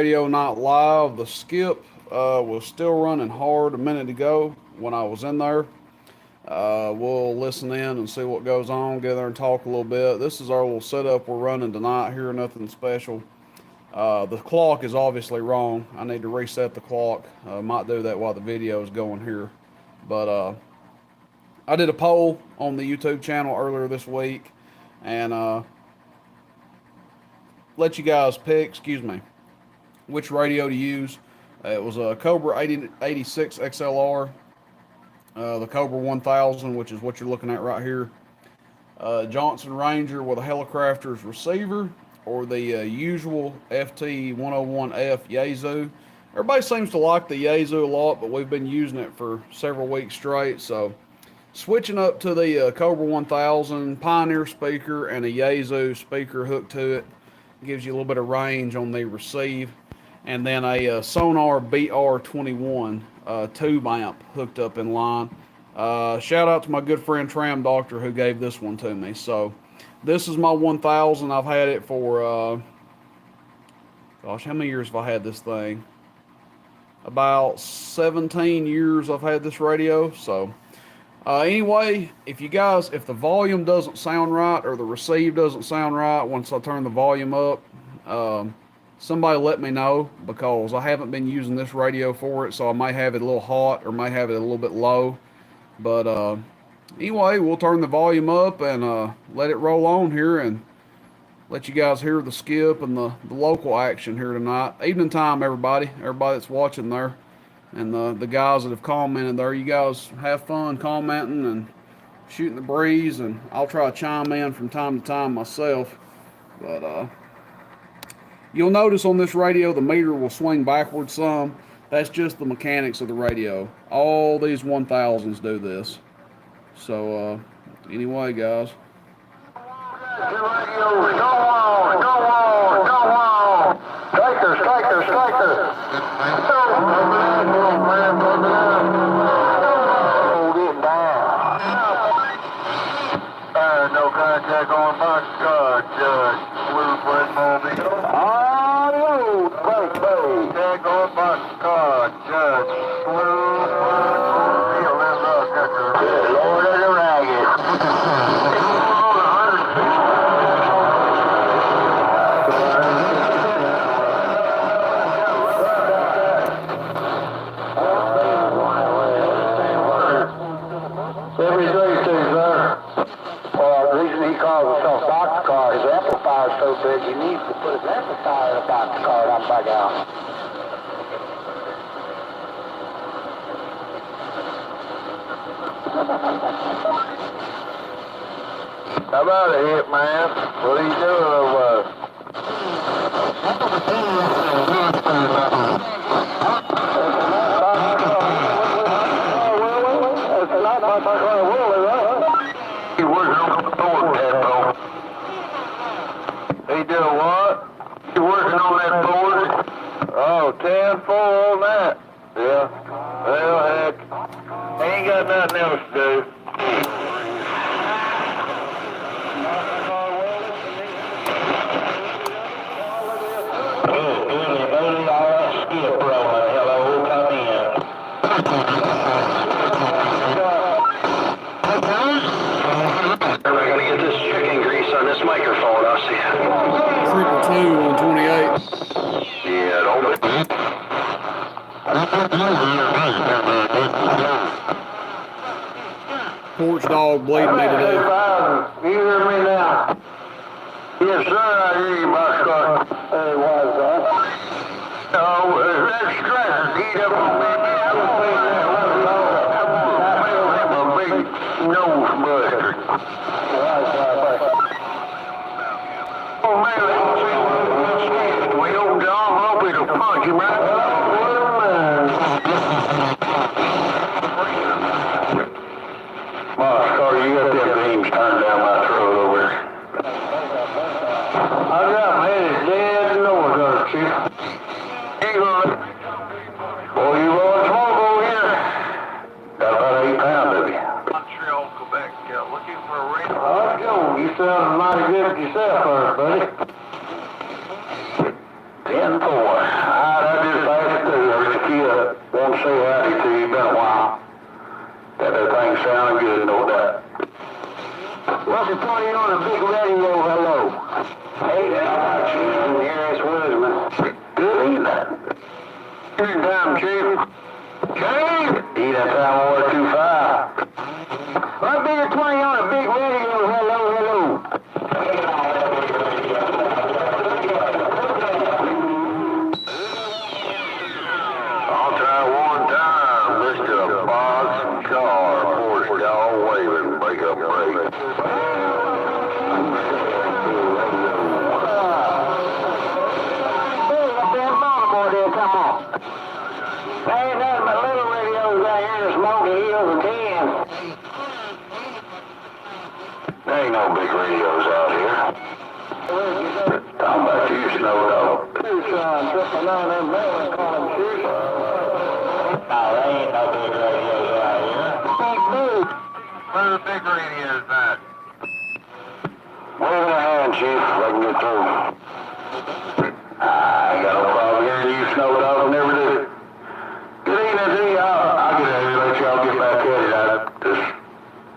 Radio Night Live. The skip was still running hard a minute ago when I was in there. We'll listen in and see what goes on, get there and talk a little bit. This is our little setup we're running tonight here, nothing special. The clock is obviously wrong. I need to reset the clock. Might do that while the video is going here. But I did a poll on the YouTube channel earlier this week and let you guys pick, which radio to use. It was a Cobra 8086 XLR, the Cobra 1000, which is what you're looking at right here, Johnson Ranger with a Helicrafters receiver, or the usual FT 101F Yaesu. Everybody seems to like the Yaesu a lot, but we've been using it for several weeks straight. So switching up to the Cobra 1000 Pioneer speaker and a Yaesu speaker hooked to it gives you a little bit of range on the receive. And then a Sonar BR21 tube amp hooked up in line. Shout out to my good friend Tram Doctor who gave this one to me. So this is my 1000. I've had it for, gosh, how many years have I had this thing? About 17 years I've had this radio. So anyway, if the volume doesn't sound right or the receive doesn't sound right once I turn the volume up, somebody let me know, because I haven't been using this radio for it, so I may have it a little hot or may have it a little bit low. But anyway, we'll turn the volume up and let it roll on here and let you guys hear the skip and the local action here tonight. Evening time, everybody that's watching there, and the guys that have commented there. You guys have fun commenting and shooting the breeze, and I'll try to chime in from time to time myself. But you'll notice on this radio the meter will swing backwards some. That's just the mechanics of the radio. All these 1000s do this. So anyway, guys. Go on, go on, go on. Striker. Hold it down. No contact on box car, Judge. Blue Flint Tag on box car, Judge. Blue Good Lord of the ragged. So big, he needs to put his amplifier in a box car and I'm back out. How about it, hit man? What are you doing over there? It's not my car, Willie, right? He works on the board, Tadpole. He doing what? You working on that board? Oh, 10-4 on that. Yeah. Well, heck. Ain't got nothing else to do. Anybody all that skip rolling? Hello, come in. We're going to get this chicken grease on this microphone. I'll see you. 222 on 28. Yeah, don't be. Porch dog bleeding me today. You hear me now? Yes, sir, I hear you, Boxcar. Hey, why is that? Oh, that stress eat up on me. A big nose buster. Oh, man, we don't hope it'll punch him right. Boxcar, you got them beams turned down my throat over there. I got my head dead north, don't you? Boy, you want smoke over here? Got about 8 pounds of you. Montreal, Quebec, looking for a ring. Oh, Joe, you sound mighty good yourself, buddy. 10-4. say howdy to you. Been a while. Got that thing sounding good, no doubt. What's the party on a big radio? Hello. Hey, Chief. Here it's Woodman. Good evening. Good time, Chief. Chief! Eat that time over 25. What big 20 on a big radio? Hello, hello. I'll try one time. Mr. Box car. Horse dog waving. Break up break. Ain't nothing but little radios out here in Smoky Hills and 10. There ain't no big radios out here. How about you, Snow Dog? Triple nine, them men call them shoes. No, there ain't no big radios out here. Big dude. Where are the big radios at? Wave in a hand, Chief, if I can get through. I ain't got no problem hearing you, Snow Dog, never did. Good evening to you. I'll get out here, let y'all get back at it. I'm just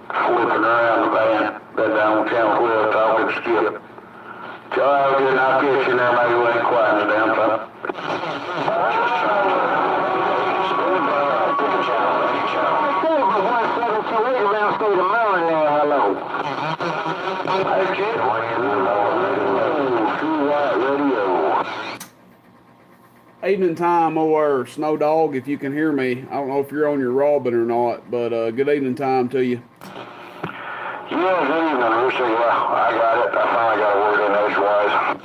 flipping around the van. Been down on Channel 12 talking to Skip. Y'all have a good night. I'll catch you there. Maybe we ain't quiet in the damn time. Around State of Maryland there, hello. Hey, Kid. Radio. Evening time over Snow Dog, if you can hear me. I don't know if you're on your Robin or not, but good evening time to you. Yeah, good evening, Lucy. Well, I got it. I finally got a word in edgewise.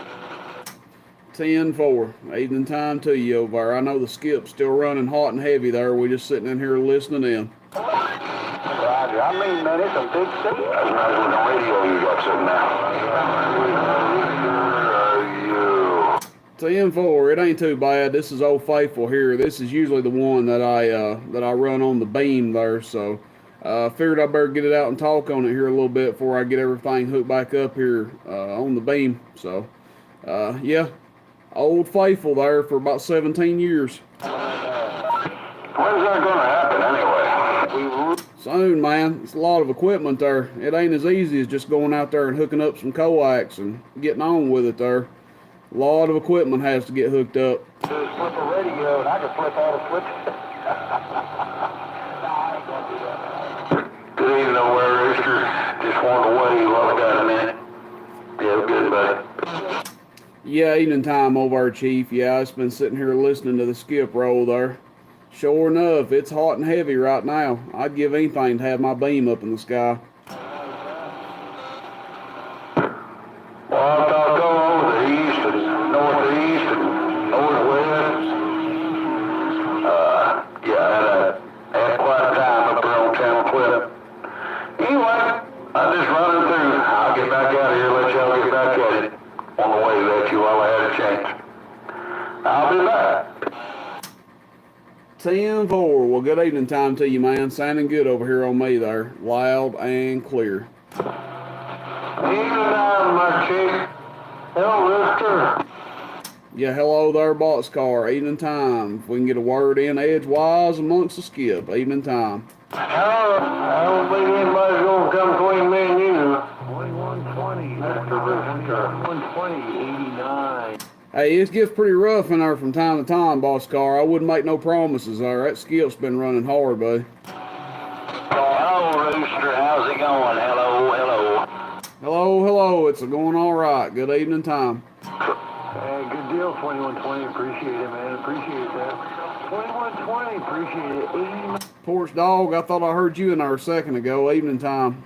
10-4. Evening time to you over there. I know the skip's still running hot and heavy there. We're just sitting in here listening in. Roger. I mean, man, it's a big city. That's nice with the radio you got sitting there. 10-4. It ain't too bad. This is Old Faithful here. This is usually the one that I run on the beam there. So figured I better get it out and talk on it here a little bit before I get everything hooked back up here on the beam. So yeah, Old Faithful there for about 17 years. When's that gonna happen anyway? Soon, man. It's a lot of equipment there. It ain't as easy as just going out there and hooking up some coax and getting on with it there. A lot of equipment has to get hooked up. Just flip a radio and I can flip all the switches. Good evening, over Rooster. Just wanted to wave. I've got a minute. Yeah, good, buddy. Yeah, evening time over there, Chief. Yeah, I've been sitting here listening to the skip roll there. Sure enough, it's hot and heavy right now. I'd give anything to have my beam up in the sky. Well, I'll go over the east and northeast and northwest. Yeah, I had quite a time up there on Channel 12. Anyway, I'm just running through. I'll get back out of here, let y'all get back at it. On the way that you all had a chance. I'll be back. 10-4. Well, good evening time to you, man. Sounding good over here on me there. Loud and clear. Evening time, my chief. Hello, Rooster. Yeah, hello there, Boxcar. Evening time. If we can get a word in edgewise amongst the skip. Evening time. Hello. I don't think anybody's going to come between me and you. 2120, Mr. Rooster. 2120, 89. Hey, it gets pretty rough in there from time to time, Boxcar. I wouldn't make no promises there. That skip's been running hard, buddy. Hello, Rooster. How's it going? Hello, hello. Hello, hello. It's going all right. Good evening time. Hey, good deal, 2120. Appreciate it, man. Appreciate that. 2120. Appreciate it. 89. Porch Dog, I thought I heard you in there a second ago. Evening time.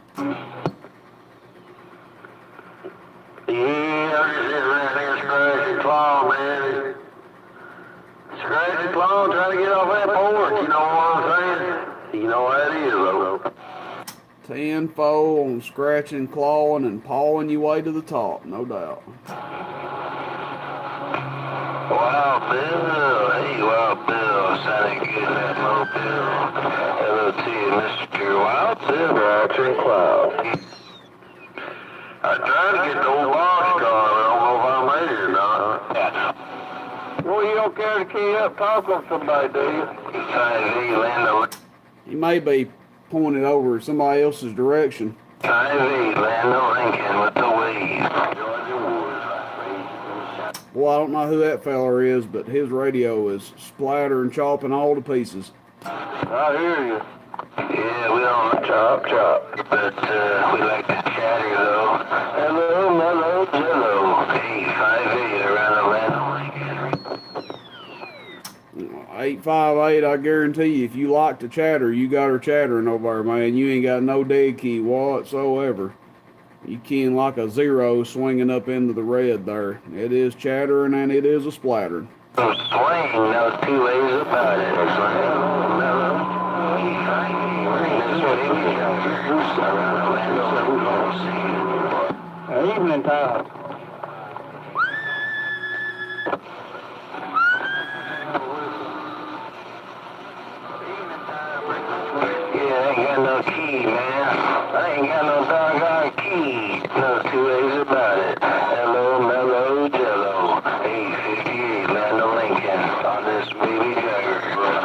Yeah, I'm just sitting around here scratching claw, man. Scratching claw, trying to get off that porch, you know what I'm saying? You know how it is, though. 10-4 on scratching, clawing, and pawing your way to the top, no doubt. Wow, Bill. Hey, wow, Bill. Sounding good, that low Bill. Hello to you, Mr. Wild Bill. Scratching claw. I tried to get the old box car, but I don't know if I made it or not. Well, you don't care to key up talk on somebody, do you? Lando. He may be pointed over somebody else's direction. Lando Lincoln with the weed. Well, I don't know who that feller is, but his radio is splattering, chopping all to pieces. I hear you. Yeah, we don't chop, but we like to chatter though. Hello, hey, 5-8 around the Lando. 858, I guarantee you, if you like to chatter, you got her chattering over there, man. You ain't got no dead key whatsoever. You keying like a 0 swinging up into the red there. It is chattering and it is a splattering. Swing, no 2 ways about it. Evening time. Yeah, I ain't got no key, man. I ain't got no doggone key. No 2 ways about it. Hello, mellow, jello. 858, Lando Lincoln. On this baby jagger.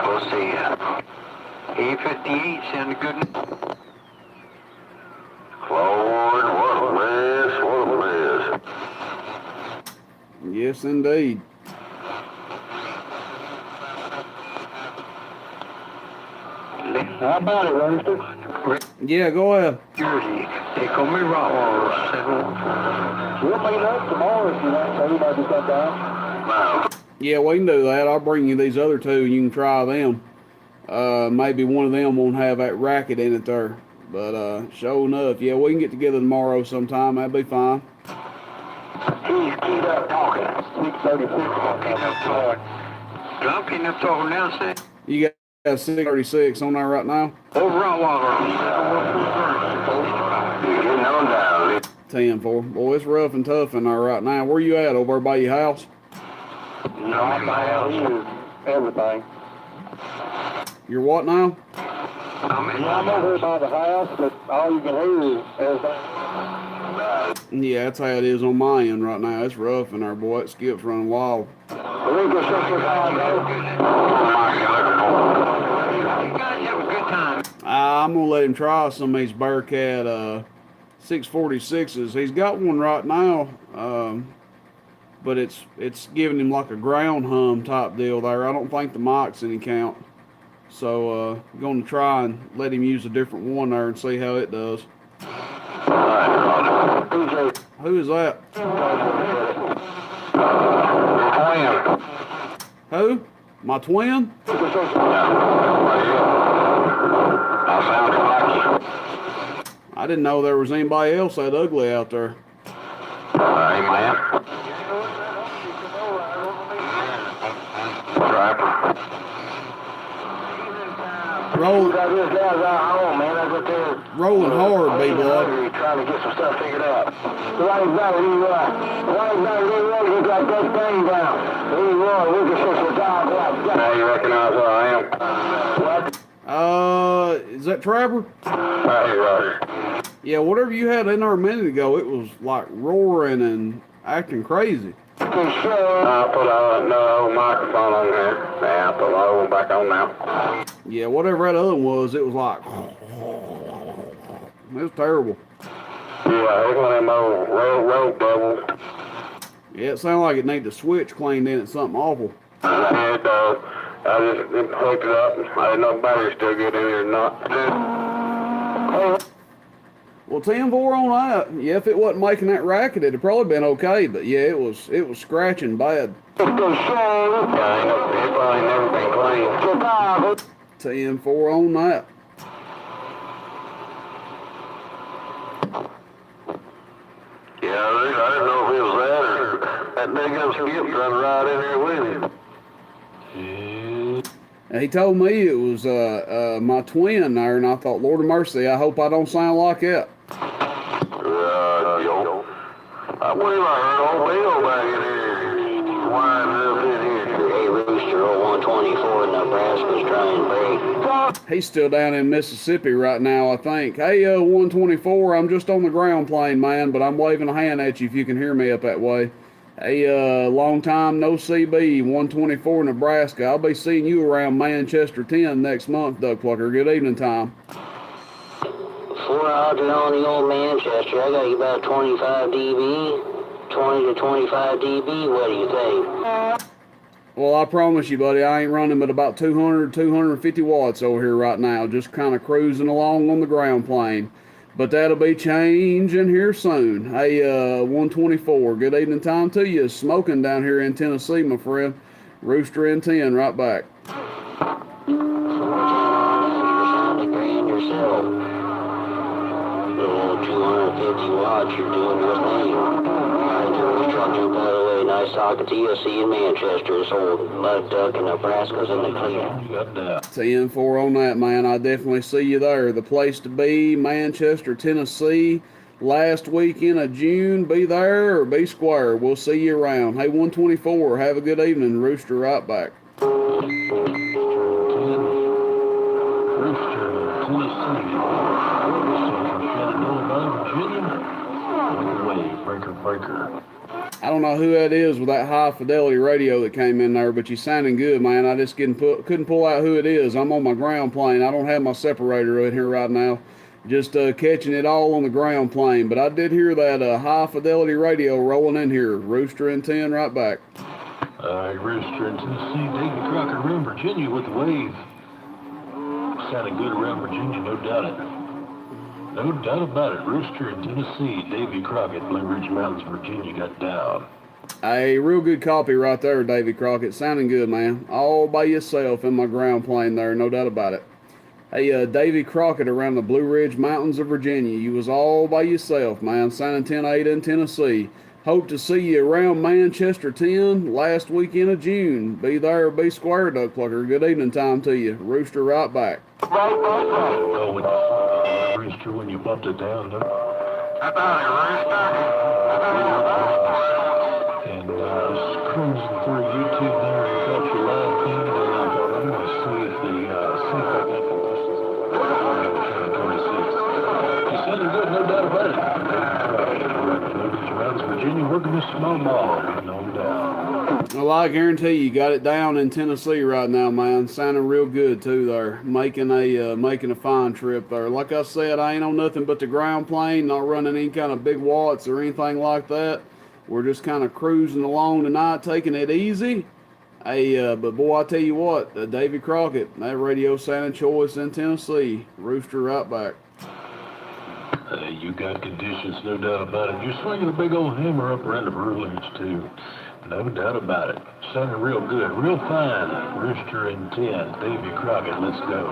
We'll see ya. 858 sounded good. Lord, what a mess, what a mess. Yes, indeed. How about it, Rooster? Yeah, go ahead. Jersey, they call me Rottweiler. We'll meet up tomorrow if you want, so everybody can come down. Wow. Yeah, we can do that. I'll bring you these other two and you can try them. Maybe one of them won't have that racket in it there. But sure enough, yeah, we can get together tomorrow sometime. That'd be fine. He's keyed up talking. 636. Keyed up talking now, say. You got 636 on there right now? Over Rottweiler. You're getting on down. 10-4. Boy, it's rough and tough in there right now. Where you at? Over there by your house? No, my house is everything. You're what now? I'm over here by the house, but all you can hear is everything. Yeah, that's how it is on my end right now. It's rough in there, boy. It skips running wild. You guys have a good time. I'm going to let him try some of these Bearcat 646s. He's got one right now, but it's giving him like a ground hum type deal there. I don't think the mic's any count. So I'm going to try and let him use a different one there and see how it does. Who is that? Who? My twin? I didn't know there was anybody else that ugly out there. Rolling hard, B-Blood. Trying to get some stuff figured out. Right now, get that thing down. We can fix the job. Now you recognize who I am? Is that Trapper? Roger. Yeah, whatever you had in there a minute ago, it was like roaring and acting crazy. I put no microphone on here. Yeah, I put the other one back on now. Yeah, whatever that other one was, it was like... It was terrible. Yeah, it's one of them old road bubbles. Yeah, it sounded like it needed a switch cleaned in. It's something awful. It does. I just hooked it up. I didn't know the battery's still good in here or not. Well, 10-4 on that. Yeah, if it wasn't making that racket, it'd probably been okay. But yeah, it was scratching bad. It probably never been cleaned. 10-4 on that. Yeah, I didn't know if it was that or that big old skip running right in here with him. And he told me it was my twin there, and I thought, Lord of mercy, I hope I don't sound like that. I believe I heard old Bill back in here winding up in here. Hey, Rooster, 124 Nebraska's trying to break. He's still down in Mississippi right now, I think. Hey, 124, I'm just on the ground plane, man, but I'm waving a hand at you if you can hear me up that way. Hey, long time no CB, 124 Nebraska. I'll be seeing you around Manchester 10 next month, Duck Plucker. Good evening, Tom. 400 on the old Manchester. I got you about 25 dB, 20 to 25 dB. What do you think? Well, I promise you, buddy, I ain't running but about 200, 250 watts over here right now, just kind of cruising along on the ground plane. But that'll be changing here soon. Hey, 124, good evening time to you. Smoking down here in Tennessee, my friend. Rooster in 10, right back. You're sounding grand yourself. Little 250 watts, you're doing your thing. Alright, there was trucking, by the way. Nice talking to you. See you in Manchester. This old mud duck in Nebraska's in the clear. 10-4 on that, man. I definitely see you there. The place to be, Manchester, Tennessee. Last weekend of June, be there or be square. We'll see you around. Hey, 124, have a good evening. Rooster right back. Breaker. I don't know who that is with that high fidelity radio that came in there, but you sounding good, man. I just couldn't pull out who it is. I'm on my ground plane. I don't have my separator in here right now. Just catching it all on the ground plane. But I did hear that high fidelity radio rolling in here. Rooster in 10, right back. Rooster in Tennessee, David Crocker around Virginia with the wave. Sounding good around Virginia, no doubt it. No doubt about it. Rooster in Tennessee, Davy Crockett, Blue Ridge Mountains, Virginia, got down. A real good copy right there, Davy Crockett. Sounding good, man. All by yourself in my ground plane there, no doubt about it. Hey, Davy Crockett around the Blue Ridge Mountains of Virginia. You was all by yourself, man. Sounding 10-8 in Tennessee. Hope to see you around Manchester 10 last weekend of June. Be there or be square, Duck Plucker. Good evening time to you. Rooster right back. Rooster, when you bumped it down, though. And just cruising through YouTube there, you got your live feed, and I thought, I'm going to see if I can listen. You sounded good, no doubt about it. Virginia working this small ball, no doubt. Well, I guarantee you got it down in Tennessee right now, man. Sounding real good too there. Making a fine trip there. Like I said, I ain't on nothing but the ground plane, not running any kind of big watts or anything like that. We're just kind of cruising along tonight, taking it easy. Hey, but boy, I tell you what, Davy Crockett, that radio sounding choice in Tennessee. Rooster right back. You got conditions, no doubt about it. You're swinging a big old hammer up around the Bruins, too. No doubt about it. Sounding real good, real fine. Rooster in 10, Davy Crockett, let's go.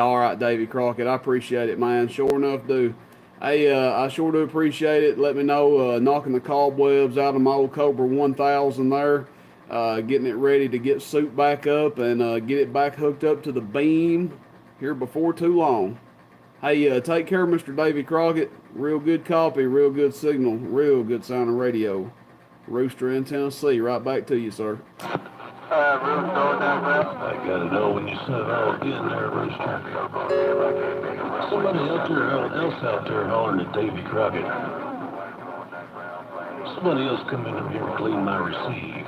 All right, Davy Crockett, I appreciate it, man. Sure enough, do. Hey, I sure do appreciate it. Let me know, knocking the cobwebs out of my old Cobra 1000 there. Getting it ready to get souped back up and get it back hooked up to the beam here before too long. Hey, take care, Mr. Davy Crockett. Real good copy, real good signal, real good sounding radio. Rooster in Tennessee, right back to you, sir. I got it all when you said it all again there, Rooster. Somebody else out there hollering at Davy Crockett. Somebody else come in here and clean my receive.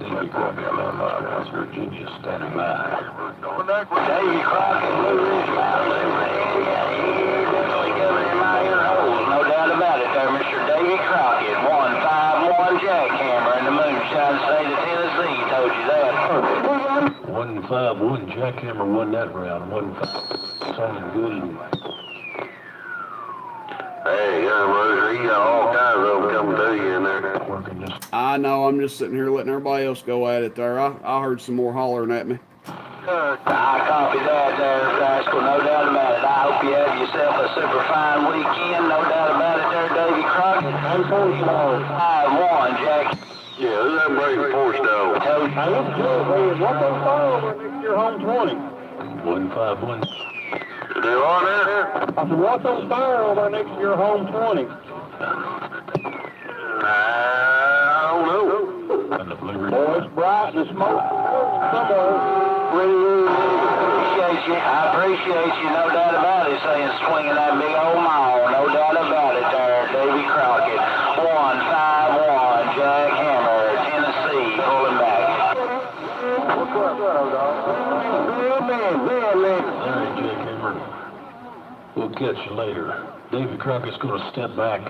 Davy Crockett, Mountains, Virginia, standing by. Davy Crockett, Blue Ridge Mountains, Virginia. He's definitely coming in my ear holes. No doubt about it there, Mr. Davy Crockett. 151 jackhammer in the moonshine state of Tennessee. Told you that. 151 jackhammer won that round. 1-5. Sounding good. Hey, Rooster, you got all kinds of them coming to you in there. Working this. I know, I'm just sitting here letting everybody else go at it there. I heard some more hollering at me. I copy that there, Rascal, no doubt about it. I hope you have yourself a super fine weekend, no doubt about it there, Davy Crockett. 5-1, Jack. Yeah, who's that breaking porch dog? What they fire over next year home 20? 151. They on there? I said, what's on fire over next year home 20? I don't know. And the Blue Ridge. Boy, it's bright and the smoke. Appreciate you. I appreciate you, no doubt about it, saying swinging that big old maul. No doubt about it there, Davy Crockett. 151. Alright, Jackhammer. We'll catch you later. Davy Crockett's gonna step back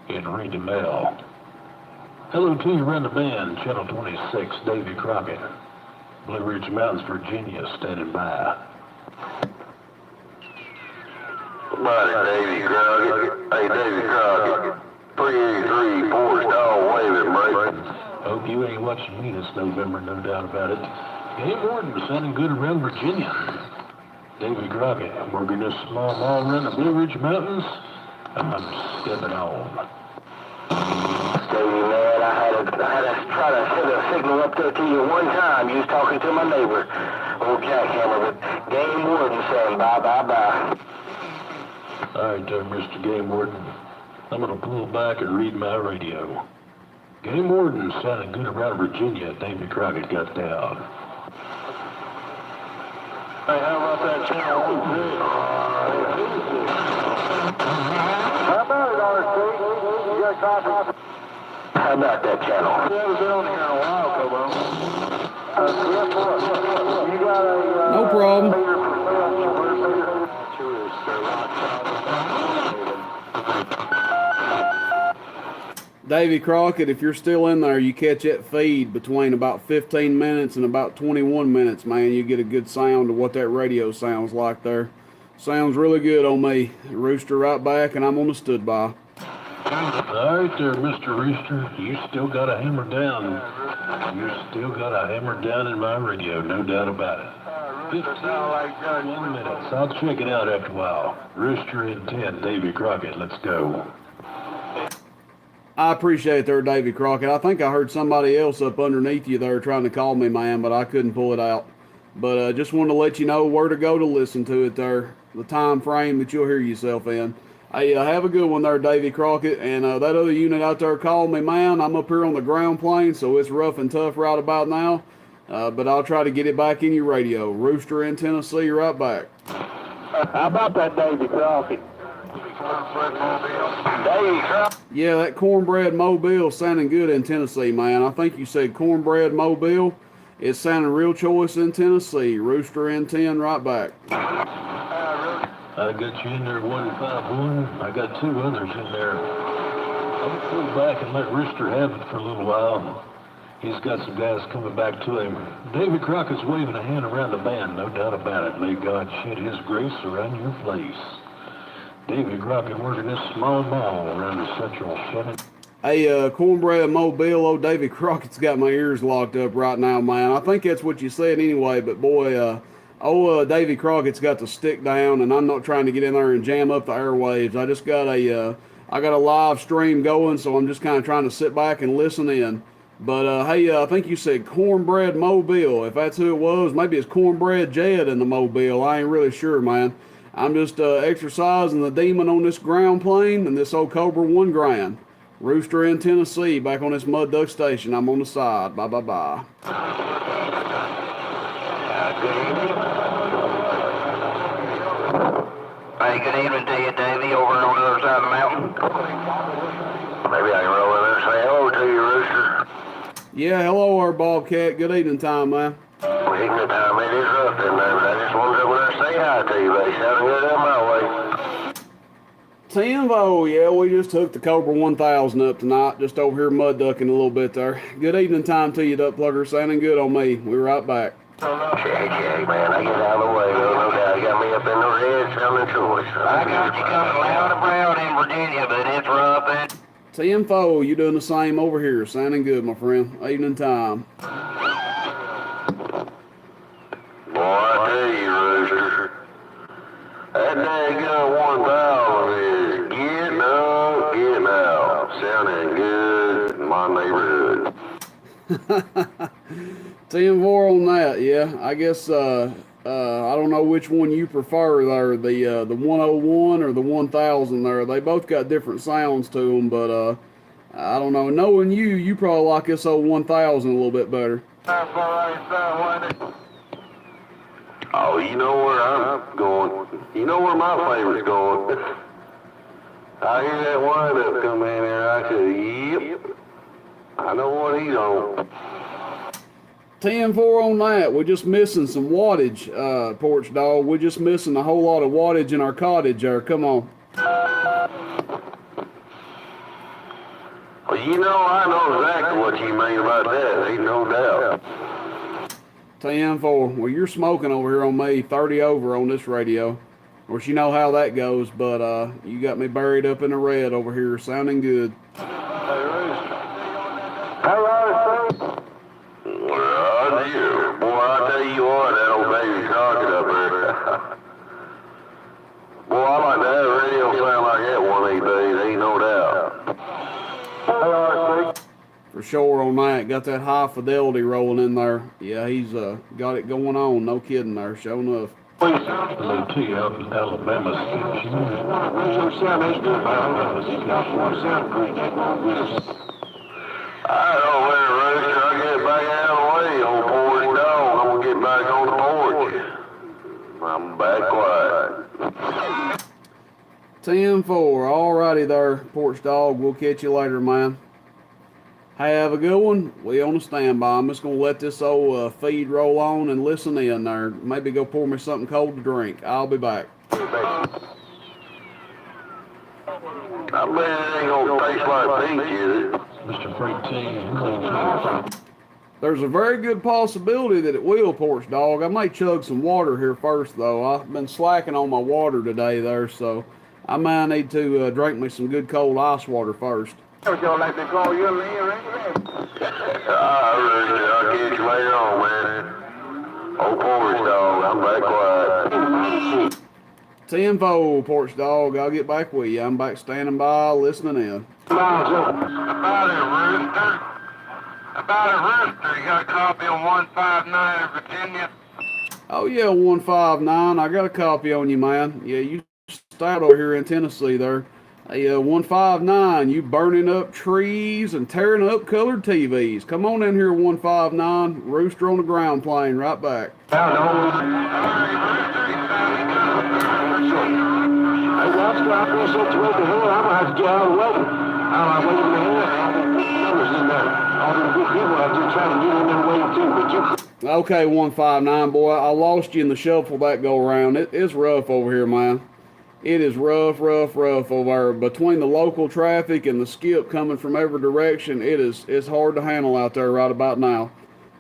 and read the mail. Hello to you, run the band, Channel 26, Davy Crockett. Blue Ridge Mountains, Virginia, standing by. Buddy, Davy Crockett. Hey, Davy Crockett. 383, Forest Dog, waving, break. Hope you ain't watching me this November, no doubt about it. Game warden, sounding good around Virginia. Davy Crockett, working this small ball around the Blue Ridge Mountains. I'm stepping on. Davy, man, I had to try to send a signal up there to you one time. You was talking to my neighbor, old Jackhammer, but Game Warden saying bye. All right, there, Mr. Game Warden. I'm going to pull back and read my radio. Game Warden sounding good around Virginia. Davy Crockett got down. Hey, how about that channel 1? How about it, RC? You got a copy? How about that channel? We haven't been on here in a while, Kobo. Guess what? You got a... No problem. Davy Crockett, if you're still in there, you catch that feed between about 15 minutes and about 21 minutes, man. You get a good sound of what that radio sounds like there. Sounds really good on me. Rooster right back, and I'm on the stood by. All right there, Mr. Rooster. You still got a hammer down. You still got a hammer down in my radio, no doubt about it. 15 minutes. I'll check it out after a while. Rooster in 10, Davy Crockett. Let's go. I appreciate it there, Davy Crockett. I think I heard somebody else up underneath you there trying to call me, man, but I couldn't pull it out. But just wanted to let you know where to go to listen to it there, the time frame that you'll hear yourself in. Hey, have a good one there, Davy Crockett. And that other unit out there called me, man. I'm up here on the ground plane, so it's rough and tough right about now. But I'll try to get it back in your radio. Rooster in Tennessee, right back. How about that, Davy Crockett? Davy Crockett. Yeah, that Cornbread Mobile sounding good in Tennessee, man. I think you said Cornbread Mobile. It's sounding real choice in Tennessee. Rooster in 10, right back. I got you in there 151. I got two others in there. I'll pull back and let Rooster have it for a little while. He's got some guys coming back to him. Davy Crockett's waving a hand around the band, no doubt about it. May God shed his grace around your place. Davy Crockett working this small ball around the central Shannon. Hey, Cornbread Mobile, old Davy Crockett's got my ears locked up right now, man. I think that's what you said anyway, but boy, Davy Crockett's got the stick down, and I'm not trying to get in there and jam up the airwaves. I just got I got a live stream going, so I'm just kind of trying to sit back and listen in. But, hey, I think you said Cornbread Mobile. If that's who it was, maybe it's Cornbread Jed in the Mobile. I ain't really sure, man. I'm just exercising the demon on this ground plane and this old Cobra 1 grand. Rooster in Tennessee, back on this Mud Duck Station. I'm on the side. Bye. Hey, good evening to you, Davy, over on the other side of the mountain. Maybe I can roll in there and say hello to you, Rooster. Yeah, hello there, Bobcat. Good evening time, man. Well, evening time, it is rough in there, but I just wanted over there to say hi to you, buddy. Sounding good up my way. Timvo, yeah, we just took the Cobra 1000 up tonight, just over here mud ducking a little bit there. Good evening time to you, Duck Plugger. Sounding good on me. We're right back. Check, man. I get out of the way, no doubt. You got me up in the red, sounding choice. I got you coming loud and proud in Virginia, but it's rough and... Timvo, you doing the same over here. Sounding good, my friend. Evening time. Boy, I tell you, Rooster, that daggone 1000 is getting out. Sounding good in my neighborhood. 10-4 on that, yeah. I guess, I don't know which one you prefer there, the 101 or the 1000 there. They both got different sounds to them, but, I don't know. Knowing you probably like this old 1000 a little bit better. Oh, you know where I'm going. You know where my favorite's going. I hear that wind-up come in there. I said, yep. I know what he's on. 10-4 on that. We're just missing some wattage, Porch Dog. We're just missing a whole lot of wattage in our cottage there. Come on. Well, you know, I know exactly what you mean about that. Ain't no doubt. 10-4. Well, you're smoking over here on me. 30 over on this radio. Of course, you know how that goes, but you got me buried up in the red over here. Sounding good. Well, dear. Boy, I tell you what, that old baby's rocking up there. Boy, I like to have a radio sound like that one of these days. Ain't no doubt. For sure on that. Got that high fidelity rolling in there. Yeah, he's got it going on. No kidding there. Sure enough. Hello to you out in Alabama. I know where, Rooster. I get back out of the way, old porch dog. I'm gonna get back on the porch. I'm back quiet. 10-4. Alrighty there, Porch Dog. We'll catch you later, man. Have a good one. We on the standby. I'm just going to let this old feed roll on and listen in there. Maybe go pour me something cold to drink. I'll be back. I bet it ain't gonna taste like pink, is it? Mr. Freight Team. There's a very good possibility that it will, Porch Dog. I may chug some water here first, though. I've been slacking on my water today there, so I might need to drink me some good cold ice water first. Would y'all like to call you a man, right? I'll catch you later on, man. Old porch dog, I'm back quiet. 10-4, Porch Dog. I'll get back with you. I'm back standing by, listening in. About it, Rooster. You got a copy on 159 in Virginia? Oh, yeah, 159. I got a copy on you, man. Yeah, you stayed over here in Tennessee there. Hey, 159, you burning up trees and tearing up colored TVs. Come on in here, 159. Rooster on the ground plane, right back. Okay, 159, boy, I lost you in the shuffle that go around. It's rough over here, man. It is rough over there. Between the local traffic and the skip coming from every direction, it's hard to handle out there right about now.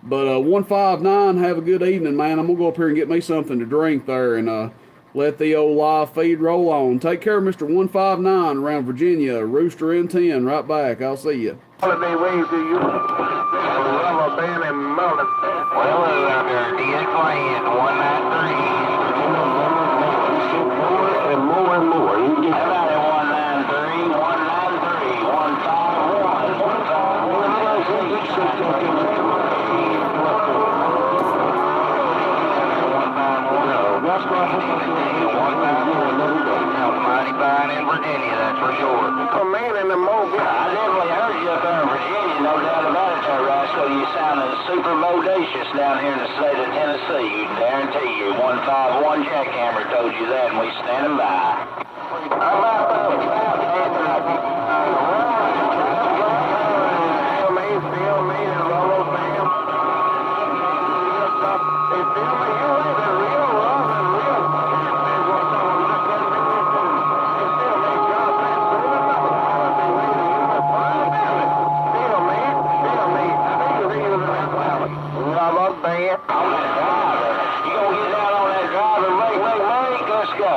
But 159, have a good evening, man. I'm going to go up here and get me something to drink there and let the old live feed roll on. Take care, Mr. 159 around Virginia. Rooster in 10, right back. I'll see you. Holiday wave to you. Rubber band and mullet. Well, out there, DX 193. And more and more. You get about it, 193, 193, 151, 151. Fine in Virginia, that's for sure. A man in the mobile. I definitely heard you up there in Virginia, no doubt about it, sir, Rascal. You sounded super bodacious down here in the state of Tennessee. You guarantee you. 151 Jackhammer told you that, and we standing by. How about that? Feel me, and Rollo fam. They feel me, you ain't the real love and real. Rubber band. I'm that driver. You gonna get down on that driver, make, let's go.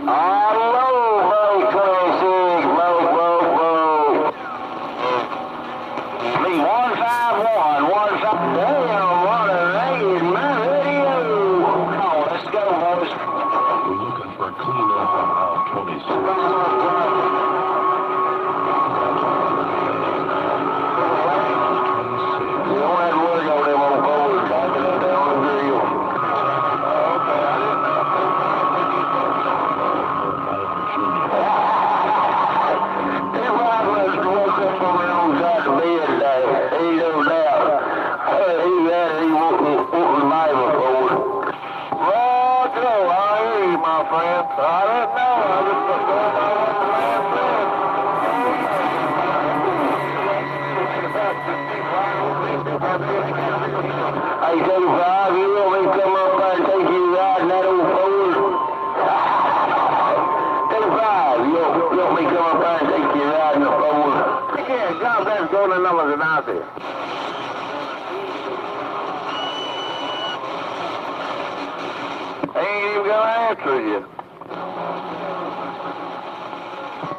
Hello, Mike 26, Me 151, 15. Damn, what a raid, man. Come on, let's go, boys. We're looking for a cleanup on Route 26. I don't know. Hey, 35, you want me to come up there and take you riding that old Ford? 35, you want me to come up there and take you riding the Ford? Yeah, God bless golden numbers and out there. Ain't even gonna answer you.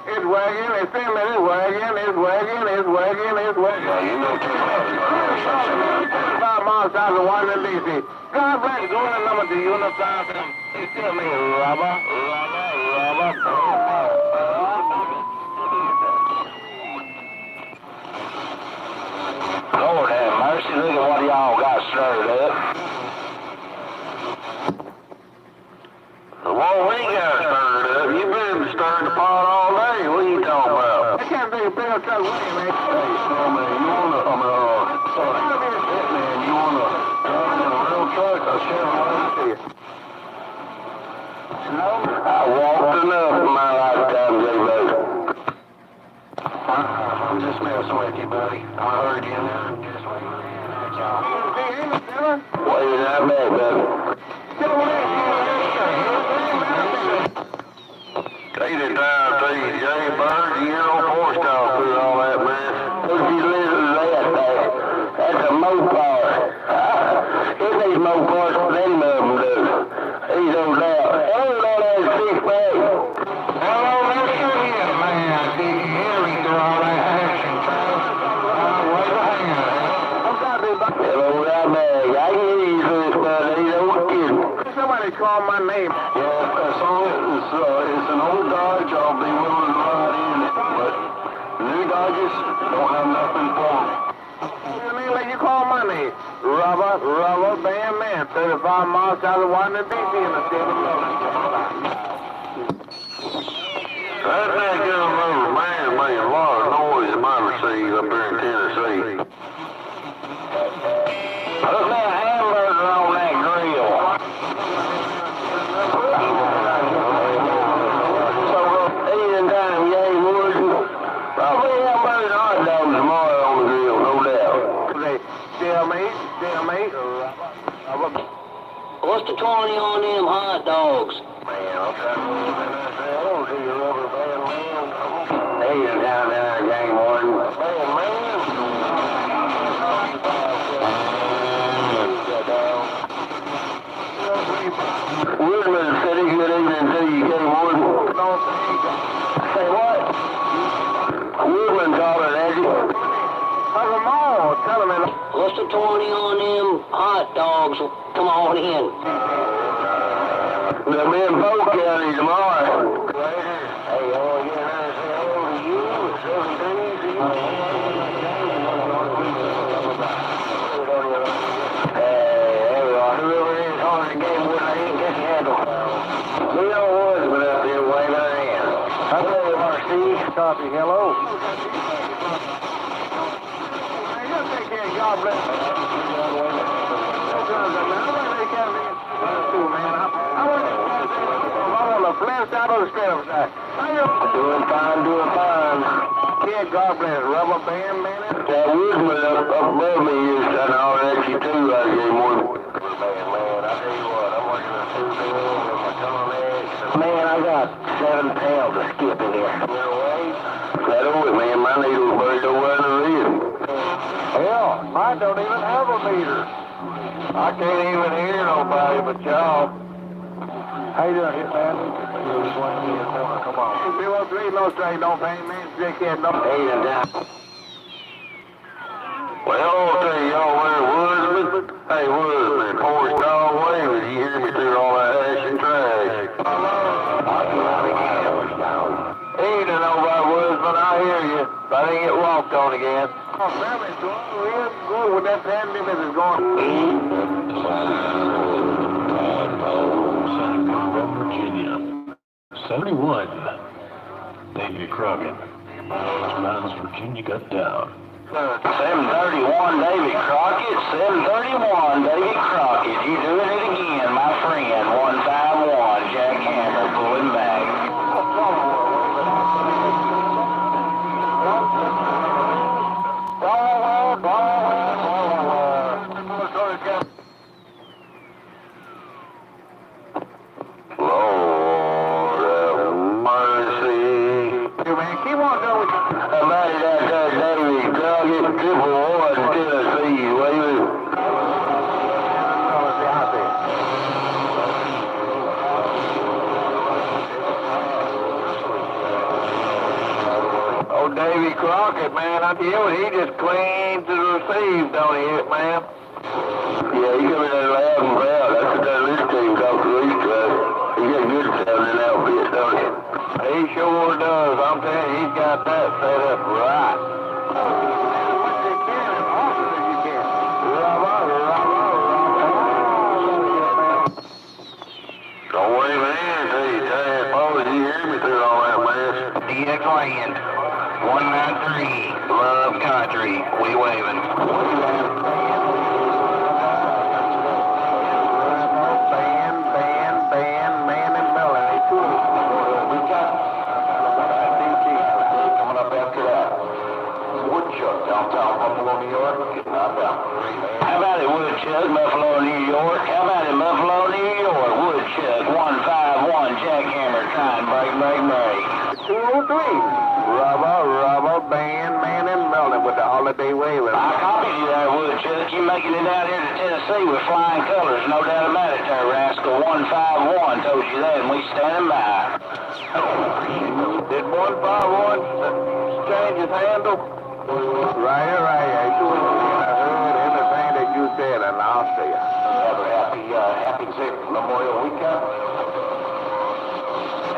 It's wagging, it's him, it's wagging, it's wagging, it's wagging, it's wagging. Yeah, you know too much. 5 miles south of Washington, D.C. God bless golden number to you in the south. You tell me, rubber. Lord have mercy, look at what y'all got stirred up. Well, we got stirred up. You been stirring the pot all day. What are you talking about? I can't be a big truck with you, man. Hey, man, you wanna, sorry, man, you wanna ride in a real truck? I'll share one with you. No? I walked enough in my lifetime, J-Bo. I'm just messing with you, buddy. I heard you in there. Just wait a minute, buddy. Take it down, take it, Jay Bird. You hear old horse talk through all that, man. If you listen to that, that's a Mopar. It needs Mopars what any of them do. He's no doubt. Everybody has a six-pack. Hello, Mr. Hill, man. Did you hear me through all that action, Travis? Wait a minute. Hello, that bag. I can hear you through this, buddy. Ain't no kidding. Somebody call my name. Yeah, that's all it's an old Dodge. I'll be willing to ride in it, but new Dodges don't have nothing for them. Let you call my name. Rubber Band Man, 35 miles south of Washington, D.C. in the state of Florida. That's that gun rubber band making a lot of noise in my receive up here in Tennessee. Put that hamburger on that grill. So, eating time, yay, wood. Probably hamburger and hot dogs tomorrow on the grill, no doubt. Still mate. What's the 20 on them hot dogs? Man, I'm trying to move in that hell to your rubber band, man. Hey, you're down there, gang warden. Man. Woodman said he could eat until you came warden. Say what? Woodman called it, ain't he? How's them all? Tell him it. What's the 20 on them hot dogs? Come on in. They'll be in Polk County tomorrow. Hey, all you know, say hello to you. It's 17. Whoever it is on the game with, I ain't get handle. We know what's been up here waving our hands. I tell you, Marcy, copy, hello. God bless you. Left side of the stairs. Doing fine. Yeah, God bless. Rubber band, man. That Woodman up above me is trying to holler at you too. I gave one. Man, I tell you what, I'm working a 2 bill with my tongue legs. Man, I got 7 pounds of skip in here. No way. That old man, my needle's buried over in the rib. Hell, mine don't even have a meter. I can't even hear nobody but y'all. How you doing, Hitman? Come on. 203, no straight, no pain, man. Dickhead, no. Hey, down. Well, I'll tell y'all where Woodman. Hey, Woodman, Forrest Dog Way. Did you hear me through all that ash and trash? He didn't know about Woodman. I hear you. But I didn't get walked on again. Oh, family's going real good with that pandemic is going. Virginia. 71. David Crockett. Mountains, Virginia got down. 731 David Crockett. 731 David Crockett. You doing it again, my friend. 151 Jack Hammer pulling back. market, man. I tell you what, he just clean to the receive, don't he, man? Yeah, he come in there loud and proud. That's what that least team comes to least truck. He got good sounding outfit, don't he? He sure does. I'm telling you, he's got that set up right. Don't wave an hand till you tell Paul, you hear me through all that mess. DX Land, 193, Love Country, we waving. Band, man and Melanie, too. We got coming up after that. Woodchuck, downtown Buffalo, New York, getting knocked out. How about it, Woodchuck, Buffalo, New York? How about it, Buffalo, New York? Woodchuck, 151, jackhammer, trying break. 203. Rubber, band, man, and Melanie with the holiday waving. I copied you there, Woodchuck. You making it out here to Tennessee with flying colors, no doubt about it there, rascal. 151 told you that, and we standing by. Did 151 change his handle? Right. I heard everything that you said, and I'll say it. Have a happy Memorial weekend.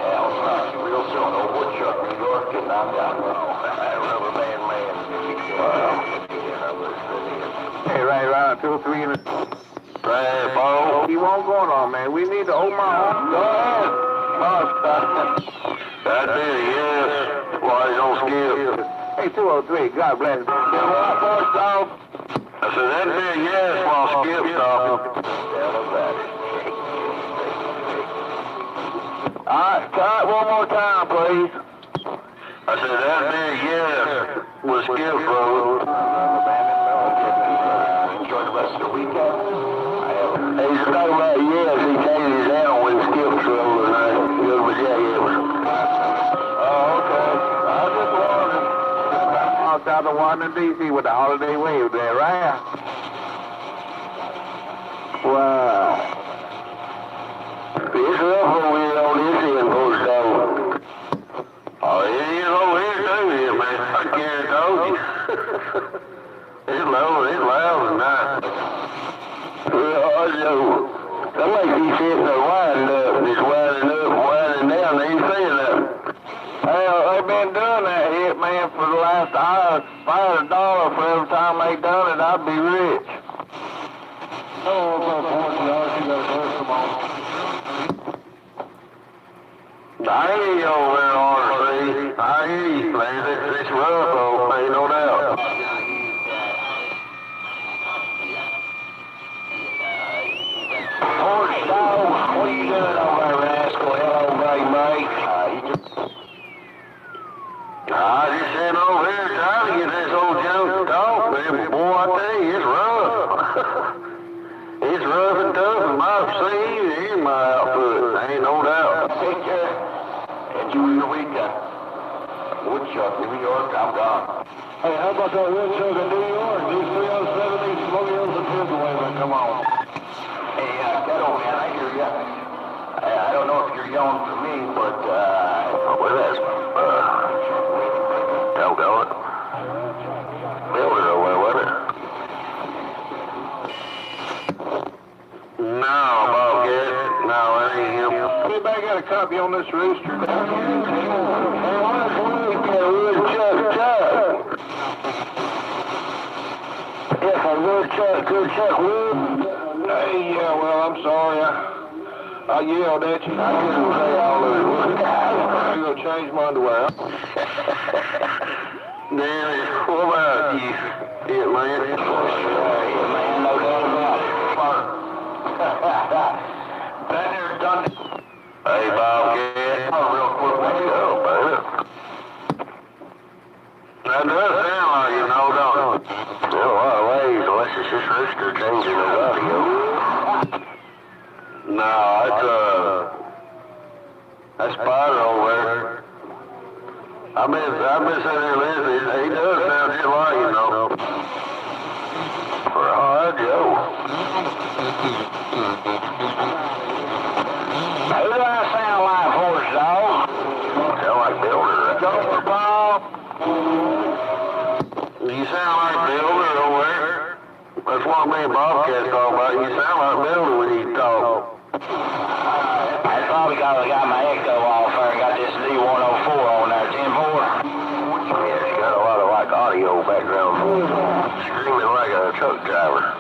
I'll talk to you real soon. Old Woodchuck, New York, getting knocked out. Rubber band man. Hey, right, 2 or 3 in the... Right, Paul. You won't go on, man. We need to hold my home. Go ahead. That's it, yes. Why you don't skip? Hey, 203, God bless. I said, that'd be a yes while Skip talking. All right, cut one more time, please. I said, that'd be a yes with Skip Road. Enjoy the rest of the weekend. He's talking about yes, he changed his handle with Skip Road tonight. Good with Oh, okay. I just wondered. Out of Washington, D.C. with the holiday wave there, right? Wow. It's rough over here on this end, folks, though. Oh, it is over here, too, man. I can't told you. It's loud tonight. Well, that makes you sitting there winding up, just winding down, ain't saying that. They've been doing that hit, man, for the last hour. If I had $1 for every time they done it, I'd be rich. Oh, about $40, you got to come on. I hear you over there, RC. I hear you, man. It's rough, though, ain't no doubt. Horse dog, what are you doing over there, rascal? Hello, mate. I just sitting over here trying to get this old junk to talk, man. But boy, I tell you, it's rough. It's rough and tough in my seed and my output. Ain't no doubt. Take care. Enjoy your weekend. Woodchuck, New York, I'm gone. Hey, how about that Woodchuck in New York? These 307, these Smokios and Pennsylvania, come on. Hey, Kettle, man, I hear ya. I don't know if you're yelling for me, but, well, that's, doggone it. Build it away, wasn't it? No, Bobcat. No, that ain't him. Anybody got a copy on this rooster? Woodchuck. Yes, a Woodchuck Wood. Hey, yeah, well, I'm sorry. I yelled at you. I couldn't say all of it. I'm going to change my underwear. Damn it. What about you? Yeah, man. Yeah, man. No doubt about it. Banter done. Hey, Bobcat. Oh, real quick. Let's go, baby. That does sound like you know, don't it? There are a lot of ways, unless it's just rooster changing his audio. No, that's Spider over there. I've been sitting there listening. He does sound just like, you know. Right, Joe. Who do I sound like, horse dog? Sound like Builder. Joe, Bob. what me and Bobcat's talking about. You sound like Milton when you talk. That's probably because I got my echo off there and got this D104 on there, 10-4. Yeah, it's got a lot of like audio background. Screaming like a truck driver.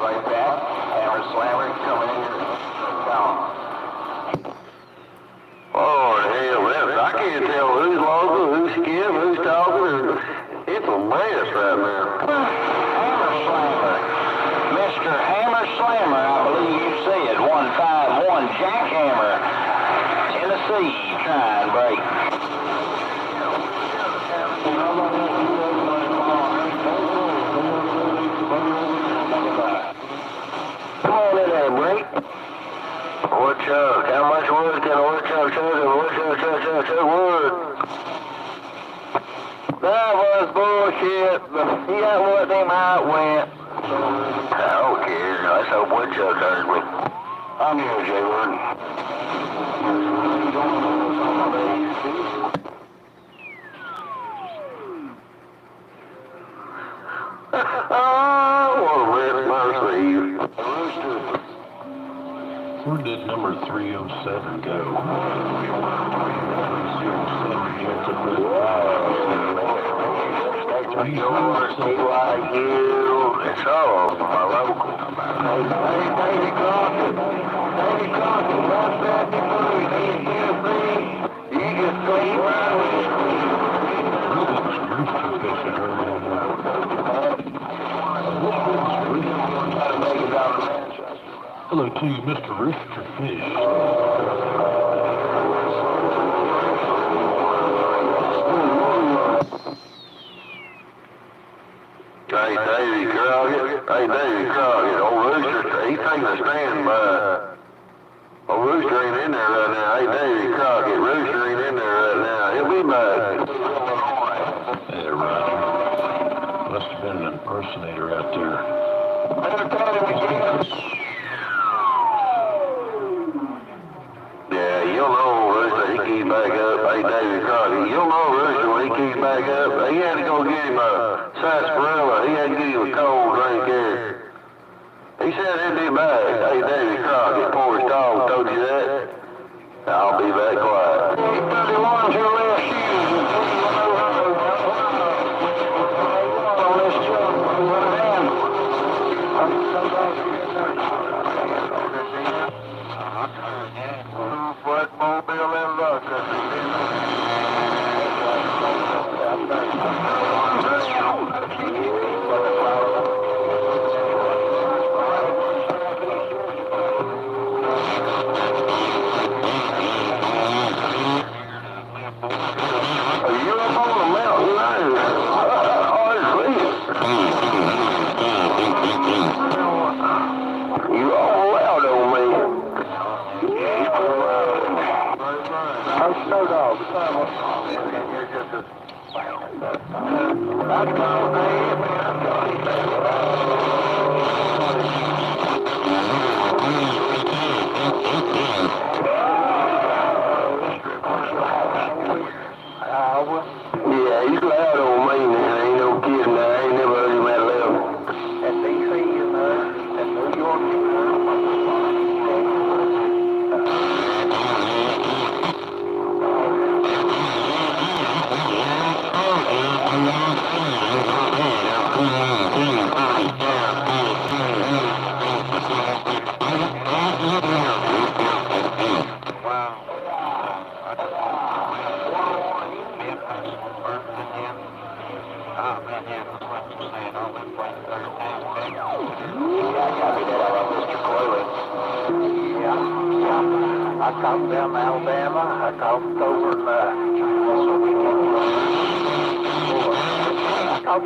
Right back. Hammer slammer coming in here. Down. Oh, hell, I can't tell who's local, who's Skip, who's talking. It's a mess right now. Hammer Slammer. Mr. Hammer Slammer, I believe you said. 151 Jackhammer. Tennessee, try and break. Come on in there, break. Woodchuck, how much wood can a woodchuck chug? A woodchuck chug wood. That was bullshit. He got what them out went. I don't care. Let's hope woodchuck heard me. I'm here, J. Wood. Oh, what a rip my sleeve. Where did number 307 go? BYU, it's all over my local. Hey, Davey Crockett, what's that you do? You can sleep right with Hello to you, Mr. Rooster Fish. Hey, Davey Crockett, old Rooster, he taking a stand by. Old Rooster ain't in there right now. Hey, Davey Crockett, Rooster ain't in there right now. He'll be back. Hey, Roger. Must have been an impersonator out there. Yeah, you'll know Rooster, he keeps back up. Hey, Davey Crockett, you'll know Rooster when he keeps back up. He had to go get him a sarsaparilla. He had to get him a cold drink here. He said he'd be back. Hey, Davey Crockett, poor dog told you that. I'll be back quiet. 31 to your left shoes. On this truck, Footmobile and you up on the mountain now? You all loud on me. I'm so dog. Yeah, he's loud on me, man. Ain't no kidding. I ain't never heard him that loud. That's DC in there. That's New York. I come down to Alabama. I come over and I come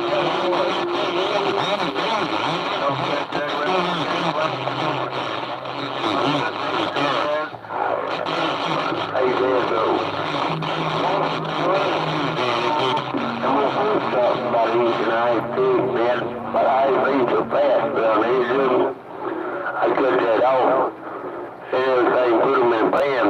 Hey, there go. Talking about eating ice too, man. But I ain't so fast, but I mean, I cut that off. Everything, put them in a pan.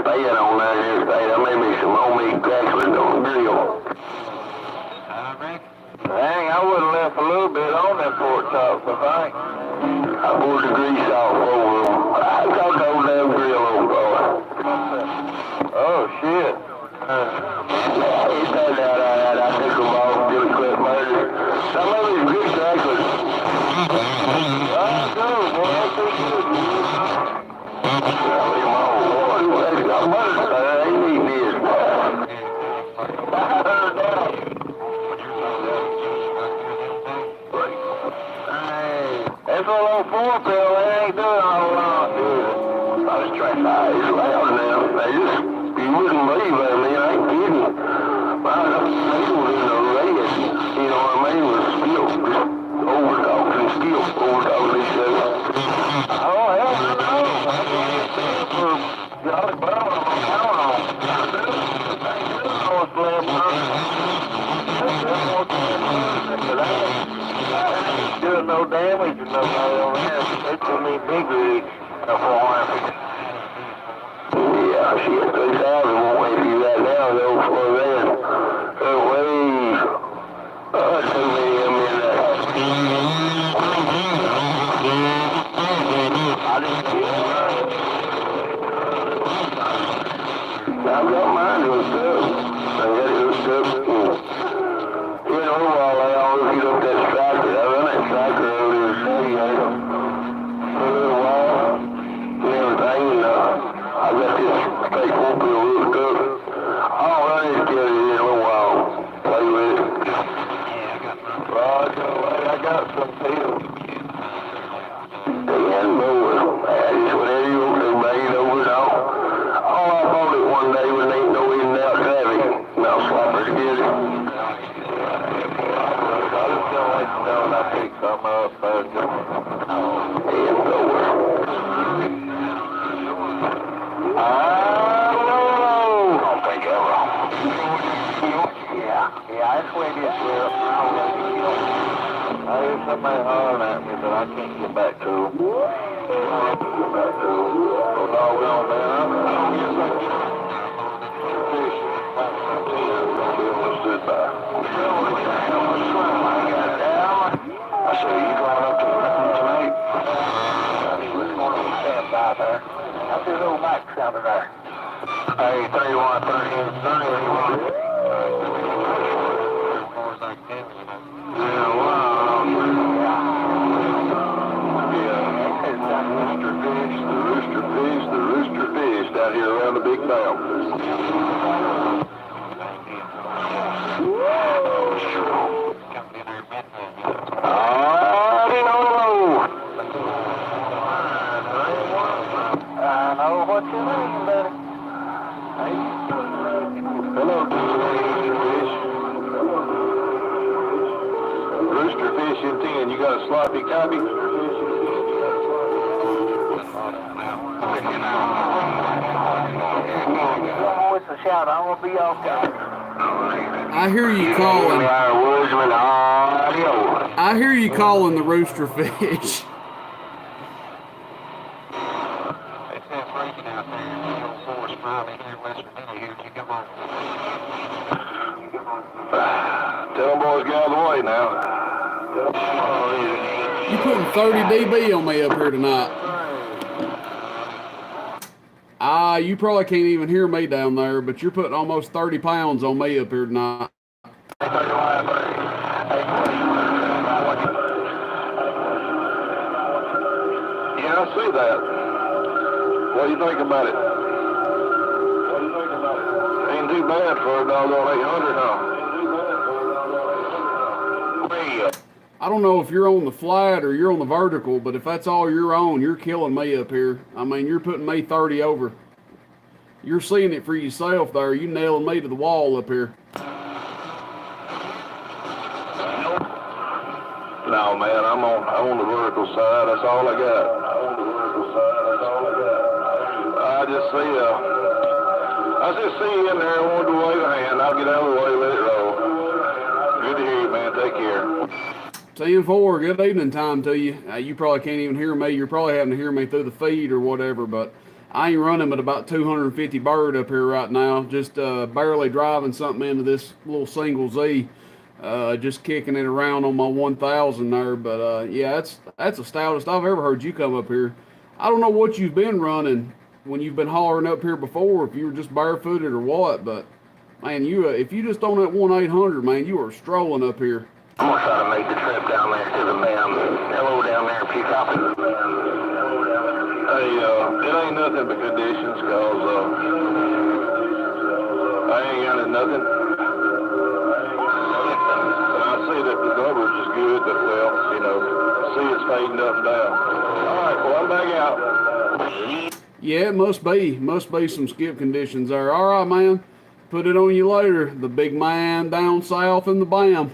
pan on there and everything. I made me some homemade crackers on the grill. Dang, I would have left a little bit on them pork chops, I think. I poured the grease off over them. I got those damn grill on, boy. Oh, shit. It turned out alright. I took them off and really quit murder. Some of these good crackers. Oh, good, boy. That's so good. I mean, my old boy, they got murder. They ain't eating this. I heard that. That's a little 4-pill, they ain't doing a whole lot, dude. I was trying to it's loud now. You wouldn't believe it, I mean, I ain't kidding. My needles in the red, you know what I mean, was still just over-talking, still over-talking each other. Oh, hell no. For Jolly Brown, I'm counting on. I was left, doing no damage or nobody on there. They took me big rigs for one. Yeah, shit, 3,000 won't wait for you right now, though, for then. Way, 2 million in there. I didn't get it. I've got mine hooked up. I got it hooked up. You know, while I always get up that striker, I run that striker over to the city, for a little while, and everything, and I got this straight 4-pill hooked up. I'll run it together in a little while, play with it. I got some pills. And more. Just whatever you want to bang it over and all. I bought it one day when there ain't no in and out traffic, and I'll slap her together. I picked some up, and over. I don't think ever. Yeah, that's where it is. I hear somebody hollering at me, but I can't get back to them. So doggone, man. I said, you going up to the mountain tonight? We're going to stand by there. How's your little mic sounding there? Hey, 31, 31. Yeah, wow. The rooster fish down here around the big mountain. I know what you mean, buddy. Hello, Rooster Fish in 10. You got a sloppy copy? What's the shout? I'm going to be off guard. I hear you calling. I hear you calling the rooster fish. Tell them boys get out of the way now. You putting 30 dB on me up here tonight. You probably can't even hear me down there, but you're putting almost 30 pounds on me up here tonight. Yeah, I see that. What do you think about it? Ain't too bad for a doggone 800, huh? I don't know if you're on the flat or you're on the vertical, but if that's all you're on, you're killing me up here. I mean, you're putting me 30 over. You're seeing it for yourself there. You nailing me to the wall up here. No, man, I'm on the vertical side. That's all I got. I just see you in there. I wanted to wave a hand. I'll get out of the way, let it roll. Good to hear you, man. Take care. 10-4, good evening time to you. You probably can't even hear me. You're probably having to hear me through the feed or whatever, but I ain't running but about 250 bird up here right now. Just barely driving something into this little single Z. Just kicking it around on my 1000 there. But yeah, that's the stoutest I've ever heard you come up here. I don't know what you've been running when you've been hollering up here before, if you were just barefooted or what, but man, if you just on that 1-800, man, you are strolling up here. I'm gonna try to make the trip down there to the hello down there, pick up. Hey, it ain't nothing but conditions, cause I ain't got nothing. I see that the coverage is good, but well, you know, see it's fading up and down. All right, well, I'm back out. Yeah, it must be some skip conditions there. All right, man. Put it on you later. The big man down south in the BAM.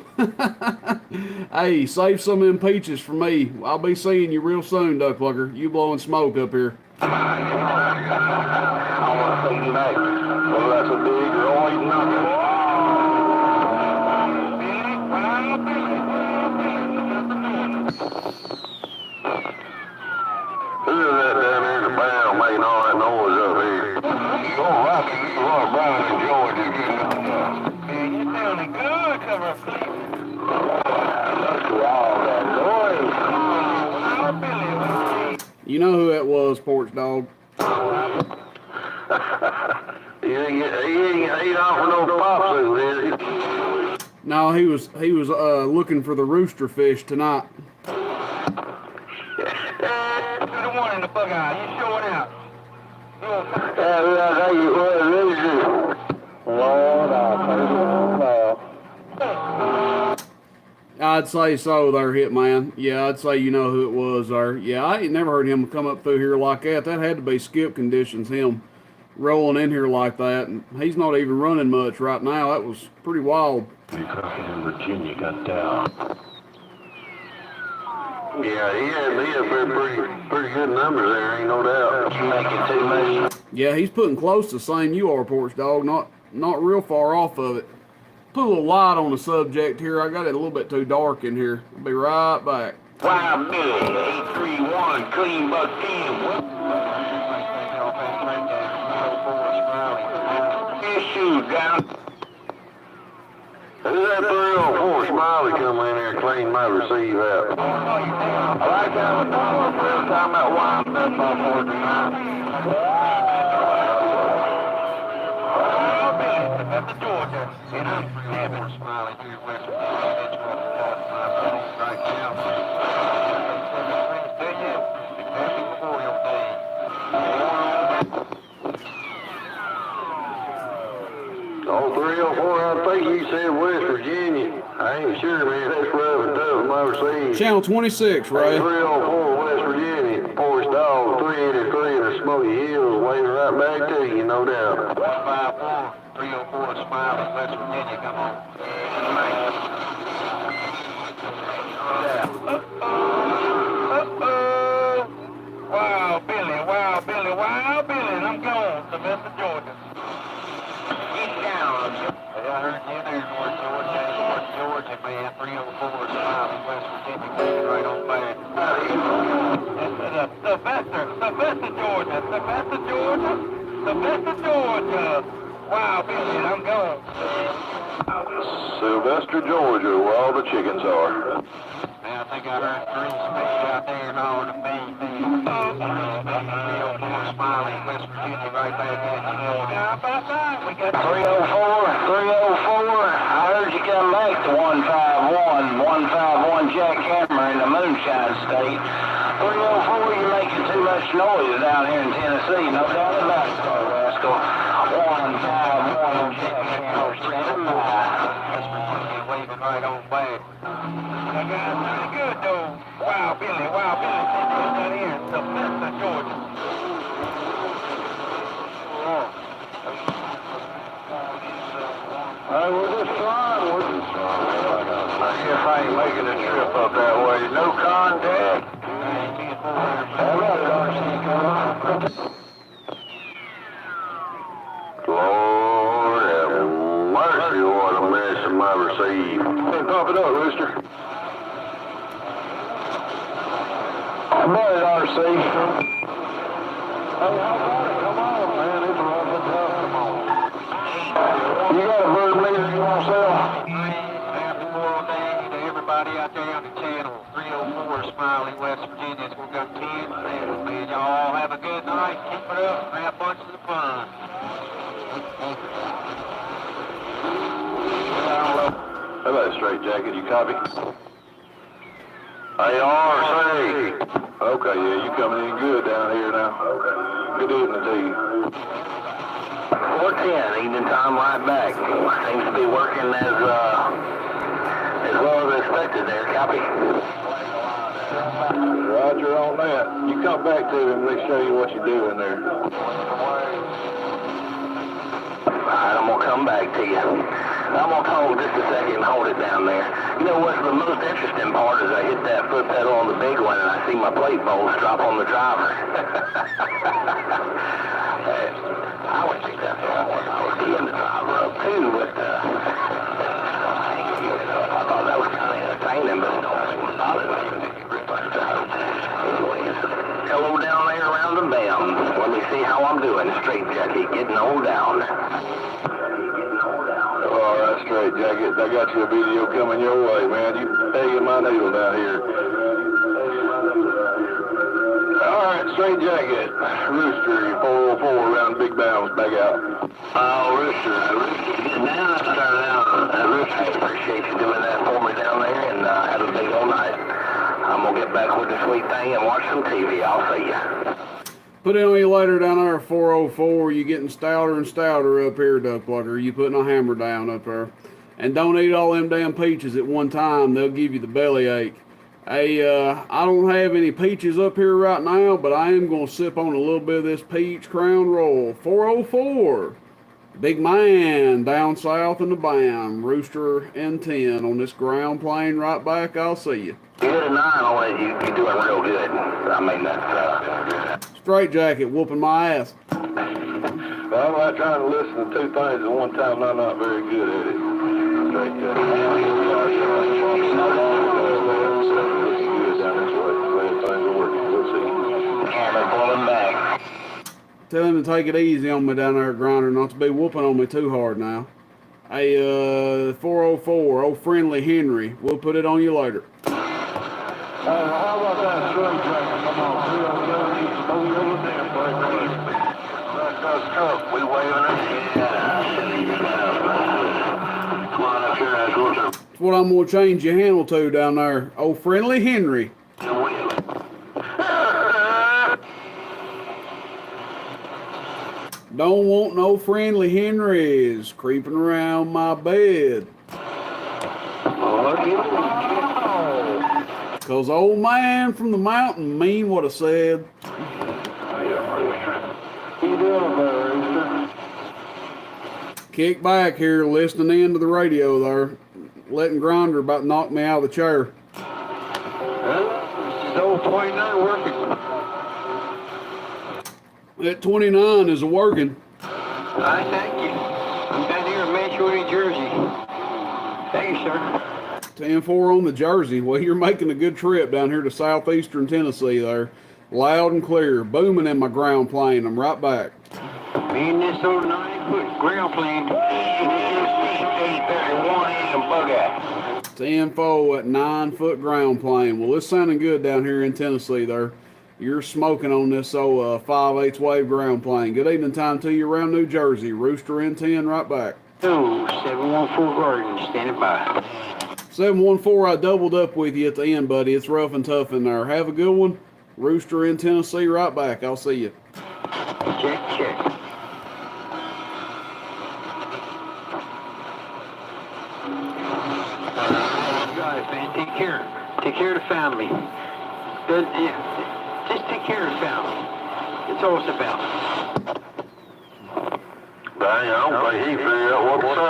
Hey, save some of them peaches for me. I'll be seeing you real soon, Ducklugger. You blowing smoke up here. I want to take you back. Well, that's a big Roy number. Who is that down there in the BAM making all that noise up here? You're Rocky, you're Brown and George is getting up there. Man, you sounding good coming up there. Look at all that noise. You know who that was, Porch Dog? He ain't ate off with no pop suit, is he? No, he was looking for the rooster fish tonight. One in the bug eye. You showing out. I'd say so there, Hitman. Yeah, I'd say you know who it was there. Yeah, I ain't never heard him come up through here like that. That had to be skip conditions, him rolling in here like that. And he's not even running much right now. That was pretty wild. Trucking in Virginia got down. Yeah, he had pretty good numbers there, ain't no doubt. You make it too much. Yeah, he's putting close to the same you are, Porch Dog. Not real far off of it. Put a little light on the subject here. I got it a little bit too dark in here. I'll be right back. Wow, Billy, 831, clean buck 10. Issue down. Who's that 304 Smiley come in here and clean my receive out? I like that one. We're talking about why I'm up on 49. That's the Georgia. And I'm having Smiley here, West Virginia. That's what I'm talking about right now. Happy Memorial Day. Oh, 304, I think you said West Virginia. I ain't sure, man. That's rough and tough in my receive. Channel 26, right? 304, West Virginia. Porch Dog, 383 in the Smoky Hills, waving right back to you, no doubt. 154, 304 Smiley, West Virginia, come on. Wow, Billy, wow, Billy, wow, Billy, and I'm gone to Mr. Georgia. Get down. I heard you there, North Georgia, man, 304 Smiley, West Virginia, coming right on back. Sylvester, Georgia. Wow, Billy, I'm gone. Sylvester, Georgia, where all the chickens are. Man, I think I heard three speak out there and all the bees. 304 Smiley, West Virginia, right back in. We got 304. I heard you come back to 151 Jackhammer in the Moonshine State. 304, you're making too much noise down here in Tennessee. No doubt about it, rascal. 151 Jackhammer, standing by. West Virginia waving right on back. That guy's pretty good, though. Wow, Billy, down here in Sylvester, Georgia. Hey, we're just trying. I guess I ain't making a trip up that way. No contact. Lord have mercy, what a mess in my receive. Hey, pop it up, Rooster. I'm RC. Hey, how about it? everybody out there on the channel. 304 Smiley, West Virginia. It's going to go 10. Man, y'all have a good night. Keep it up. Have a bunch of fun. How about straight jacket? You copy? ARC. Okay, yeah, you coming in good down here now. Okay. Good evening to you. 410, evening time, right back. Seems to be working as well as expected there. Copy. Roger on that. You come back to him and let me show you what you're doing there. Alright, I'm going to come back to you. I'm going to hold just a second and hold it down there. You know what's the most interesting part is I hit that foot pedal on the big one and I see my plate bolts drop on the driver. I would think that's all. I was keying the driver up too, but I thought that was kind of entertaining, but no, it was not. Hello down there around the bend. Let me see how I'm doing. Straight jacket, getting on down. All right, straight jacket. I got you a video coming your way, man. You taking my needle down here. All right, straight jacket. Rooster, 404 around Big Bounds, back out. Oh, Rooster, now I started out. Rooster, I appreciate you doing that for me down there, and have a big old night. I'm going to get back with the sweet thing and watch some TV. I'll see you. Put it on you later down there, 404. You getting stouter and stouter up here, duck plucker. You putting a hammer down up there. And don't eat all them damn peaches at one time. They'll give you the bellyache. Hey, I don't have any peaches up here right now, but I am going to sip on a little bit of this peach Crown Royal. 404. Big man down south in the band. Rooster and 10 on this ground plane right back. I'll see you. You hit a 9 on it, you're doing real good. I mean, that's, Straight jacket whooping my ass. Well, I'm not trying to listen to two things at one time, and I'm not very good at it. Straight jacket. Hammer pulling back. Tell him to take it easy on me down there, Grinder, not to be whooping on me too hard now. Hey, 404, old friendly Henry. We'll put it on you later. How about that straight jacket? Come on, 307, over there, buddy. That's tough. We waving it. Come on up here, that's That's what I'm going to change your handle to down there. Old friendly Henry. Don't want no friendly Henrys creeping around my bed. Cause old man from the mountain mean what I said. Kick back here, listening in to the radio there. Letting Grinder about knock me out of the chair. This old 29 working. That 29 is working. I thank you. I'm down here in Mantua, New Jersey. Thank you, sir. 10-4 on the Jersey. Well, you're making a good trip down here to southeastern Tennessee there. Loud and clear. Booming in my ground plane. I'm right back. Me and this old 9-foot ground plane. 831 and a bug out. 10-4 at 9-foot ground plane. Well, it's sounding good down here in Tennessee there. You're smoking on this old 5/8 wave ground plane. Good evening time to you around New Jersey. Rooster in 10 right back. 714 Garden, standing by. 714, I doubled up with you at the end, buddy. It's rough and tough in there. Have a good one. Rooster in Tennessee right back. I'll see you. Check, check. Guys, man, take care. Take care of the family. Good, yeah. Just take care of the family. That's all it's about. Dang, I don't think he figured out what to say.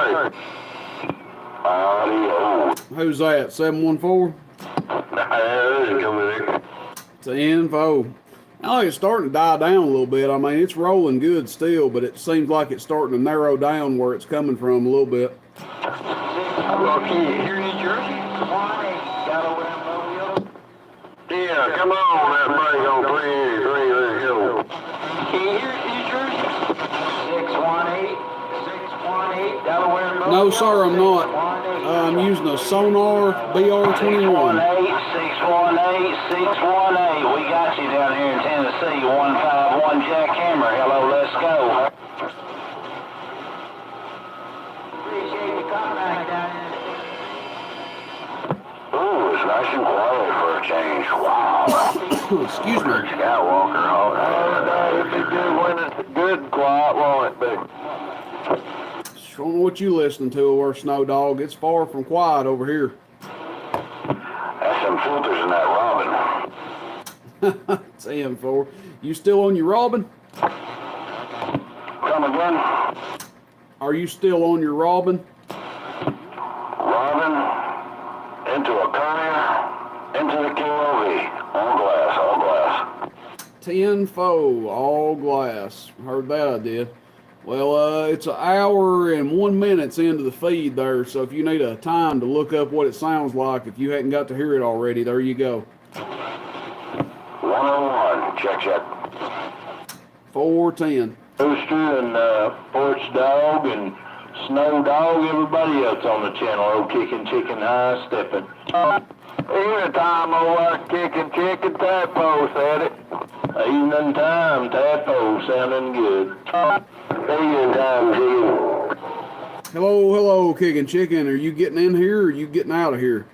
Who's that? 714? Nah, coming there. 10-4. I think it's starting to die down a little bit. I mean, it's rolling good still, but it seems like it's starting to narrow down where it's coming from a little bit. Well, can you hear New Jersey? Yeah, come on, that thing on 383, let's go. Can you hear New Jersey? 618, 618. No, sir, I'm not. I'm using a Sonar BR21. 618. We got you down here in Tennessee. 151 Jackhammer. Hello, let's go. Appreciate the contact down here. Ooh, it's nice and quiet for a change. Wow. Excuse me. Skywalker, oh, it'd be good when it's good and quiet, won't it be? Don't know what you listening to over Snow Dog. It's far from quiet over here. That's some filters in that Robin. It's AM4. You still on your Robin? Come again? Are you still on your Robin? Robin, into a courier, into the KOV. All glass, all glass. 10-4, all glass. Heard that I did. Well, it's an hour and 1 minute into the feed there, so if you need a time to look up what it sounds like, if you hadn't got to hear it already, there you go. 101, check. 410. Rooster and Porch Dog and Snow Dog, everybody else on the channel. Oh, kicking, chicken, high stepping. Evening time, old kicking chicken tadpole said it. Evening time, tadpole sounding good. Evening time, Jim. Hello, Kicking Chicken. Are you getting in here or are you getting out of here?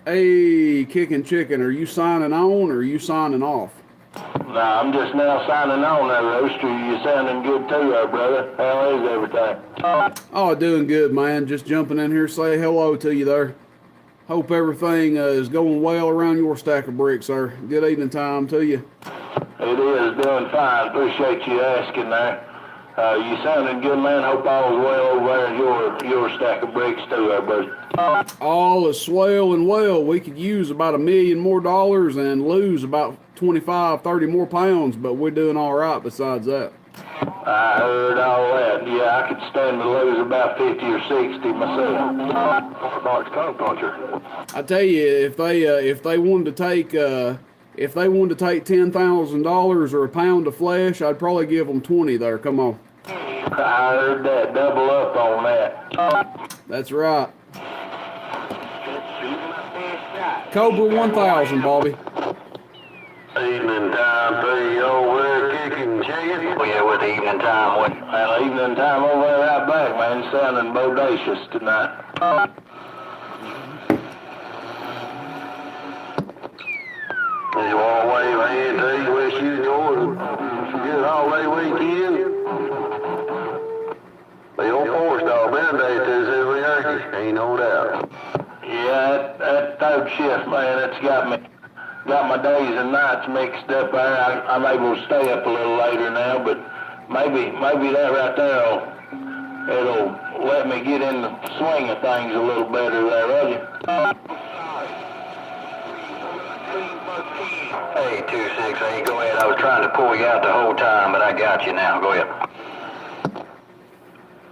Hey, Kicking Chicken, are you signing on or are you signing off? Nah, I'm just now signing on there, Rooster. You sounding good too, brother. How is everything? Oh, doing good, man. Just jumping in here to say hello to you there. Hope everything is going well around your stack of bricks, sir. Good evening time to you. It is doing fine. Appreciate you asking there. You sounding good, man. Hope all is well over there in your stack of bricks too, brother. All is swell and well. We could use about $1 million more and lose about 25, 30 more pounds, but we're doing all right besides that. I heard all that. Yeah, I could stand to lose about 50 or 60 myself. Box tongue puncher. I tell you, if they wanted to take $10,000 or a pound of flesh, I'd probably give them 20 there. Come on. I heard that. Double up on that. That's right. Cobra 1000, Bobby. Evening time, we're kicking chicken. Oh, yeah, with the evening time. Well, evening time over there out back, man. Sounding bodacious tonight. You want to wave hand to you, wish you enjoyed some good holiday weekend. The old force dog band-aid to us every Yankee, ain't no doubt. Yeah, that third shift, man, it's got my days and nights mixed up there. I'm able to stay up a little later now, but maybe that right there it'll let me get in the swing of things a little better there, will you? Hey, 268, go ahead. I was trying to pull you out the whole time, but I got you now. Go ahead.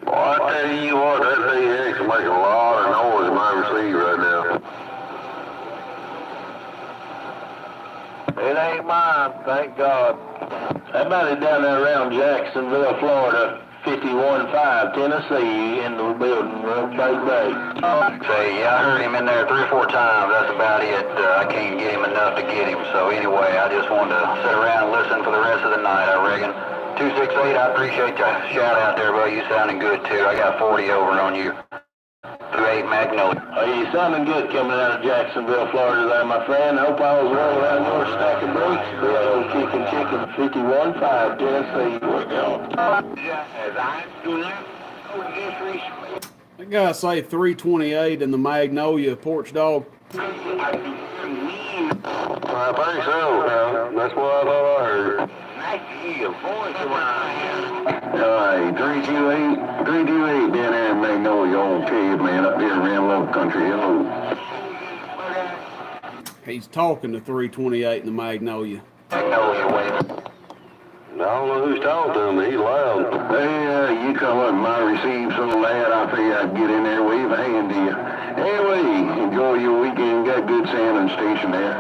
Well, I tell you what, that DX make a lot of noise in my receiver right now. It ain't mine, thank God. How about it down there around Jacksonville, Florida, 51-5, Tennessee, in the building, Bay. Say, yeah, I heard him in there 3 or 4 times. That's about it. I can't get him enough to get him. So anyway, I just wanted to sit around and listen for the rest of the night, I reckon. 268, I appreciate the shout out there, bro. You sounding good too. I got 40 over on you. 38 Magnolia. You sounding good coming out of Jacksonville, Florida there, my friend. Hope I was well around your stack of bricks. Bill Kicking Chicken 51-5, Tennessee. We're going. That guy say 328 in the Magnolia Porch Dog. I think so, that's what I thought I heard. Nice to hear your voice around here. Hey, 328 down there in Magnolia on Caveman up there around Low Country. Hello. He's talking to 328 in the Magnolia. Magnolia, wait. I don't know who's talking to him, but he's loud. Hey, you come up and I receive so loud, I figured I'd get in there and wave a hand to you. Anyway, enjoy your weekend. Got good sound and station there.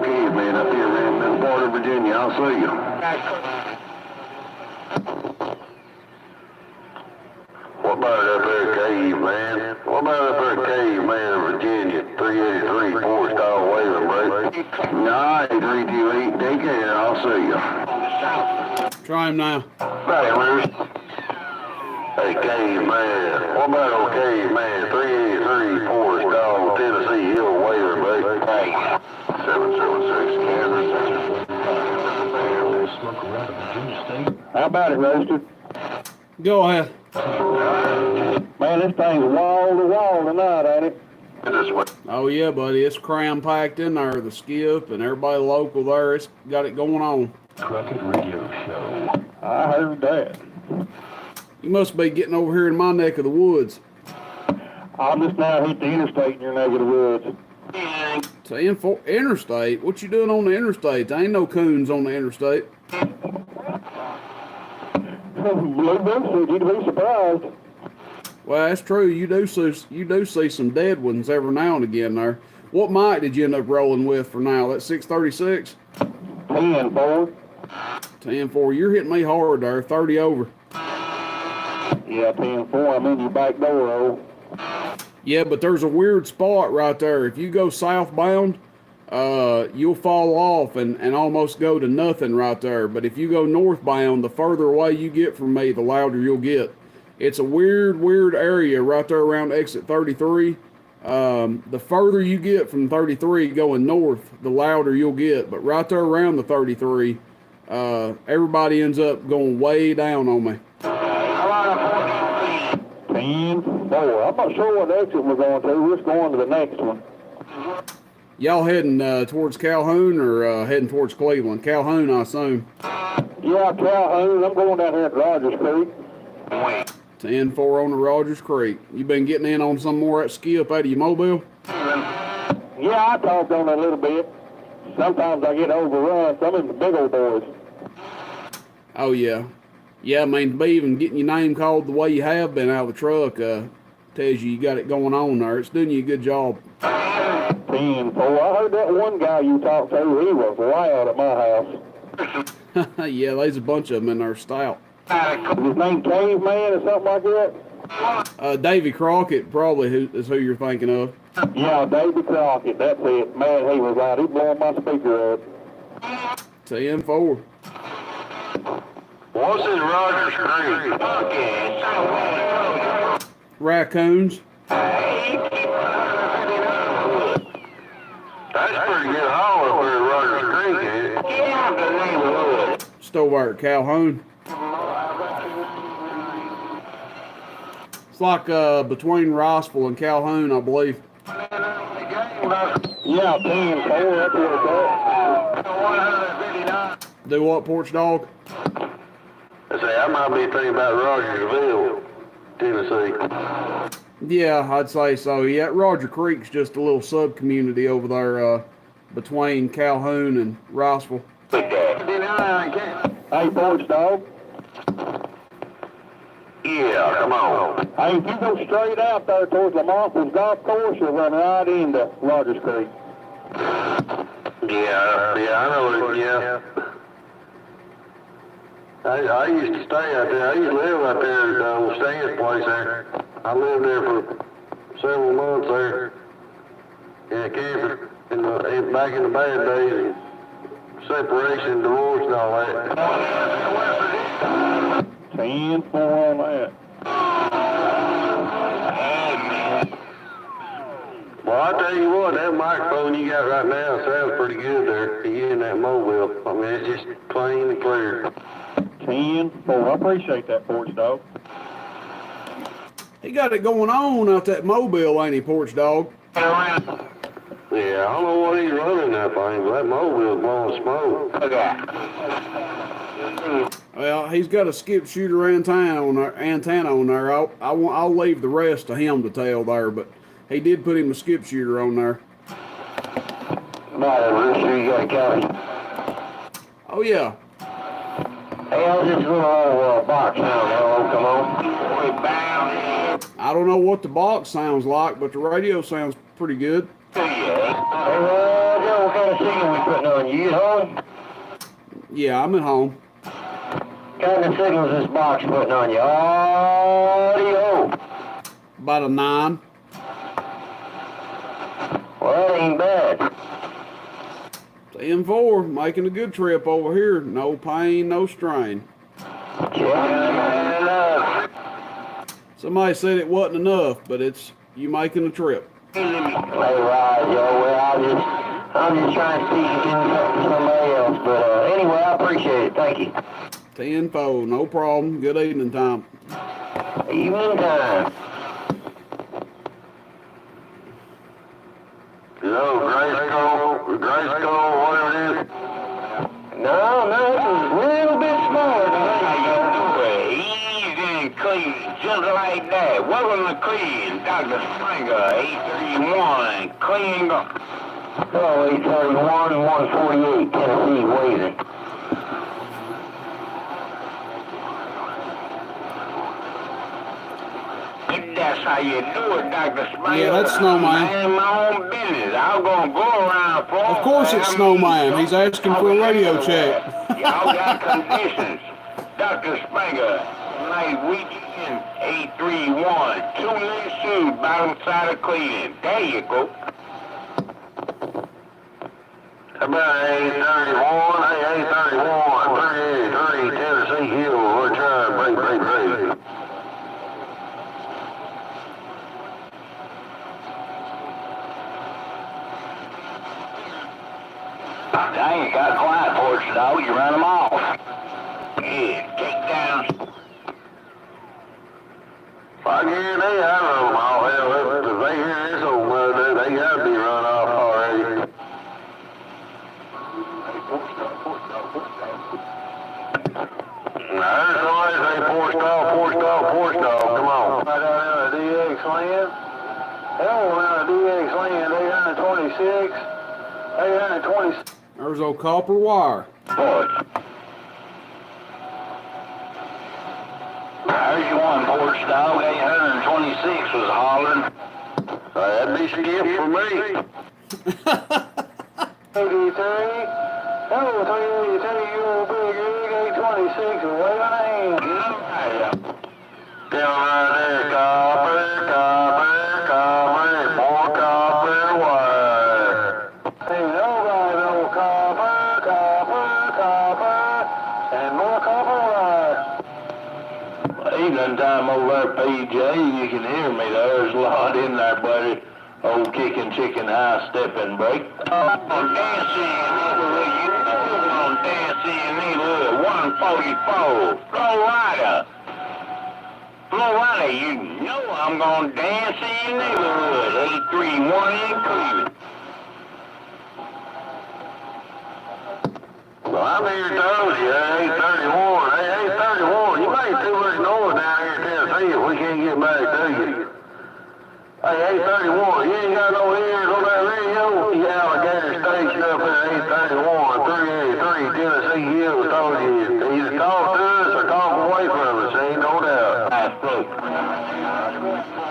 Okay, man, up here around the border of Virginia. Virginia. I'll see you. What about up there, Caveman? What about up there, Caveman, Virginia? 383, 4-star Wayland, bro. Nah, 328, take care. I'll see you. Try him now. Hey, Bruce. Hey, Caveman. What about old Caveman? 383, 4-star Tennessee Hill, Wayland, bro. Hey. 776, Kansas. Smoke around at Virginia State. How about it, Roaster? Go ahead. Man, this thing's wall to wall tonight, ain't it? Oh yeah, buddy, it's cram packed in there. The skip and everybody local there, it's got it going on. Crockett Radio Show. I heard that. You must be getting over here in my neck of the woods. I'm just now hit the interstate in your neck of the woods. Saying for interstate? What you doing on the interstate? There ain't no coons on the interstate. Blue Bill said you'd be surprised. Well, that's true. You do see some dead ones every now and again there. What mic did you end up rolling with for now? That 636? 10-4. 10-4. You're hitting me hard there. 30 over. Yeah, 10-4. I'm in your back door, oh. Yeah, but there's a weird spot right there. If you go southbound, you'll fall off and almost go to nothing right there. But if you go northbound, the further away you get from me, the louder you'll get. It's a weird area right there around exit 33. The further you get from 33 going north, the louder you'll get. But right there around the 33, everybody ends up going way down on me. 10-4. I'm not sure what exit we're going to. We're just going to the next one. Y'all heading towards Calhoun or heading towards Cleveland? Calhoun, I assume. Yeah, Calhoun. I'm going down here at Rogers Creek. 10-4 on the Rogers Creek. You been getting in on some more of that skip out of your mobile? Yeah, I talked on it a little bit. Sometimes I get overrun. Some of the big old boys. Oh, yeah. Yeah, I mean, to be even getting your name called the way you have been out of the truck tells you got it going on there. It's doing you a good job. 10-4. I heard that one guy you talked to, he was loud at my house. Yeah, there's a bunch of them in there stout. His name Caveman or something like that? Davy Crockett probably is who you're thinking of. Yeah, Davy Crockett, that's it. Man, he was loud. He blowing my speaker up. 10-4. What's in Rogers Creek? Raccoons. That's pretty good haul up there at Rogers Creek, ain't it? Yeah, Still over at Calhoun. It's like between Rossville and Calhoun, I believe. Yeah, 10-4, that's what it's at. Do what, Porch Dog? I say, I might be thinking about Rogersville, Tennessee. Yeah, I'd say so. Yeah, Roger Creek's just a little sub-community over there between Calhoun and Rossville. Hey, Porch Dog. Yeah, come on. Hey, if you go straight out there towards Lamont's golf course, you'll run right into Rogers Creek. Yeah, I know it, yeah. I used to stay out there. I used to live out there at Stan's place there. I lived there for several months there in a camper back in the bad days, separation, divorce, and all that. 10-4 on that. Well, I tell you what, that microphone you got right now sounds pretty good there. You in that mobile. I mean, it's just clean and clear. 10-4. I appreciate that, Porch Dog. He got it going on out that mobile, ain't he, Porch Dog? Yeah, I don't know what he's running that thing, but that mobile's blowing smoke. Well, he's got a skip shooter antenna on there. I'll leave the rest to him to tell there, but he did put him a skip shooter on there. No, we're sure you got a county. Oh, yeah. Hey, how's this little box sound? Come on. I don't know what the box sounds like, but the radio sounds pretty good. Hey, what kind of signal we putting on? You get home? Yeah, I'm at home. What kind of signals this box putting on you? Audio. About a 9. Well, that ain't bad. 10-4, making a good trip over here. No pain, no strain. Yeah, enough. Somebody said it wasn't enough, but it's you making a trip. Hey, right, Joe. Well, I'm just trying to see if you can talk to somebody else. But anyway, I appreciate it. Thank you. 10-4, no problem. Good evening time. Evening time. Yo, Grayskull, whatever it is. No, this is a little bit smaller than that. Easy and clean, just like that. Welcome to Clean, Dr. Springer, 831, clean. Oh, 831 and 148, Tennessee, waving. That's how you do it, Dr. Springer. Yeah, that's Snowman. I ain't my own business. I'm gonna go around for Of course it's Snowman. He's asking for a radio check. Y'all got conditions. Dr. Springer, night weekend, 831. 2 2, bottom side of Cleveland. There you go. About 831, 831, 383, Tennessee Hill, we're trying, break. I ain't got quiet porch, dog. You run them off. Yeah, take down. I guarantee I run them all. Hell, if they hear this old mother, they gotta be run off already. I heard somebody say forced off. Come on. Right down there, DX land. Hell, around the DX land, 826. 826. There's old copper wire. Boy. There's your one porch, dog. 826 was hollering. That'd be skip for me. 83. Hello, 383, you old big rig, 826, and wait on the hand. Down right there, copper, more copper wire. Ain't nobody no copper, and more copper wire. Evening time over there, PJ. You can hear me. There's a lot in there, buddy. Old kicking chicken high stepping break. Dancing neighborhood, you know on dancing neighborhood 144. Florida, you know I'm gonna dance in your neighborhood 831 in Cleveland. Well, I'm here told you, 831. Hey, 831, you make too much noise down here in Tennessee if we can't get back to you. Hey, 831, you ain't got no ears on that radio? You alligator station up there, 831, 383, Tennessee Hills told you either talk to us or talk away from us, ain't no doubt. Nice float.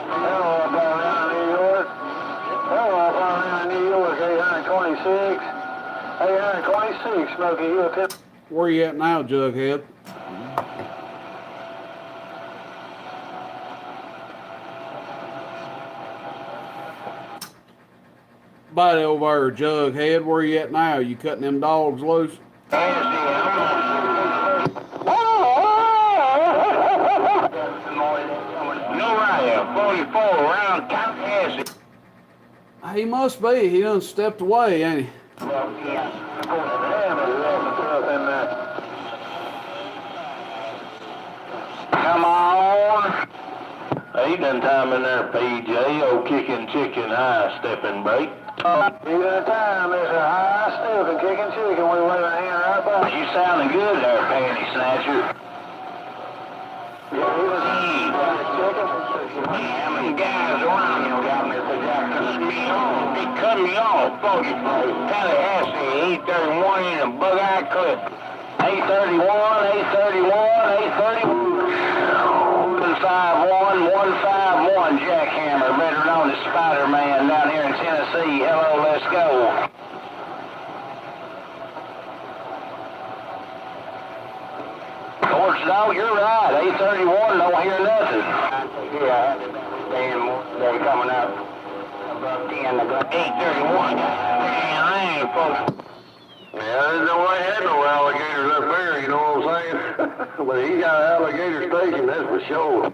Hello, up around New York. Hello, up around New York, 826. 826, Smoky Hill, Tennessee. Where you at now, Jughead? Body over there, Jughead. Where you at now? You cutting them dogs loose? No right, 44 around Tallahassee. He must be. He done stepped away, ain't he? Come on. Evening time in there, PJ. Old kicking chicken high stepping break. Evening time, Mr. High Stepping, kicking chicken. We wave our hand right by. You sounding good there, panty snatcher. Yeah, he was chicken. How many guys around you got Mr. Jackson? They cut me off, 44. Tallahassee, 831 in a bug-eye clip. 831, 831. 151, Jackhammer, better known as Spider-Man down here in Tennessee. Hello, let's go. Porch Dog, you're right. 831 don't hear nothing. Yeah, they're coming up above 10. 831. Man, I ain't folks. Yeah, I didn't know I had no alligators up there, you know what I'm saying? But he got an alligator station, that's for sure.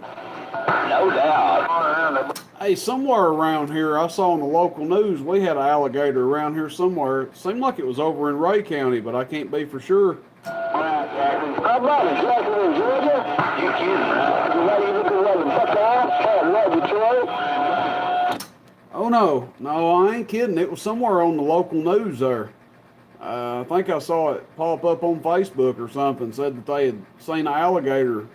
No doubt. Hey, somewhere around here, I saw on the local news we had an alligator around here somewhere. It seemed like it was over in Ray County, but I can't be for sure. How about it, Jackson, Georgia? You kidding, right? You ready to look at the Buckeyes? Detroit? Oh no, I ain't kidding. It was somewhere on the local news there. I think I saw it pop up on Facebook or something. Said that they had seen an alligator.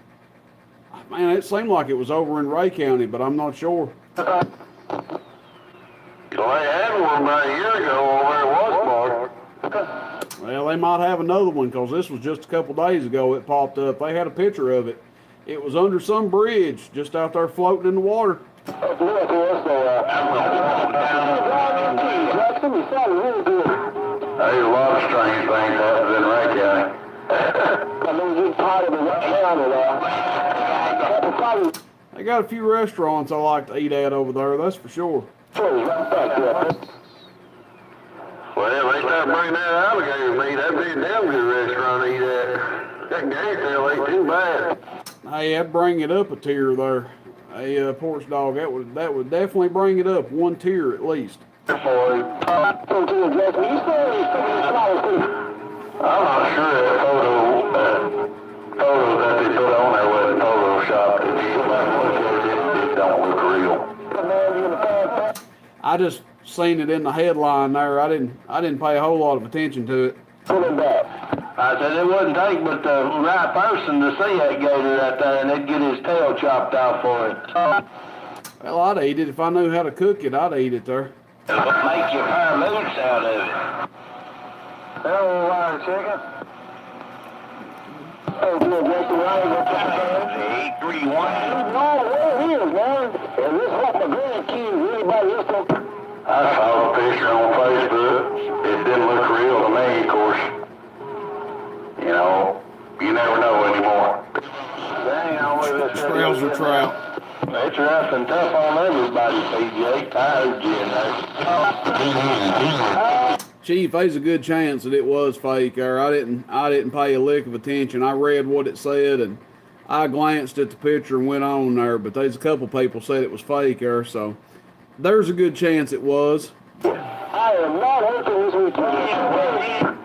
Man, it seemed like it was over in Ray County, but I'm not sure. Well, they had one about a year ago over at Westmark. Well, they might have another one because this was just a couple days ago. It popped up. They had a picture of it. It was under some bridge just out there floating in the water. Up north of us, Jackson, you sounded really good. There's a lot of strange things happening in Ray County. I know you're part of the county there. They got a few restaurants I like to eat at over there, that's for sure. Well, if they start bringing that alligator meat, that'd be a damn good restaurant to eat at. That gator ain't too bad. Hey, I'd bring it up a tier there. A porch dog, that would definitely bring it up one tier at least. I'm not sure that photo that they put on there wasn't photoshopped. It don't look real. I just seen it in the headline there. I didn't pay a whole lot of attention to it. I said it wouldn't take but the right person to see that gator right there, and they'd get his tail chopped off for it. Well, I'd eat it if I knew how to cook it. I'd eat it there. Make you pair moods out of it. Hello, Ryan Chicken. Hey, good, Jason, Ryan, 831. No, there it is, man. Is this what my grandkids, anybody else don't... I saw a picture on Facebook. It didn't look real to me, of course. You know, you never know anymore. Dang, I always listen to Trails are trout. It's rough and tough on everybody, PJ. I heard you in there. Chief, there's a good chance that it was fake there. I didn't pay a lick of attention. I read what it said and I glanced at the picture and went on there, but there's a couple people said it was fake there, so there's a good chance it was. I am not hoping this weekend.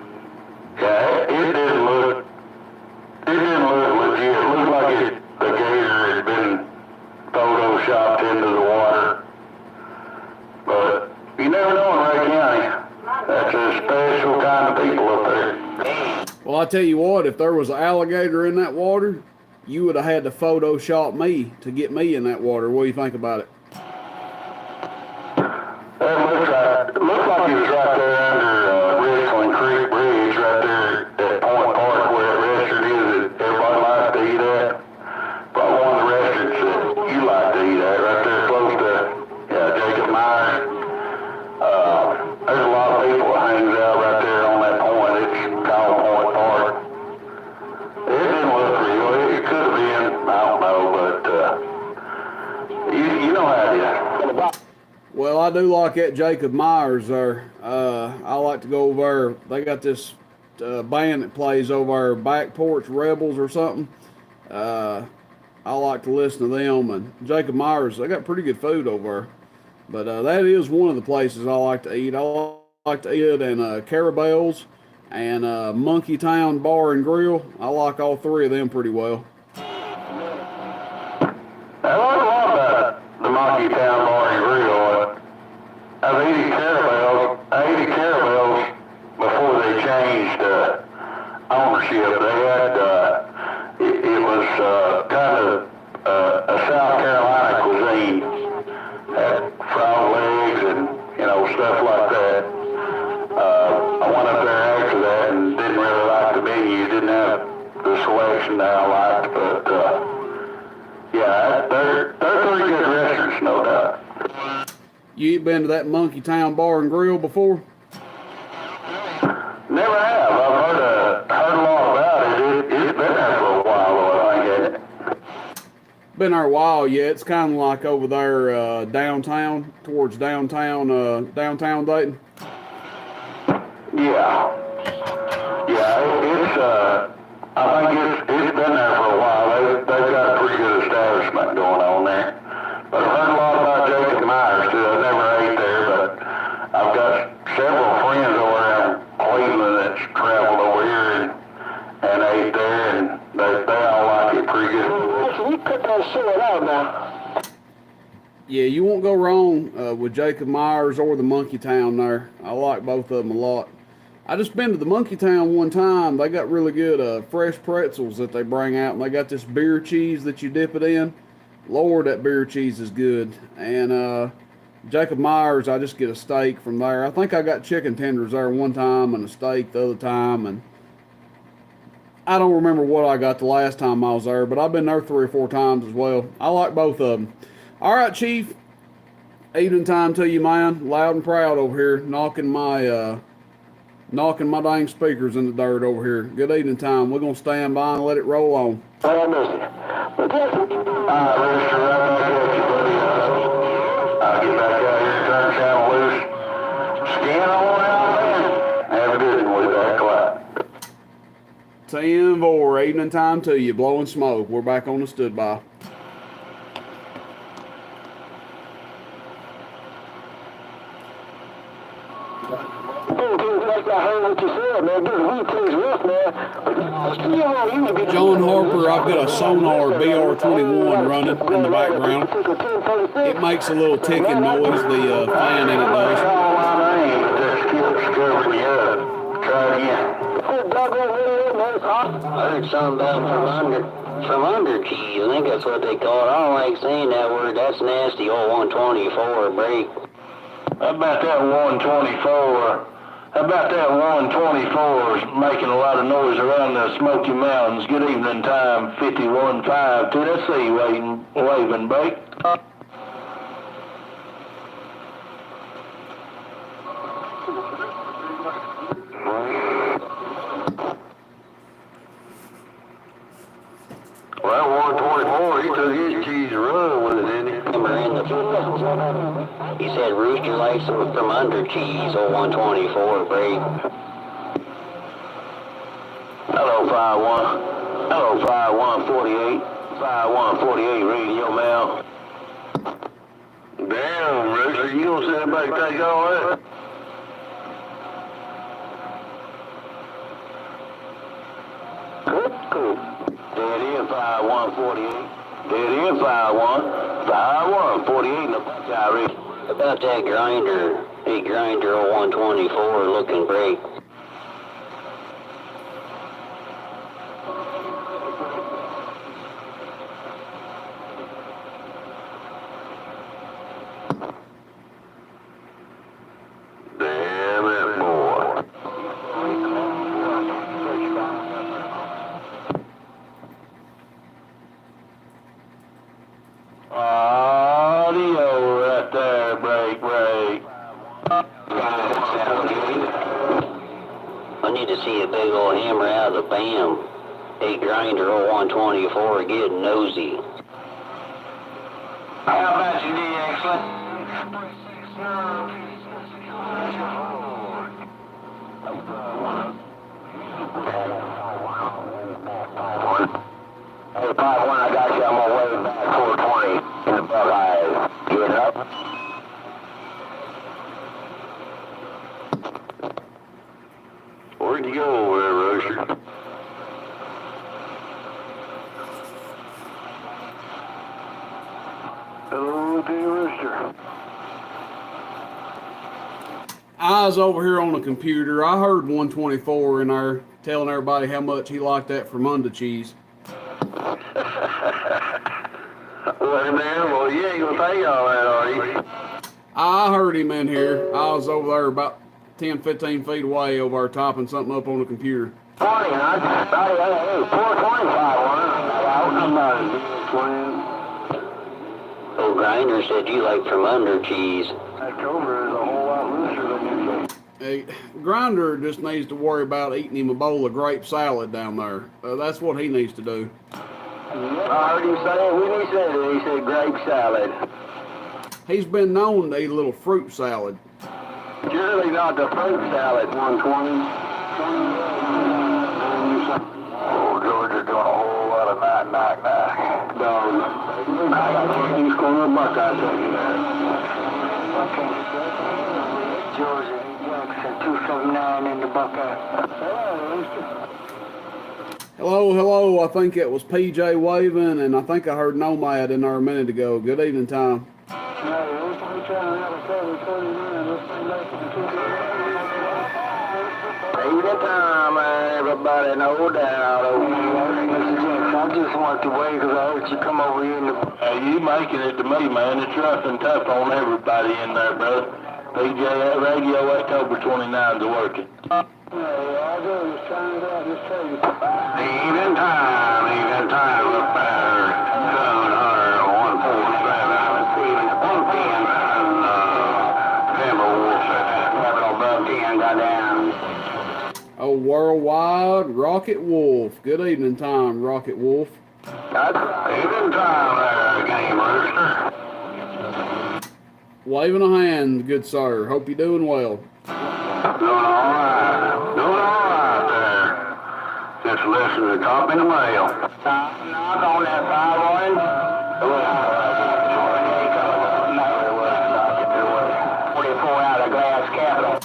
Yeah, it didn't look legit. It looked like the gator had been photoshopped into the water. But you never know in Ray County. That's a special kind of people up there. Well, I tell you what, if there was an alligator in that water, you would have had to Photoshop me to get me in that water. What do you think about it? It looks like it was right there under Richland Creek Bridge, right there at Point Park where that restaurant is that everybody likes to eat at. Probably one of the restaurants that you like to eat at, right there close to Jacob Myers. There's a lot of people that hangs out right there on that point. It's called Point Park. It didn't look real. It could have been, I don't know, but you know how it is. Well, I do like that Jacob Myers there. I like to go over there. They got this band that plays over there, Back Porch Rebels or something. I like to listen to them. And Jacob Myers, they got pretty good food over there. But that is one of the places I like to eat. I like to eat in Carabelle's and Monkey Town Bar and Grill. I like all three of them pretty well. I like a lot about the Monkey Town Bar and Grill. I've eaten Carabelle's. I ate Carabelle's before they changed ownership. They had, it was kind of a South Carolina cuisine. Had frog legs and, you know, stuff like that. I went up there after that and didn't really like the menu. Didn't have the selection that I liked, but yeah, they're pretty good restaurants, no doubt. You been to that Monkey Town Bar and Grill before? Never have. I've heard a lot about it. It's been there for a while, though, Been there a while. Yeah, it's kind of like over there downtown, towards downtown Dayton. Yeah. I think it's been there for a while. They've got a pretty good establishment going on there. But I've heard a lot about Jacob Myers too. I never ate there, but I've got several friends over there in Cleveland that's traveled over here and ate there, and they all like it pretty good. So we cut that shit out now. Yeah, you won't go wrong with Jacob Myers or the Monkey Town there. I like both of them a lot. I just been to the Monkey Town one time. They got really good fresh pretzels that they bring out, and they got this beer cheese that you dip it in. Lord, that beer cheese is good. And Jacob Myers, I just get a steak from there. I think I got chicken tenders there one time and a steak the other time, and I don't remember what I got the last time I was there, but I've been there 3 or 4 times as well. I like both of them. All right, Chief. Evening time to you, man. Loud and proud over here, knocking my dang speakers in the dirt over here. Good evening time. We're gonna stand by and let it roll on. I miss you. But that's I'll get back out here, turn channel loose, scan on out there. Have a good one. We'll be back quiet. 10-4, evening time to you, blowing smoke. We're back on the stood by. I heard what you said, man. This wheat tastes rough, man. John Harper, I've got a Sonar BR21 running in the background. It makes a little ticking noise, the fan in it does. I heard something about from under cheese. I think that's what they call it. I don't like saying that word. That's nasty. Old 124 break. How about that 124? How about that 124 is making a lot of noise around the Smoky Mountains? Good evening time, 51.5. Tennessee, waving break. Well, 124, he took his cheese run with it, didn't he? He said Rooster likes them from under cheese, old 124 break. Hello, 51. Hello, 5148. 5148 radio mail. Damn, Rooster, you gonna send everybody take all that? Cool. Dead in 5148. Dead in 5148 in the Buckeye. About that grinder, big grinder old 124 looking break. Damn it, boy. Audio right there, break. I need to see a big old hammer out of the BAM. Big grinder old 124 getting nosy. How about you, D. Excellent? Hey, 51, I got you. I'm on way back 420 in the Buckeyes. Get up. Where'd you go over there, Roger? Hello, dear Rooster. I was over here on the computer. I heard 124 in there telling everybody how much he liked that from under cheese. Well, man, well, you ain't gonna take all that, are you? I heard him in here. I was over there about 10, 15 feet away over there typing something up on the computer. 20, huh? 425 one. I'm not a twin. Old grinder said you like from under cheese. That cobra is a whole lot looser than you think. Grinder just needs to worry about eating him a bowl of grape salad down there. That's what he needs to do. I heard him say it when he said it. He said grape salad. He's been known to eat a little fruit salad. Surely not the fruit salad. 120. Oh, Georgia's doing a whole lot of knock. Dog. I got you scoring a Buckeye second there. Georgia, Jackson, 279 in the Buckeye. Hello. I think it was PJ waving, and I think I heard Nomad in there a minute ago. Good evening, Tom. Evening time, everybody, no doubt. Mr. Jackson, I just wanted to wait because I heard you come over here in the... You making it to me, man. It's rough and tough on everybody in there, brother. PJ, that radio October 29's working. I do. Just trying it out. Just tell you. Evening time, up there. 147. I'm receiving 110. Timberwolves at that level above 10 got down. Oh, worldwide Rocket Wolf. Good evening, Tom, Rocket Wolf. That's evening time there, Game Rooster. Waving a hand, good sir. Hope you're doing well. Doing all right there. Just listening to Top in the Mail. Knock on that 5-1. 44 out of Glass Capital.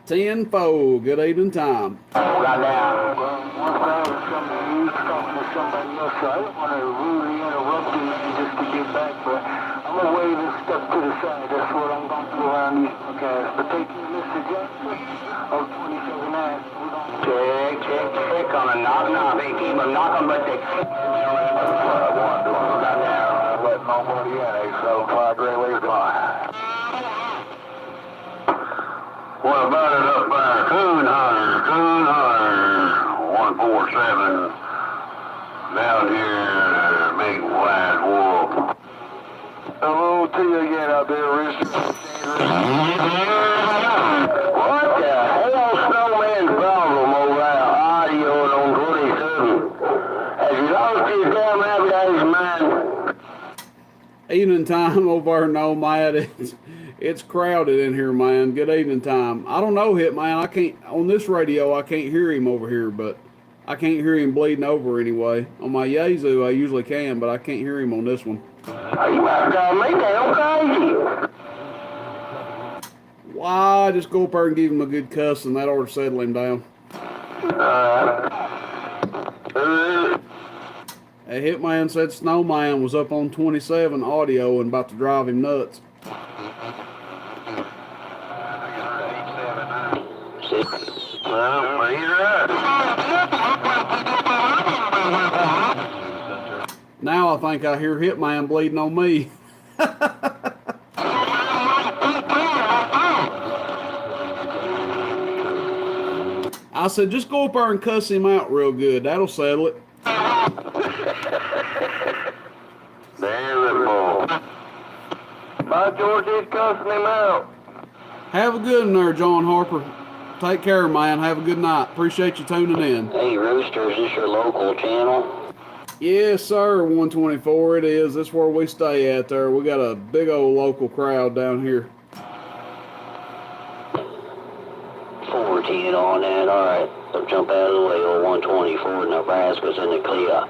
10-4. Good evening, Tom. Got down. One guy was coming to talking to somebody else, so I didn't want to rudely interrupt you just to get back, but I'm going to wave and step to the side. That's what I'm going to do around these podcasts. But take you, Mr. Jackson, of 27-9. Check on a knock. They keep them knocking, but they keep got down. Let nobody in. So Clyde Grayley's gone. What about it up there? Coon Hunter, 147. Down here, Big White Wolf. Hello to you again out there, Richard. What the hell, Snowman's problem over that audio on 27? Have you lost his damn navigation, man? Evening time over there, Nomad. It's crowded in here, man. Good evening time. I don't know, Hitman. I can't, on this radio, I can't hear him over here, but I can't hear him bleeding over anyway. On my Yazoo, I usually can, but I can't hear him on this one. You might call me damn crazy. Why? Just go up there and give him a good cuss, and that ought to settle him down. A Hitman said Snowman was up on 27 audio and about to drive him nuts. Well, he's right. Now I think I hear Hitman bleeding on me. I said, just go up there and cuss him out real good. That'll settle it. There's a bull. By George, he's cussing him out. Have a good one there, John Harper. Take care, man. Have a good night. Appreciate you tuning in. Hey, Rooster, is this your local channel? Yes, sir. 124 it is. That's where we stay at there. We got a big old local crowd down here. 410 on that. All right. So jump out of the way. Old 124 Nebraska's in the clear.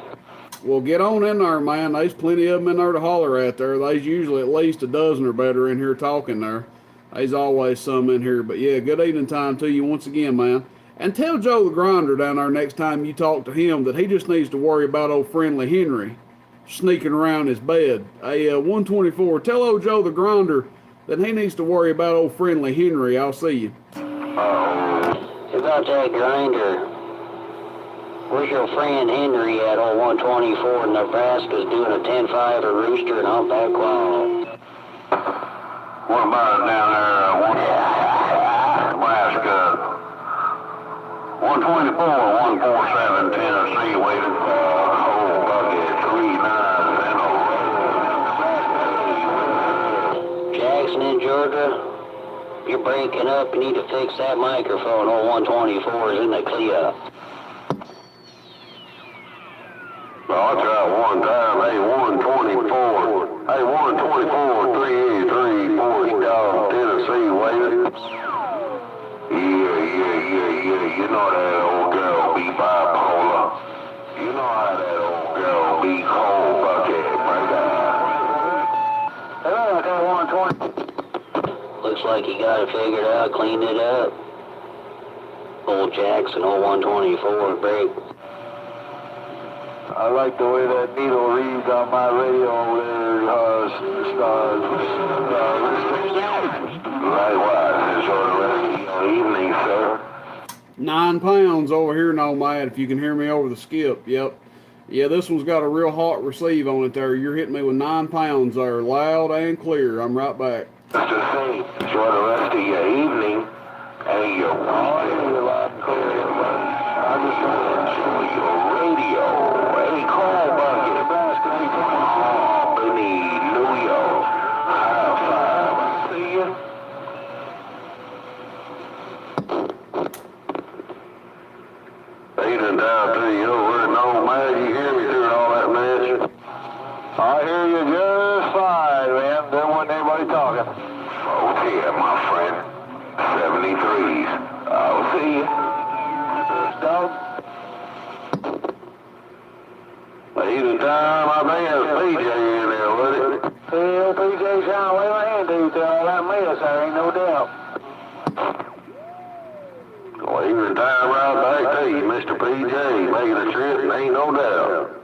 Well, get on in there, man. There's plenty of them in there to holler at there. There's usually at least a dozen or better in here talking there. There's always some in here. But, yeah, good evening time to you once again, man. And tell Joe the Grinder down there next time you talk to him that he just needs to worry about old Friendly Henry sneaking around his bed. Hey, 124, tell old Joe the Grinder that he needs to worry about old Friendly Henry. I'll see you. About that Grinder. Where's your friend Henry at old 124 in Nebraska's doing a 10-5 a Rooster and humpback quail? What about it down there, Nebraska? 124, 147, Tennessee, waiting for a whole bucket, 3-9, Jackson in Georgia, you're breaking up. You need to fix that microphone. Old 124 is in the clear. I'll try one time. Hey, 124. Hey, 124, 383, Forest Dog, Tennessee, waiting. Yeah. You know that old girl be bipolar. You know how that old girl be cold bucket, brother. Hello, I got 120. Looks like you got it figured out, cleaned it up. Old Jackson, old 124, break. I like the way that needle reads on my radio over there, Likewise, enjoy the rest of your evening, sir. 9 pounds over here, Nomad, if you can hear me over the skip. Yep. Yeah, this one's got a real hot receive on it there. You're hitting me with 9 pounds there, loud and clear. I'm right back. Mr. C, enjoy the rest of your evening and your weekend. I just want to enjoy your radio. Hey, call bucket. Oh, Benny, New York. High five. I see you. Evening down to you over at Nomad. You hear me through all that mess? I hear you just fine, man. There wasn't anybody talking. Oh, yeah, my friend. 73s. I'll see you. Dog. Evening time, I think it's PJ in there, would it? Yeah, PJ trying to lay my hand to you through all that mess, there ain't no doubt. Well, evening time right back to you, Mr. PJ. Making a trip, ain't no doubt.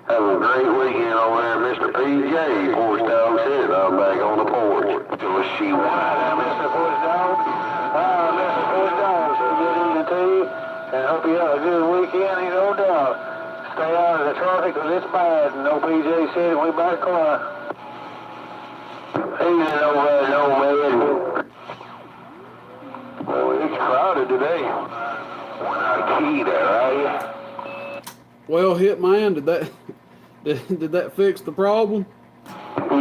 Have a great weekend over there, Mr. PJ. Force Dog said I'm back on the porch. So she wide, Mr. Force Dog. Mr. Force Dog, so good evening to you. And hope you have a good weekend, ain't no doubt. Stay out of the traffic because it's bad. And no PJ said we back car. Evening over there, no man. Boy, it's crowded today. We're not key there, are you? Well, Hitman, did that fix the problem? Yeah, he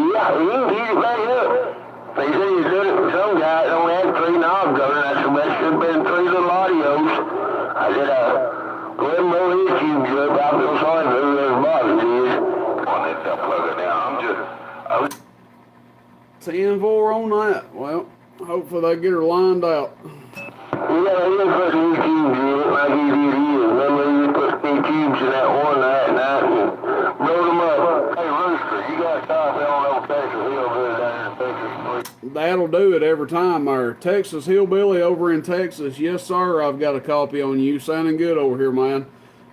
it back up. They said he's doing it for some guy that only had 3 knobs on it. I said, that should have been 3 little audios. I said, go ahead and roll his cubes up. I feel sorry for whoever's bothering you. Come on, let's plug it down. I was 10-4 on that. Well, hopefully they get her lined out. Yeah, he didn't put new cubes in it like he did his. Remember, he put new cubes in that one night and rolled them up. Hey, Rooster, you got a copy on old Texas Hillbilly down here in Texas, please? That'll do it every time, there. Texas Hillbilly over in Texas. Yes, sir, I've got a copy on you. Sounding good over here, man.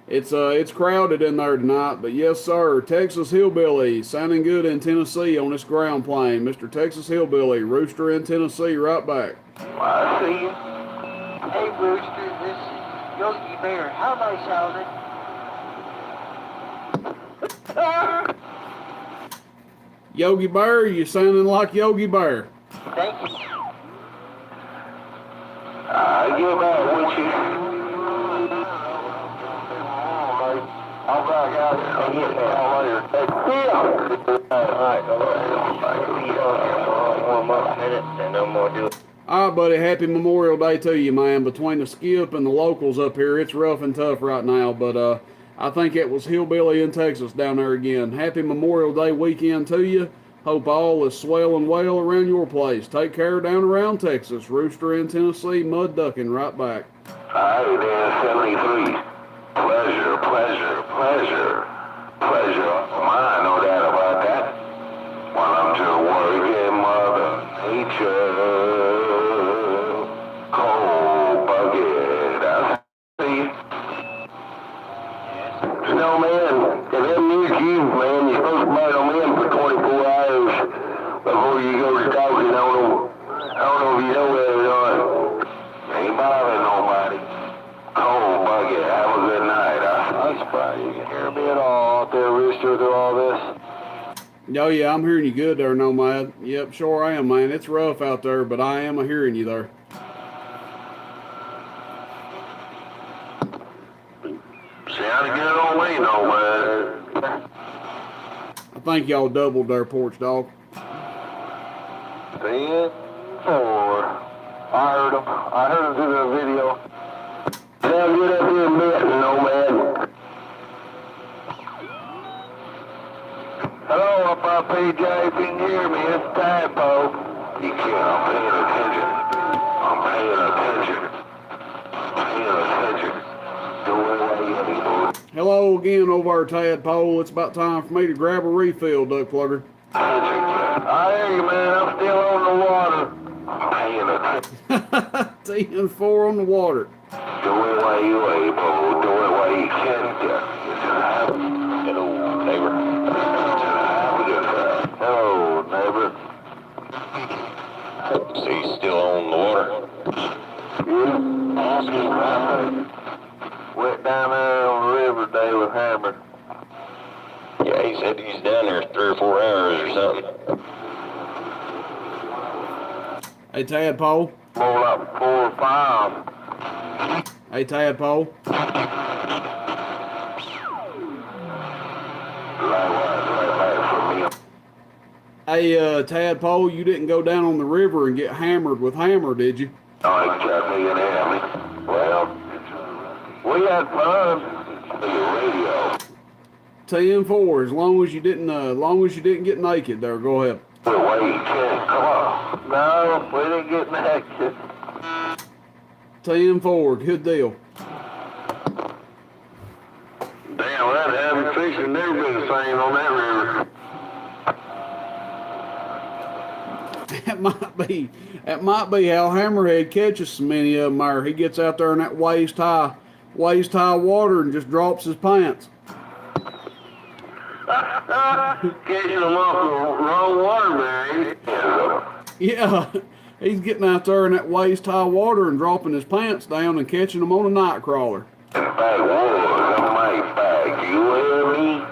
It's crowded in there tonight, but yes, sir. Texas Hillbilly, sounding good in Tennessee on this ground plane. Mr. Texas Hillbilly, Rooster in Tennessee, right back. I see you. Hey, Rooster, this is Yogi Bear. How am I sounding? Yogi Bear, you sounding like Yogi Bear. Thank you. I get back with you. I'll back out and get all later. Warm up a minute and no more do it. All right, buddy. Happy Memorial Day to you, man. Between the skip and the locals up here, it's rough and tough right now. But I think it was Hillbilly in Texas down there again. Happy Memorial Day weekend to you. Hope all is swell and well around your place. Take care down around Texas. Rooster in Tennessee, mud ducking right back. All right, there, 73. Pleasure. Mine, no doubt about that. While I'm just working, Mother Nature. Cold bucket. I see you. No, man, if them new cubes, man, you're supposed to burn them in for 24 hours before you go to talking on them. I don't know if you know where they are. Ain't bothering nobody. Cold bucket. Have a good night. I'm surprised you can hear me at all out there, Rooster, through all this. Oh, yeah, I'm hearing you good there, Nomad. Yep, sure I am, man. It's rough out there, but I am hearing you there. Sounded good on me, Nomad. I think y'all doubled there, Porch Dog. 10-4. I heard him through the video. Sound good up here in Benton, Nomad. DJ, if you can hear me, it's Tadpole. You can't, I'm paying attention. I'm paying attention. Paying attention. Do it while you're able. Hello again over our Tadpole. It's about time for me to grab a refill, Duck Plugger. Attention. I hear you, man. I'm still on the water. I'm paying attention. 10-4 on the water. Do it while you're able. Do it while you can. Hello, neighbor. Hello, neighbor. So you still on the water? Yeah. Awesome. Went down there on the river today with Hammer. Yeah, he said he's down there 3 or 4 hours or something. Hey, Tadpole. More like 4 or 5. Hey, Tadpole. Hey, Tadpole, you didn't go down on the river and get hammered with Hammer, did you? Oh, exactly, and Hammer. Well, we had fun. The radio. 10-4. As long as you didn't get naked there. Go ahead. The way you can. Come on. No, we didn't get naked. 10-4. Good deal. Damn, that heavy fishing never been the same on that river. That might be how Hammerhead catches so many of them there. He gets out there in that waist high water and just drops his pants. Catching them off the wrong water, man. Yeah, he's getting out there in that waist high water and dropping his pants down and catching them on a night crawler. Back waters on my back. You hear me?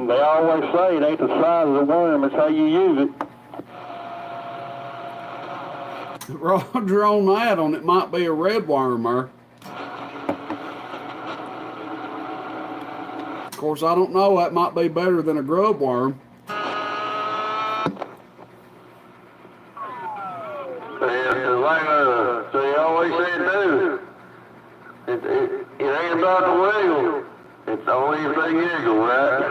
They always say it ain't the size of the worm, it's how you use it. Roger on that. It might be a red worm there. Of course, I don't know. That might be better than a grub worm. So you always say too. It ain't about the wiggle. It's only if they giggle, right?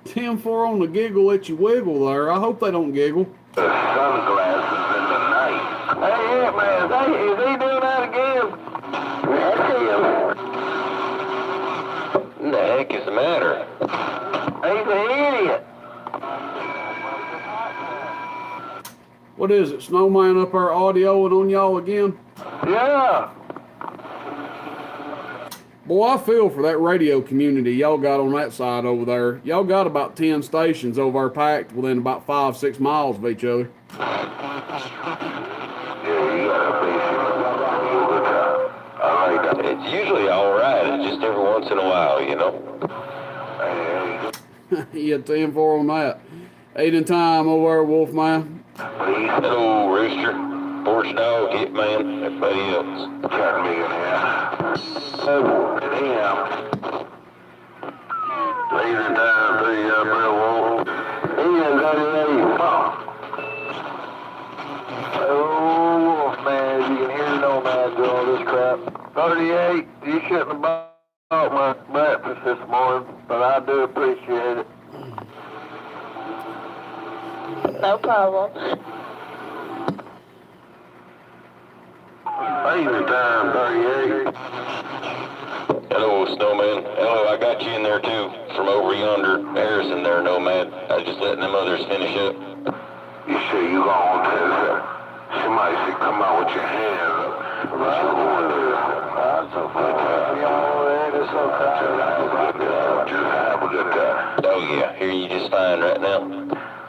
10-4 on the giggle let you wiggle there. I hope they don't giggle. The sunglasses in the night. Hey, yeah, man, is he doing that again? That's him. What the heck is the matter? He's an idiot. What is it? Snowman up our audio and on y'all again? Yeah. Boy, I feel for that radio community y'all got on that side over there. Y'all got about 10 stations over there packed within about 5-6 miles of each other. It's usually all right. It's just every once in a while, you know. Yeah, 10-4 on that. 8 in time over there, Wolfman. Hello, Rooster. Porch Dog, Hitman, everybody else. Got me in here. Oh, damn. Later time to you, Bill Wolf. He ain't got it ready. Oh, Wolf, man, you can hear it on that do all this crap. 38, you shouldn't have bought my breakfast this morning, but I do appreciate it. No problem. Later time, 38. Hello, Snowman. Hello, I got you in there too. From over yonder, Harrison there, Nomad. I was just letting them others finish up. You sure you gonna tell her? She might say, come out with your hands up. That's so funny. Just have a good time. Oh yeah, hear you just fine right now.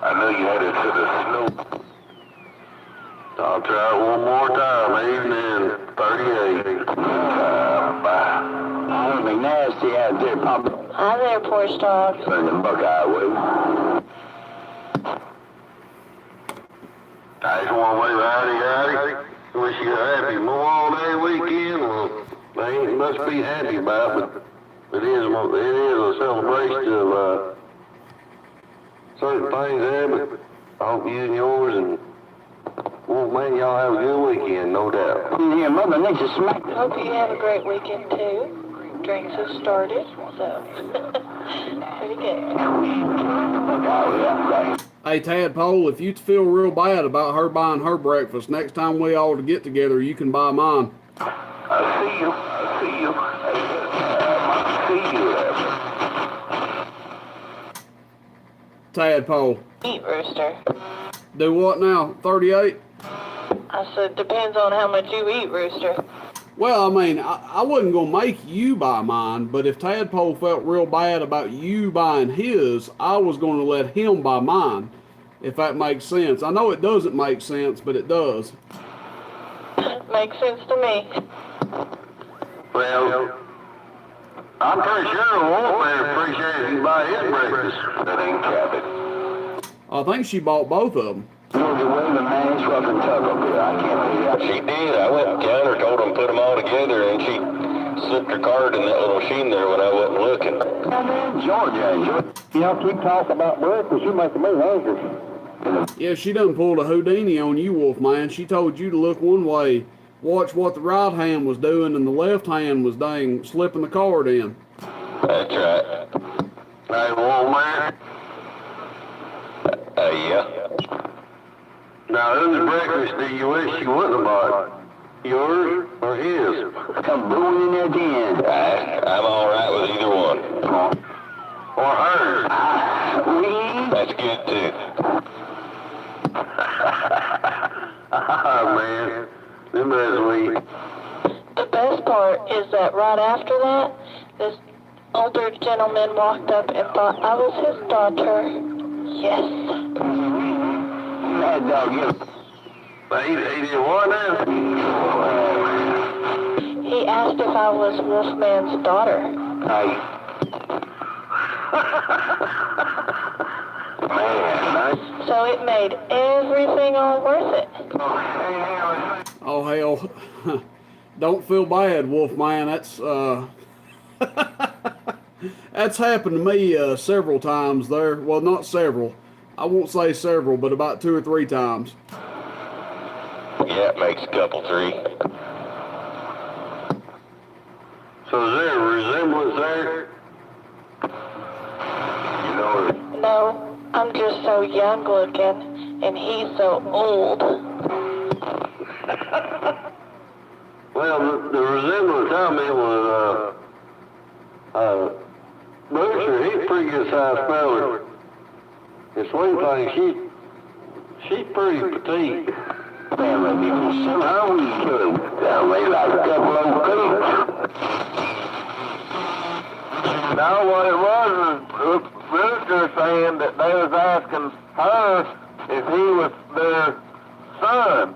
I know you headed to the snow. I'll try it one more time. Evening, 38. Bye. That'll be nasty out there, Papa. Hi there, Porch Dog. Singing Buckeye with. I just want to wave howdy. Wish you a happy Memorial Day weekend. Well, they ain't much to be happy about, but it is a celebration of certain things there. But I hope you and yours and Well, man, y'all have a good weekend, no doubt. Yeah, Mother Nature smacked it. Hope you have a great weekend too. Drinks have started, so pretty good. Hey, Tadpole, if you feel real bad about her buying her breakfast, next time we all get together, you can buy mine. I see you. Tadpole. Eat, Rooster. Do what now? 38? I said, depends on how much you eat, Rooster. Well, I mean, I wasn't going to make you buy mine, but if Tadpole felt real bad about you buying his, I was going to let him buy mine, if that makes sense. I know it doesn't make sense, but it does. Makes sense to me. Well, I'm pretty sure the Wolfman appreciates you buy his breakfast. That ain't capping. I think she bought both of them. You know, the way the man's fucking tug up here, I can't believe that. She did. I went and counter, told them to put them all together, and she slipped her card in that little machine there when I wasn't looking. Come in, Georgia. You know, keep talking about breakfast, you make me hungry. Yeah, she done pulled a Houdini on you, Wolfman. She told you to look one way, watch what the right hand was doing, and the left hand was dang slipping the card in. That's right. Hey, Wolfman. Yeah. Now, whose breakfast do you wish you wouldn't have bought? Yours or his? Come brewing in there again. I'm all right with either one. Or hers. That's good, too. Ah, man. Them is sweet. The best part is that right after that, this older gentleman walked up and thought I was his daughter. Yes. Mad dog, you. He did what now? He asked if I was Wolfman's daughter. Hey. Man, So it made everything all worth it. Oh, hell. Don't feel bad, Wolfman. That's, that's happened to me several times there. Well, not several. I won't say several, but about 2 or 3 times. Yeah, it makes a couple, 3. So is there a resemblance there? You know, No, I'm just so young looking, and he's so old. well, the resemblance I meant was, Brewster, he's a pretty good sized fella. And Sweet Thing, she's pretty petite. Man, let me somehow we could. They like a couple of cooks. Now, what it was Brewster saying that they was asking her if he was their son.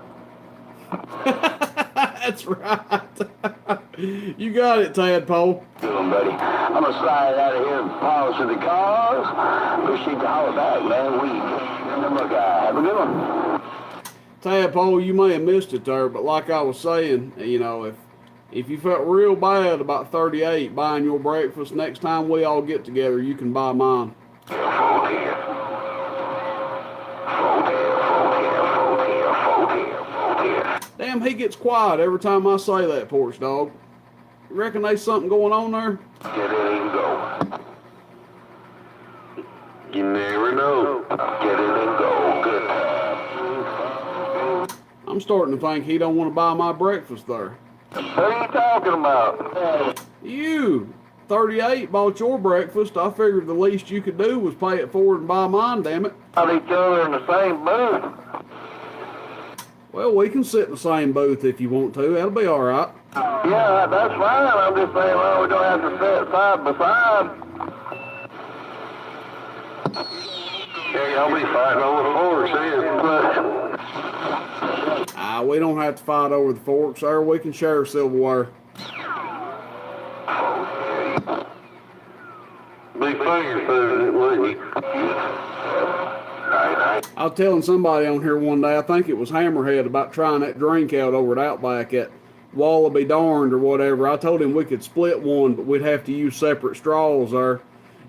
That's right. You got it, Tadpole. Doing, buddy. I'm gonna slide out of here and polish the cars. Appreciate the holler back, man. Have a good one. Tadpole, you may have missed it there, but like I was saying, you know, if you felt real bad about 38 buying your breakfast, next time we all get together, you can buy mine. Damn, he gets quiet every time I say that, porch dog. You reckon there's something going on there? Get in and go. You never know. Get in and go. Good time. I'm starting to think he don't want to buy my breakfast there. What are you talking about? You, 38, bought your breakfast. I figured the least you could do was pay it forward and buy mine, damn it. All each other in the same booth. Well, we can sit in the same booth if you want to. That'll be all right. Yeah, that's fine. I'm just saying, well, we don't have to sit side by side. Yeah, y'all be fighting over the forks here. We don't have to fight over the forks, sir. We can share silverware. Big finger food, wouldn't you? I was telling somebody on here one day, I think it was Hammerhead, about trying that drink out over at Outback at Wallaby Darned or whatever. I told him we could split one, but we'd have to use separate straws there.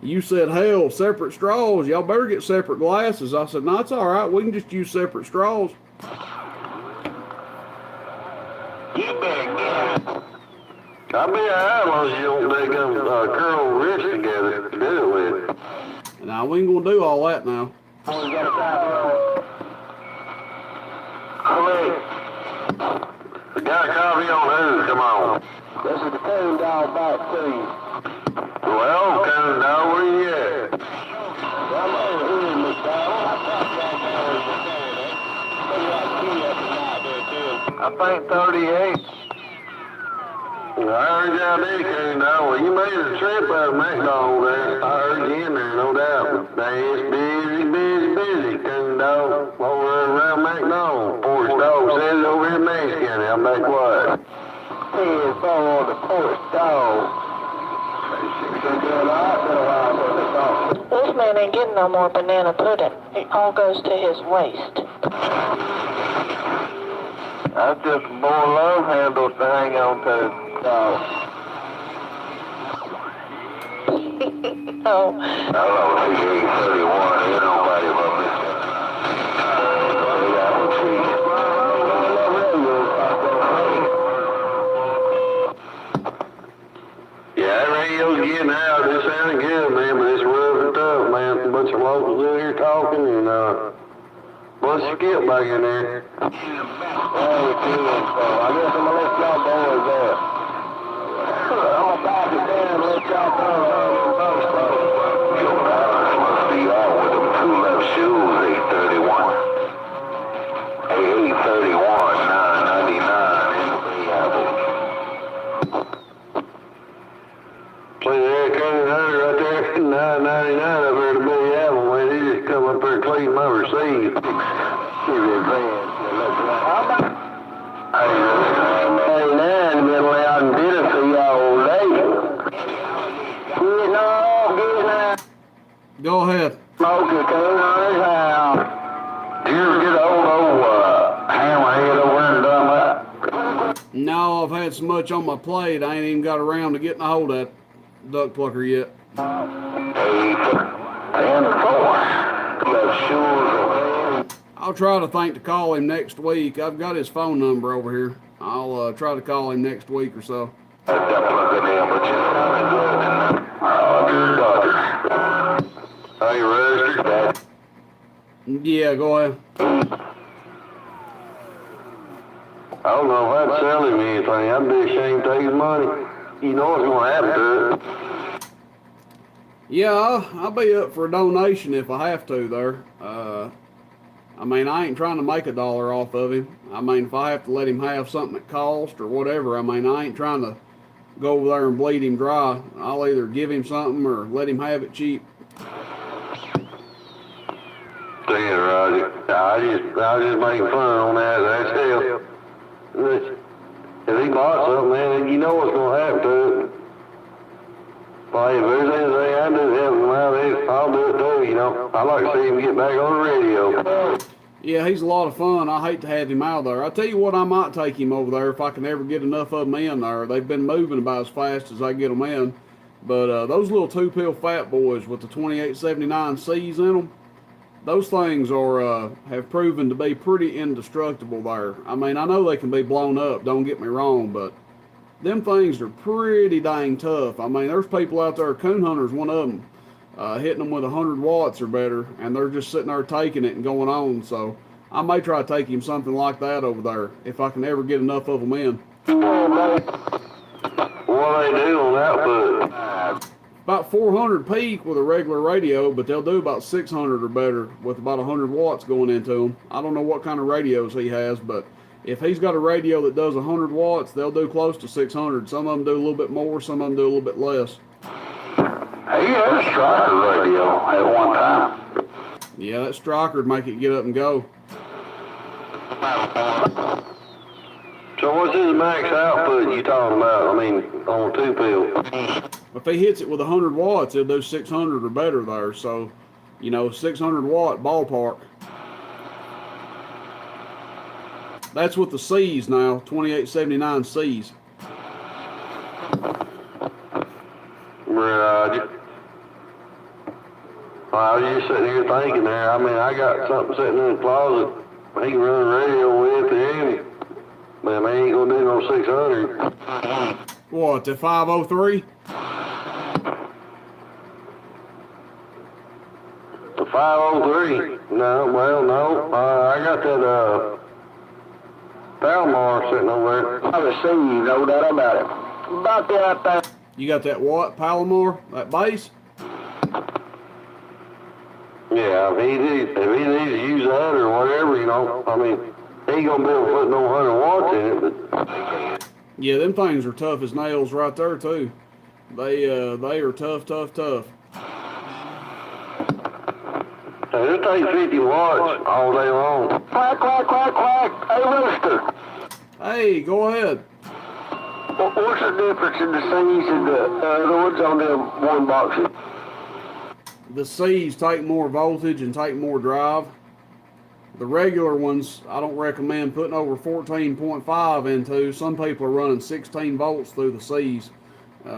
You said, hell, separate straws. Y'all better get separate glasses. I said, no, it's all right. We can just use separate straws. You better get out. I'll be alright as long as you don't make them curl wrists together to do it with. Now, we ain't gonna do all that now. We got a copy on who? Come on. This is the coon dog back to you. Well, coon dog, where you at? I'm over here, Miss Dog. I think 38. Well, I heard y'all did, coon dog. Well, you made a trip out of McDonald there. I heard you in there, no doubt. Now, it's busy, coon dog. Over there around McDonald. Porch dog says over here in Mason County. I'm back what? He's on the porch dog. This man ain't getting no more banana pudding. It all goes to his waist. That's just more love handles to hang on to. Dog. Oh. Hello, T-831. Ain't nobody but me. Yeah, that radio's getting out. It sounded good, man, but it's rough and tough, man. A bunch of locals in here talking and bunch of skip back in there. Oh, it's good, so I guess I'm gonna let y'all boys there. I'm gonna pass it down and let y'all go. Your balance must be out with them two left shoes, 831. Hey, 831, 999 in the Apple. See there, Coon Hunter right there, 999 up there to Billy Apple, man. He just come up there clean my receipt. Give me a grand. Hey, 99 been out and did it for you all day. Go ahead. Smoke it, Coon Hunter's house. Did you ever get an old hammerhead over there and done that? No, I've had so much on my plate, I ain't even got around to getting a hold of that duck plucker yet. 8, 10, 4. I'll try to think to call him next week. I've got his phone number over here. I'll try to call him next week or so. Hey, Rooster. Yeah, go ahead. I don't know if I'd sell him anything. I'd be ashamed to take his money. You know what's going to happen to it. Yeah, I'll be up for a donation if I have to there. I mean, I ain't trying to make $1 off of him. I mean, if I have to let him have something at cost or whatever, I mean, I ain't trying to go over there and bleed him dry. I'll either give him something or let him have it cheap. See you, Roger. I was just making fun on that. That's hell. If he bought something, man, you know what's going to happen to it. Well, if there's anything I do to help him out, I'll do it too, you know. I like to see him get back on the radio. Yeah, he's a lot of fun. I hate to have him out there. I tell you what, I might take him over there if I can ever get enough of them in there. They've been moving about as fast as I get them in. But those little 2-pill fat boys with the 2879Cs in them, those things are have proven to be pretty indestructible there. I mean, I know they can be blown up, don't get me wrong, but them things are pretty dang tough. I mean, there's people out there, coon hunters, one of them, hitting them with 100 watts or better, and they're just sitting there taking it and going on. So I may try to take him something like that over there if I can ever get enough of them in. What do they do on that foot? About 400 peak with a regular radio, but they'll do about 600 or better with about 100 watts going into them. I don't know what kind of radios he has, but if he's got a radio that does 100 watts, they'll do close to 600. Some of them do a little bit more, some of them do a little bit less. He had a striker radio at one time. Yeah, that striker would make it get up and go. So what's his max output you talking about? I mean, on 2-pill. If he hits it with 100 watts, he'll do 600 or better there. So, you know, 600 watt ballpark. That's with the C's now, 2879 C's. Roger. Well, I was just sitting here thinking there. I mean, I got something sitting in the closet he can run a radio with and Man, they ain't gonna do no 600. What, the 503? The 503? No, well, no. I got that, Palomar sitting over there. I can see you, no doubt about it. About that thing. You got that what, Palomar? That bass? Yeah, if he needs to use that or whatever, you know, I mean, he ain't gonna be able to put no 100 watts in it, but. Yeah, them things are tough as nails right there too. They are tough. It'll take 50 watts all day long. Quack, quack, quack, quack. Hey, Rooster. Hey, go ahead. What's the difference in the C's and the ones on them one boxes? The C's take more voltage and take more drive. The regular ones, I don't recommend putting over 14.5 into. Some people are running 16 volts through the C's.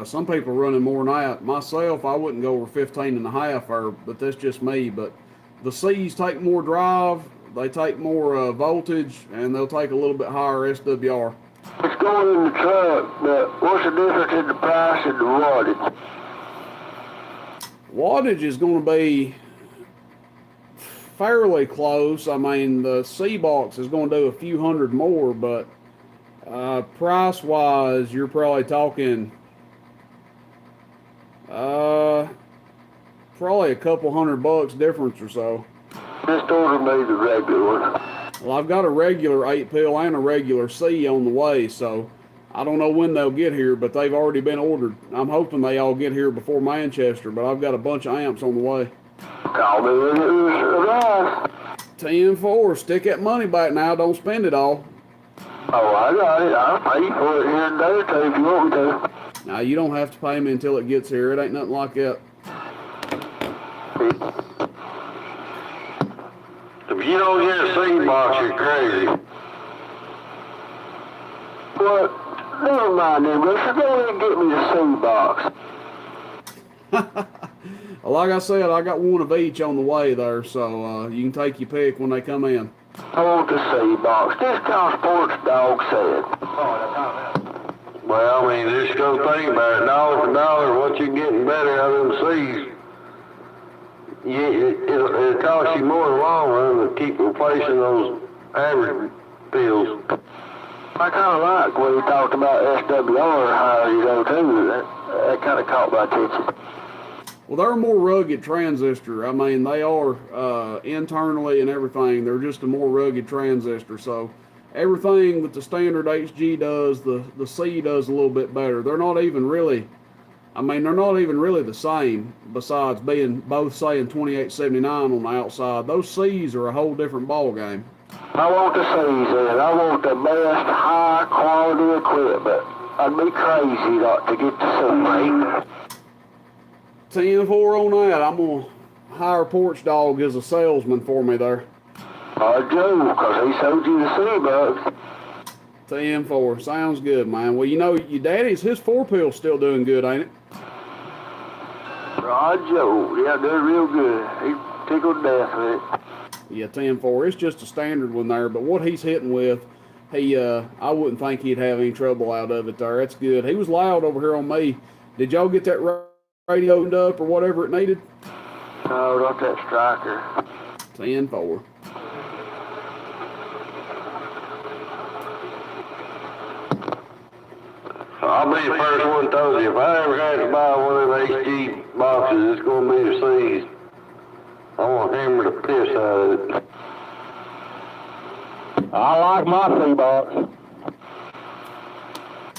Some people are running more than that. Myself, I wouldn't go over 15 and a half, but that's just me. But the C's take more drive, they take more voltage, and they'll take a little bit higher SWR. It's going in the truck, but what's the difference in the price and the wattage? Wattage is going to be fairly close. I mean, the C-Box is going to do a few hundred more, but price-wise, you're probably talking probably a couple $100 difference or so. Just order me the regular one. Well, I've got a regular 8-pill and a regular C on the way, so I don't know when they'll get here, but they've already been ordered. I'm hoping they all get here before Manchester, but I've got a bunch of amps on the way. Call me when it arrives. 10-4, stick that money back now, don't spend it all. Oh, I got it. I'll pay for it here and there too if you want me to. Now, you don't have to pay me until it gets here. It ain't nothing like that. If you don't get a C-Box, you're crazy. What? Never mind then, Richard. Go ahead and get me the C-Box. Well, like I said, I got one of each on the way there, so you can take your pick when they come in. I want the C-Box. Discount Sports Dog said. Well, I mean, just go think about it. Dollar for dollar, what you're getting better out of them C's. It'll cost you more in the long run to keep replacing those average pills. I kind of like when he talked about SWR, how you go too. That kind of caught my attention. Well, they're a more rugged transistor. I mean, they are internally and everything. They're just a more rugged transistor. So everything that the standard HG does, the C does a little bit better. They're not even really, they're not even really the same, besides being both saying 2879 on the outside. Those C's are a whole different ball game. I want the C's in. I want the best high quality equipment. I'd be crazy not to get the C. 10-4 on that. I'm going to hire Porch Dog as a salesman for me there. Joe, because he sold you the C-Bucks. 10-4. Sounds good, man. Well, you know, your daddy's, his 4-pill's still doing good, ain't it? Joe, yeah, they're real good. He tickled death with it. Yeah, 10-4. It's just a standard one there, but what he's hitting with, I wouldn't think he'd have any trouble out of it there. That's good. He was loud over here on me. Did y'all get that radio up or whatever it needed? No, not that striker. 10-4. I'll be the first one to tell you, if I ever had to buy one of them HG boxes, it's going to be the C's. I want to hammer the piss out of it. I like my C-Box.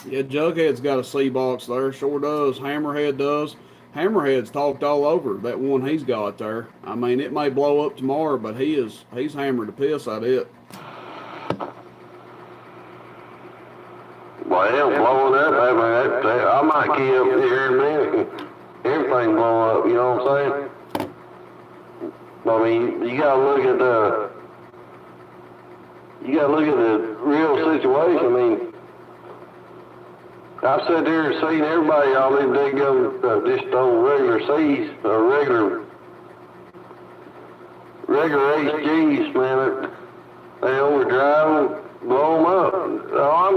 Yeah, Jughead's got a C-Box there. Sure does. Hammerhead does. Hammerhead's talked all over that one he's got there. I mean, it may blow up tomorrow, but he's hammered the piss out of it. Well, blowing up, I might key up here in a minute and everything blow up, you know what I'm saying? I mean, you gotta look at the real situation. I mean, I've sat there and seen everybody, all them big just old regular C's, or regular HGs, man, they overdrive them, blow them up. Oh, I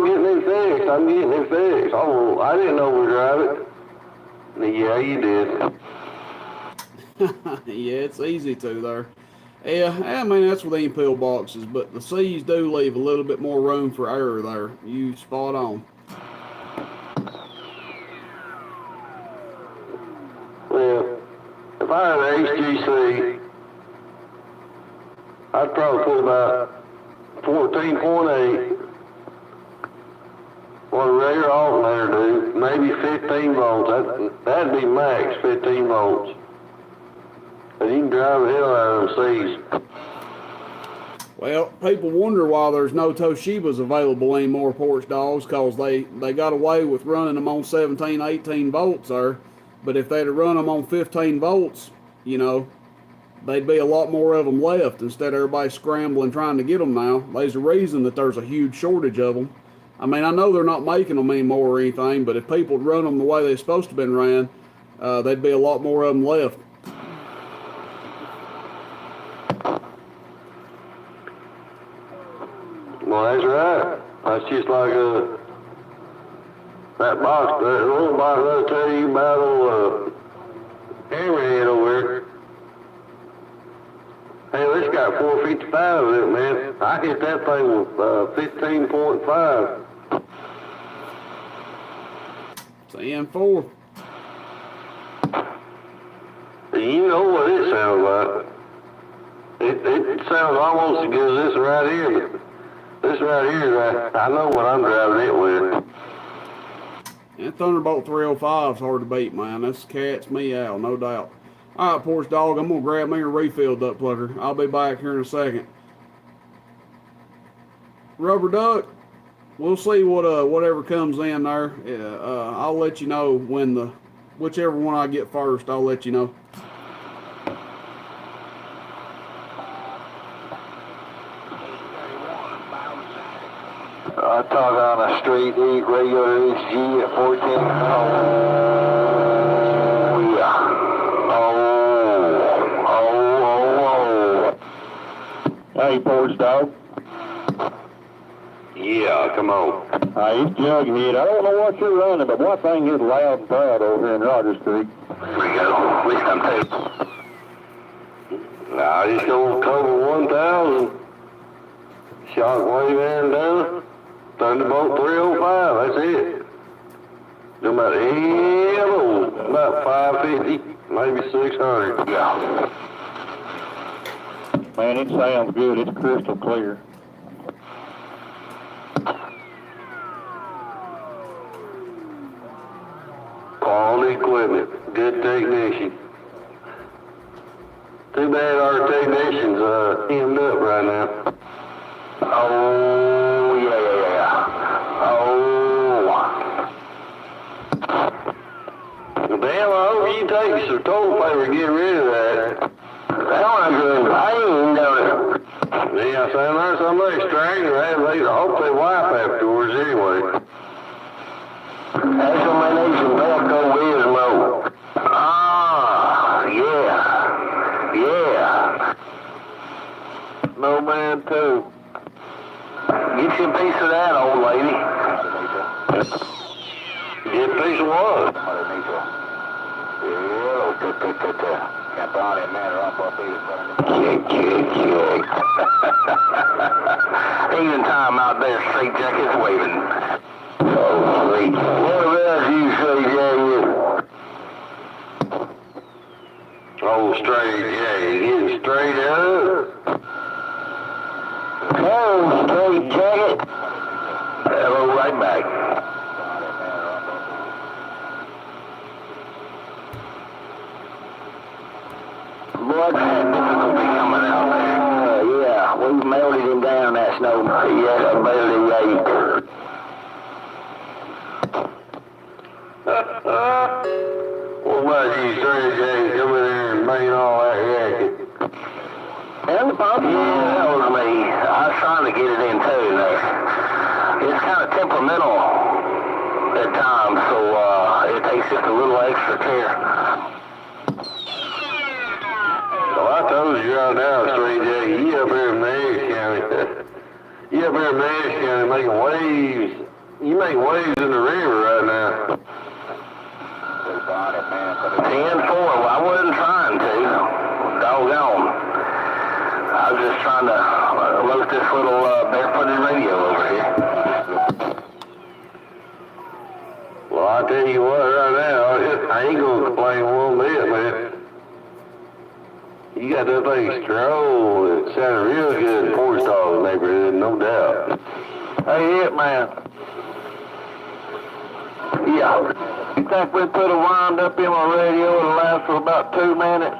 I'm getting it fixed. Oh, I didn't overdrive it. Yeah, you did. Yeah, it's easy to there. Yeah, I mean, that's with them pillboxes, but the C's do leave a little bit more room for error there. You spot on. Well, if I had an HGC, I'd probably put about 14.8. What a regular alternator do, maybe 15 volts. That'd be max 15 volts. But you can drive the hell out of them C's. Well, people wonder why there's no Toshibas available anymore, porch dogs, because they got away with running them on 17, 18 volts there. But if they'd have run them on 15 volts, you know, they'd be a lot more of them left instead of everybody scrambling trying to get them now. There's a reason that there's a huge shortage of them. I mean, I know they're not making them anymore or anything, but if people would run them the way they're supposed to have been ran, there'd be a lot more of them left. Well, that's right. That's just like that box, that little box I'll tell you about old Hammerhead over there. Hey, this got 455 in it, man. I hit that thing with 15.5. It's N4. You know what it sounds like. It sounds almost as good as this right here. This right here, I know what I'm driving it with. That Thunderbolt 305 is hard to beat, man. That's cat's me out, no doubt. All right, porch dog, I'm going to grab me a refilled duck plucker. I'll be back here in a second. Rubber duck, we'll see what whatever comes in there. I'll let you know when whichever one I get first, I'll let you know. I talk on a straight 8 regular HG at 14. Oh, yeah. Oh. Hey, porch dog. Yeah, come on. It's Jughead. I don't know what you're running, but one thing is loud and proud over here in Rogers Creek. Here we go. At least I'm taking. Nah, I just go Cobra 1000. Shockwave and down. Thunderbolt 305, that's it. No matter about 550, maybe 600. Yeah. Man, it sounds good. It's crystal clear. Quality equipment, good technician. Too bad our technician's hemmed up right now. Oh, yeah. Oh. Well, damn, I hope you take some toilet paper to get rid of that. Sounds good pain, don't it? Yeah, there's somebody stranger. I hope they wipe afterwards anyway. Exclamation Belco Wismo. Ah, yeah. No man, too. Get you a piece of that, old lady. Get a piece of what? Got on it, man, up Kick. Even time out there, straight jackets waving. Oh, sweet. What about you, straight jacket? Oh, straight jacket. Getting straight up. Oh, straight jacket. Hello, right back. Boy, had difficulty coming out there. Yeah, we melted him down, that snow. Yes, I barely ate. What about you, straight jacket, come in there and bang all that jacket? And the pump? Yeah, that was me. I was trying to get it in too. It's kind of temperamental at times, so it takes just a little extra care. Well, I told you right now, straight jacket, you up here in Madison County. You up here in Madison County making waves You make waves in the river right now. 10-4. Well, I wasn't trying to. Doggone. I was just trying to load this little barefooted radio over here. Well, I tell you what, right now, I ain't gonna complain one bit, man. You got that thing stroll. It sounded real good in Forestall's neighborhood, no doubt. Hey, it, man. Yeah. You think we put a wind up in my radio and last for about 2 minutes?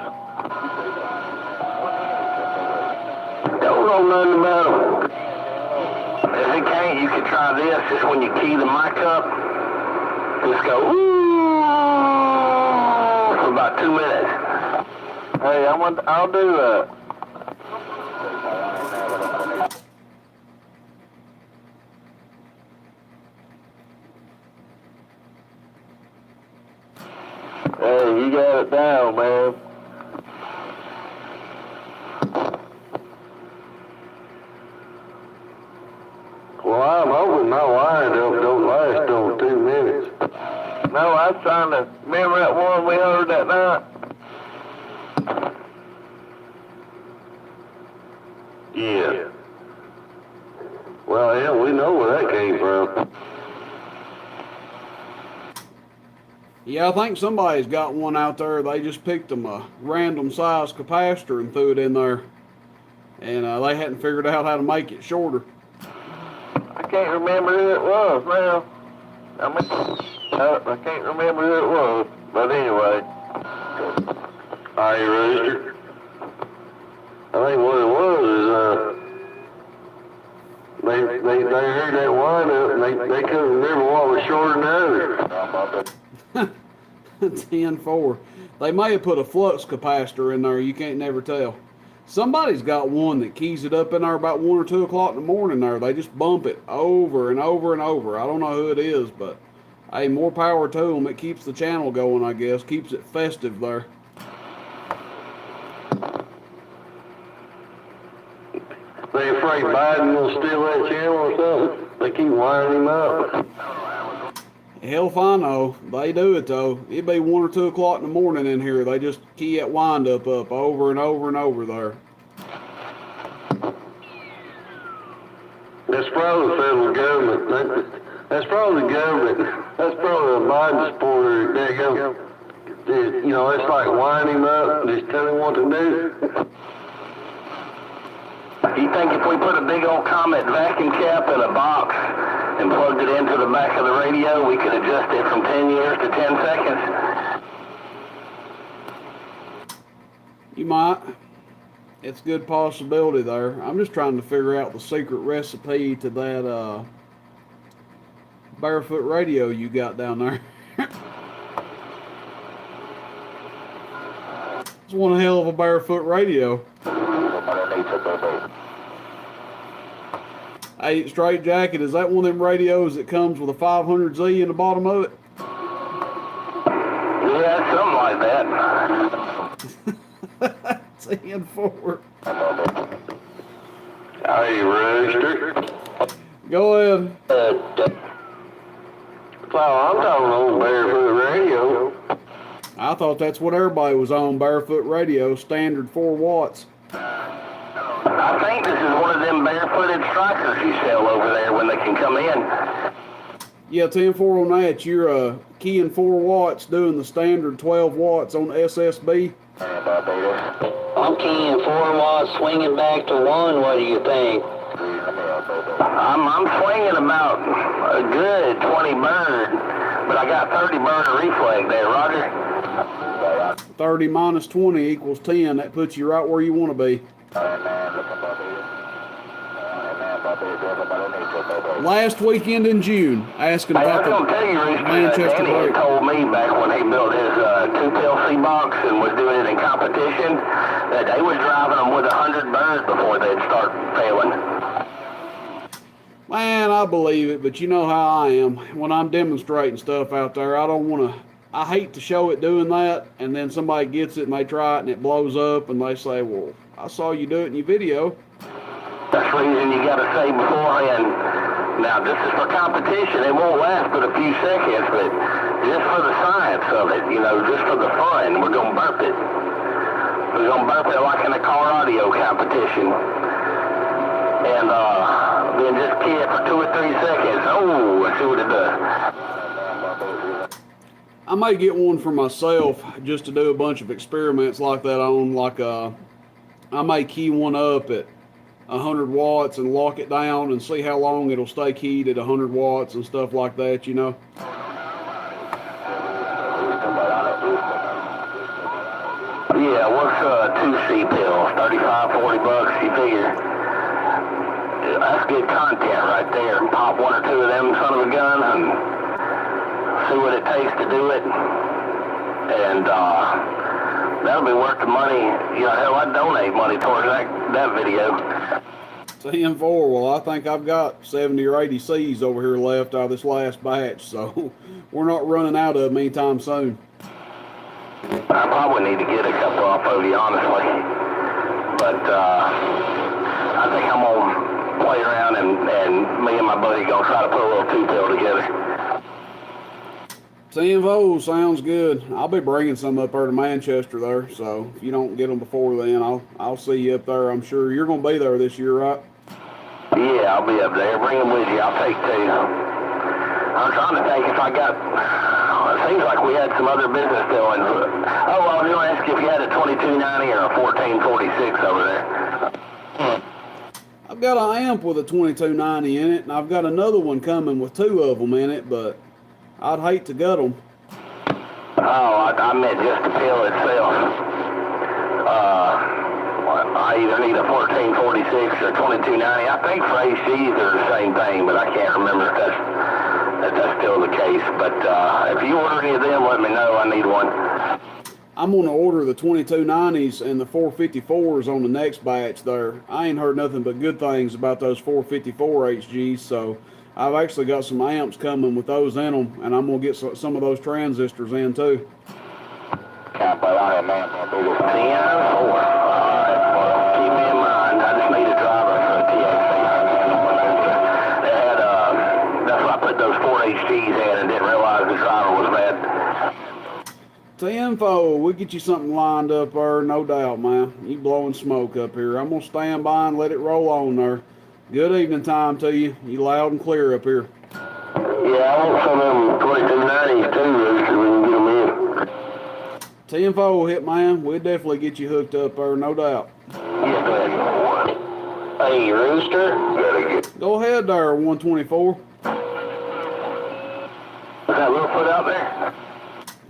Don't know nothing about them. If it can't, you can try this. Just when you key the mic up, just go, ooh, for about 2 minutes. Hey, I'll do that. Hey, you got it down, man. Well, I'm hoping my wind up don't last over 2 minutes. No, I was trying to remember that one we heard that night. Yeah. Well, yeah, we know where that came from. Yeah, I think somebody's got one out there. They just picked them a random size capacitor and threw it in there. And they hadn't figured out how to make it shorter. I can't remember who it was now. I can't remember who it was. But anyway. Hey, Rooster. I think what it was is, they heard that wind up and they couldn't remember what was shorter than the other. 10-4. They may have put a flux capacitor in there. You can't never tell. Somebody's got one that keys it up in there about 1 or 2 o'clock in the morning there. They just bump it over and over and over. I don't know who it is, but hey, more power to them. It keeps the channel going, I guess. Keeps it festive there. They afraid Biden will steal that channel or something? They keep winding him up. Hell if I know. They do it though. It'd be 1 or 2 o'clock in the morning in here. They just key that wind up over and over and over there. That's probably the federal government. That's probably the government. That's probably a Biden supporter. There you go. You know, it's like winding him up and just tell him what to do. You think if we put a big old Comet vacuum cap in a box and plugged it into the back of the radio, we could adjust it from 10 years to 10 seconds? You might. It's a good possibility there. I'm just trying to figure out the secret recipe to that barefoot radio you got down there. It's one hell of a barefoot radio. Hey, Straight Jacket, is that one of them radios that comes with a 500Z in the bottom of it? Yeah, something like that. 10-4. Hey, Rooster. Go ahead. So I'm talking on barefoot radio. I thought that's what everybody was on, barefoot radio, standard 4 watts. I think this is one of them barefooted strikers you sell over there when they can come in. Yeah, 10-4 on that. You're keying 4 watts, doing the standard 12 watts on SSB. I'm keying 4 watts, swinging back to 1. What do you think? I'm swinging about a good 20 bird, but I got 30 bird reflex there, Roger. 30 minus 20 equals 10. That puts you right where you want to be. Last weekend in June, asking about the Manchester Danny break. told me back when he built his 2PLC box and was doing it in competition that they was driving them with 100 birds before they'd start failing. Man, I believe it, but you know how I am. When I'm demonstrating stuff out there, I don't want to. I hate to show it doing that, and then somebody gets it and they try it and it blows up, and they say, "Well, I saw you do it in your video." That's the reason you got to say beforehand, Now, this is for competition. It won't last but a few seconds, but just for the science of it, you know, just for the fun, we're going to burp it. We're going to burp it like in a car audio competition. And then just key it for 2 or 3 seconds. Oh, let's see what it does. I may get one for myself just to do a bunch of experiments like that on. Like I may key one up at 100 watts and lock it down and see how long it'll stay keyed at 100 watts and stuff like that, you know. Yeah, what's 2 C pills? 35, 40 bucks, you figure. That's good content right there. Pop 1 or 2 of them son of a gun and see what it takes to do it. And that'll be worth the money. You know, hell, I'd donate money towards that video. 10-4, well, I think I've got 70 or 80 C's over here left out of this last batch, so we're not running out of them anytime soon. I probably need to get a couple off of you, honestly. But I think I'm going to play around and me and my buddy going to try to put a little 2-pill together. 10-4 sounds good. I'll be bringing some up there to Manchester there, so if you don't get them before then, I'll see you up there. I'm sure you're going to be there this year, right? Yeah, I'll be up there. Bring them with you. I'll take 2. I'm trying to think if I got... it seems like we had some other business doing. Oh, I was going to ask you if you had a 2290 or a 1446 over there. I've got an amp with a 2290 in it, and I've got another one coming with 2 of them in it, but I'd hate to gut them. Oh, I meant just the pill itself. I either need a 1446 or 2290. I think for HGs they're the same thing, but I can't remember if that's still the case. But if you order any of them, let me know. I need one. I'm going to order the 2290s and the 454s on the next batch there. I ain't heard nothing but good things about those 454 HGs, so I've actually got some amps coming with those in them, and I'm going to get some of those transistors in too. Can't put on it, man. 10-4. All right, well, keep me in mind. I just need a driver for a TXC. They had, that's why I put those 4 HGs in and didn't realize the driver was bad. 10-4, we'll get you something lined up there, no doubt, man. You blowing smoke up here. I'm going to stand by and let it roll on there. Good evening time to you. You loud and clear up here. Yeah, I want some of them 2290s too, so we can get them in. 10-4, hit man. We'll definitely get you hooked up there, no doubt. Yeah, go ahead. Hey, Rooster. Go ahead there, 124. Is that Littlefoot out there?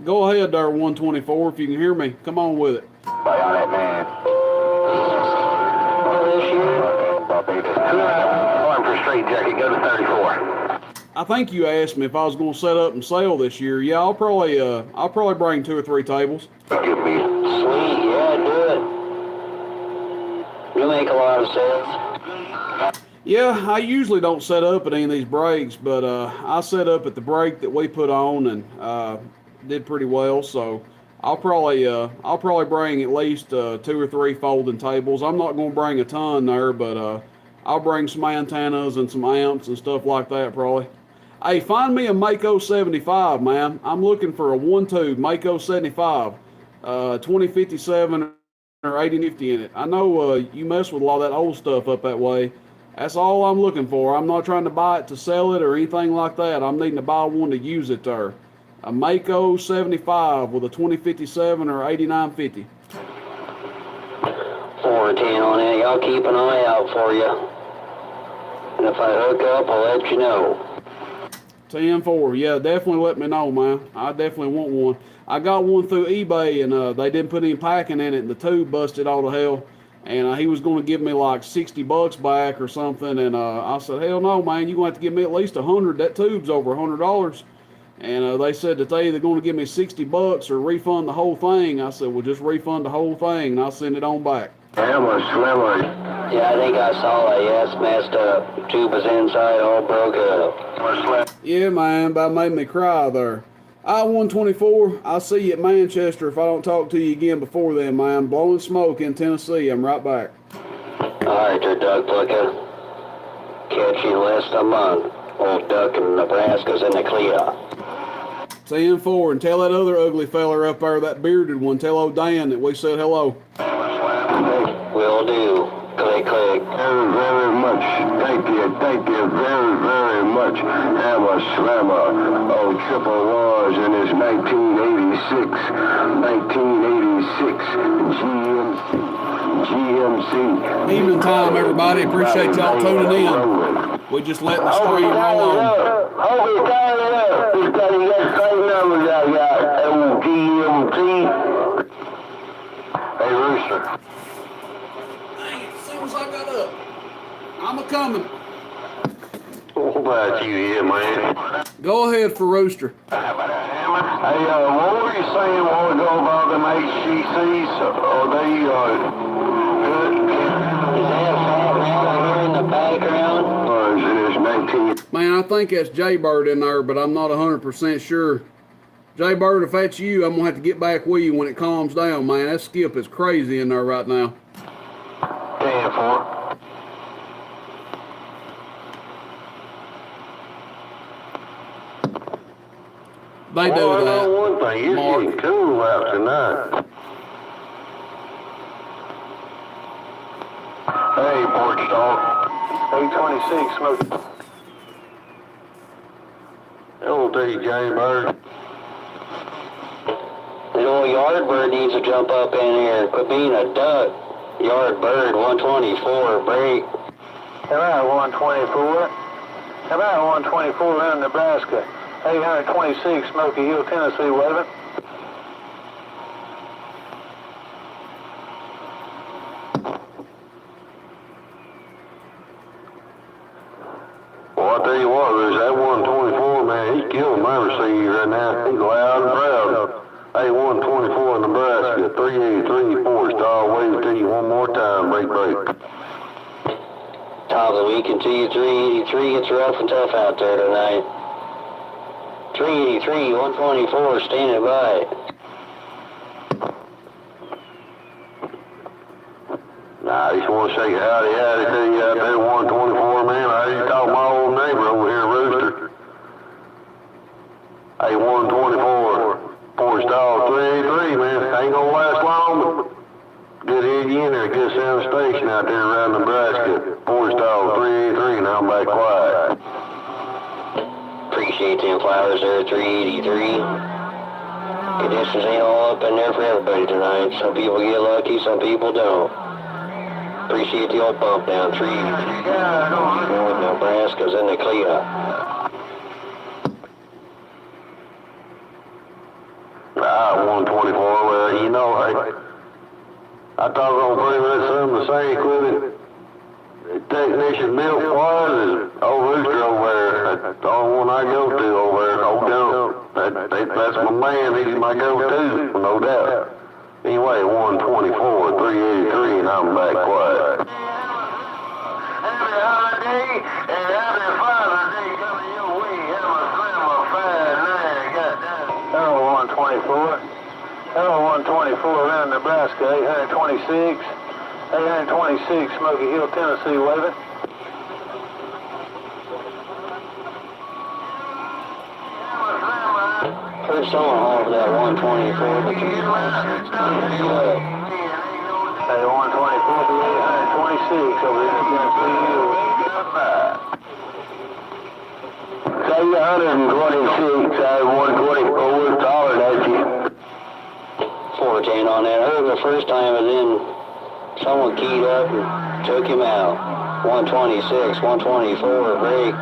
Go ahead there, 124, if you can hear me. Come on with it. Bye on it, man. Going for straight jacket, go to 34. I think you asked me if I was going to set up and sell this year. Yeah, I'll probably bring 2 or 3 tables. Give me. Sweet, yeah, do it. You make a lot of sense. Yeah, I usually don't set up at any of these breaks, but I set up at the break that we put on and did pretty well. So I'll probably bring at least 2 or 3 folding tables. I'm not going to bring a ton there, but I'll bring some antennas and some amps and stuff like that probably. Hey, find me a Mako 75, man. I'm looking for a 1-tube Mako 75, 2057 or 8050 in it. I know you mess with a lot of that old stuff up that way. That's all I'm looking for. I'm not trying to buy it to sell it or anything like that. I'm needing to buy one to use it there. A Mako 75 with a 2057 or 8950. 4 or 10 on it. I'll keep an eye out for you. And if I hook up, I'll let you know. 10-4. Yeah, definitely let me know, man. I definitely want one. I got one through eBay, and they didn't put any packing in it, and the tube busted all to hell. And he was going to give me like $60 back or something. And I said, hell no, man. You're going to have to give me at least $100. That tube's over $100. And they said that they either going to give me $60 or refund the whole thing. I said, well, just refund the whole thing, and I'll send it on back. That was slimmer. Yeah, I think I saw that. Yeah, it's messed up. The tube was inside, all broke up. Yeah, man, that made me cry there. I-124, I'll see you at Manchester if I don't talk to you again before then, man. Blowing smoke in Tennessee. I'm right back. All right, there, Doug Plucker. Catch you in less than a month. Old Duck in Nebraska's in the clear. 10-4, and tell that other ugly feller up there, that bearded one, tell old Dan that we said hello. Will do. Click, click. Very, very much. Thank you very, very much. Hammer Slammer. Oh, Triple Wars in his 1986 GMC. Evening time, everybody. Appreciate y'all tuning in. We just letting the stream roll on. Hope you tired it up. Just got to get same numbers I got. Old GMC. Hey, Rooster. Dang it, as soon as I got up, I'm a-coming. What about you here, man? Go ahead for Rooster. Hey, what were you saying a while ago about them HGCs? Are they, good? Is that a fat rattler here in the background? Is it 19? Man, I think that's Jaybird in there, but I'm not 100% sure. Jaybird, if that's you, I'm going to have to get back with you when it calms down, man. That skip is crazy in there right now. 10-4. They do I know that. one thing, it's Mark. getting cool out tonight. Hey, porch dog. 826, smoke. Old DJ Bird. The old Yardbird needs to jump up in here. Quit being a duck. Yardbird, 124, break. How about 124? How about 124 around Nebraska? 826, Smoky Hill, Tennessee, waving. Well, I tell you what, there's that 124, man, he's killing my receiver right now. He's loud and proud. Hey, 124 in Nebraska, 383, 4-star, wave to you one more time, break, break. Top of the weekend to you, 383. It's rough and tough out there tonight. 383, 124, standing by. Nah, I just want to say howdy to you out there, 124, man. I just talked to my old neighbor over here, Rooster. Hey, 124, 4-star, 383, man. Ain't gonna last long, but good to hear you in there. Good sound station out there around Nebraska. 4-star, 383, now I'm back quiet. Appreciate them flowers there, 383. Conditions ain't all up in there for everybody tonight. Some people get lucky, some people don't. Appreciate the old bump down, 383. North Nebraska's in the clear. Ah, 124, well, you know, I thought I was going to pretty much some of the same equipment technician built was is old Rooster over there. That's the only one I go to over there, old Dump. That's my man, he's my go-to, no doubt. Anyway, 124, 383, and I'm back quiet. Happy holiday and happy Father's Day coming your way. Have a slammer, 5-9, goddamn. Hello, 124. Hello, 124 around Nebraska, 826. 826, Smoky Hill, Tennessee, waving. Heard someone off that 124, but you Hey, 124 to 826 over there in Tennessee Hill. Say 126, I 124, taller than you. 410 on that. I heard the first time and then someone keyed up and took him out. 126, 124, break.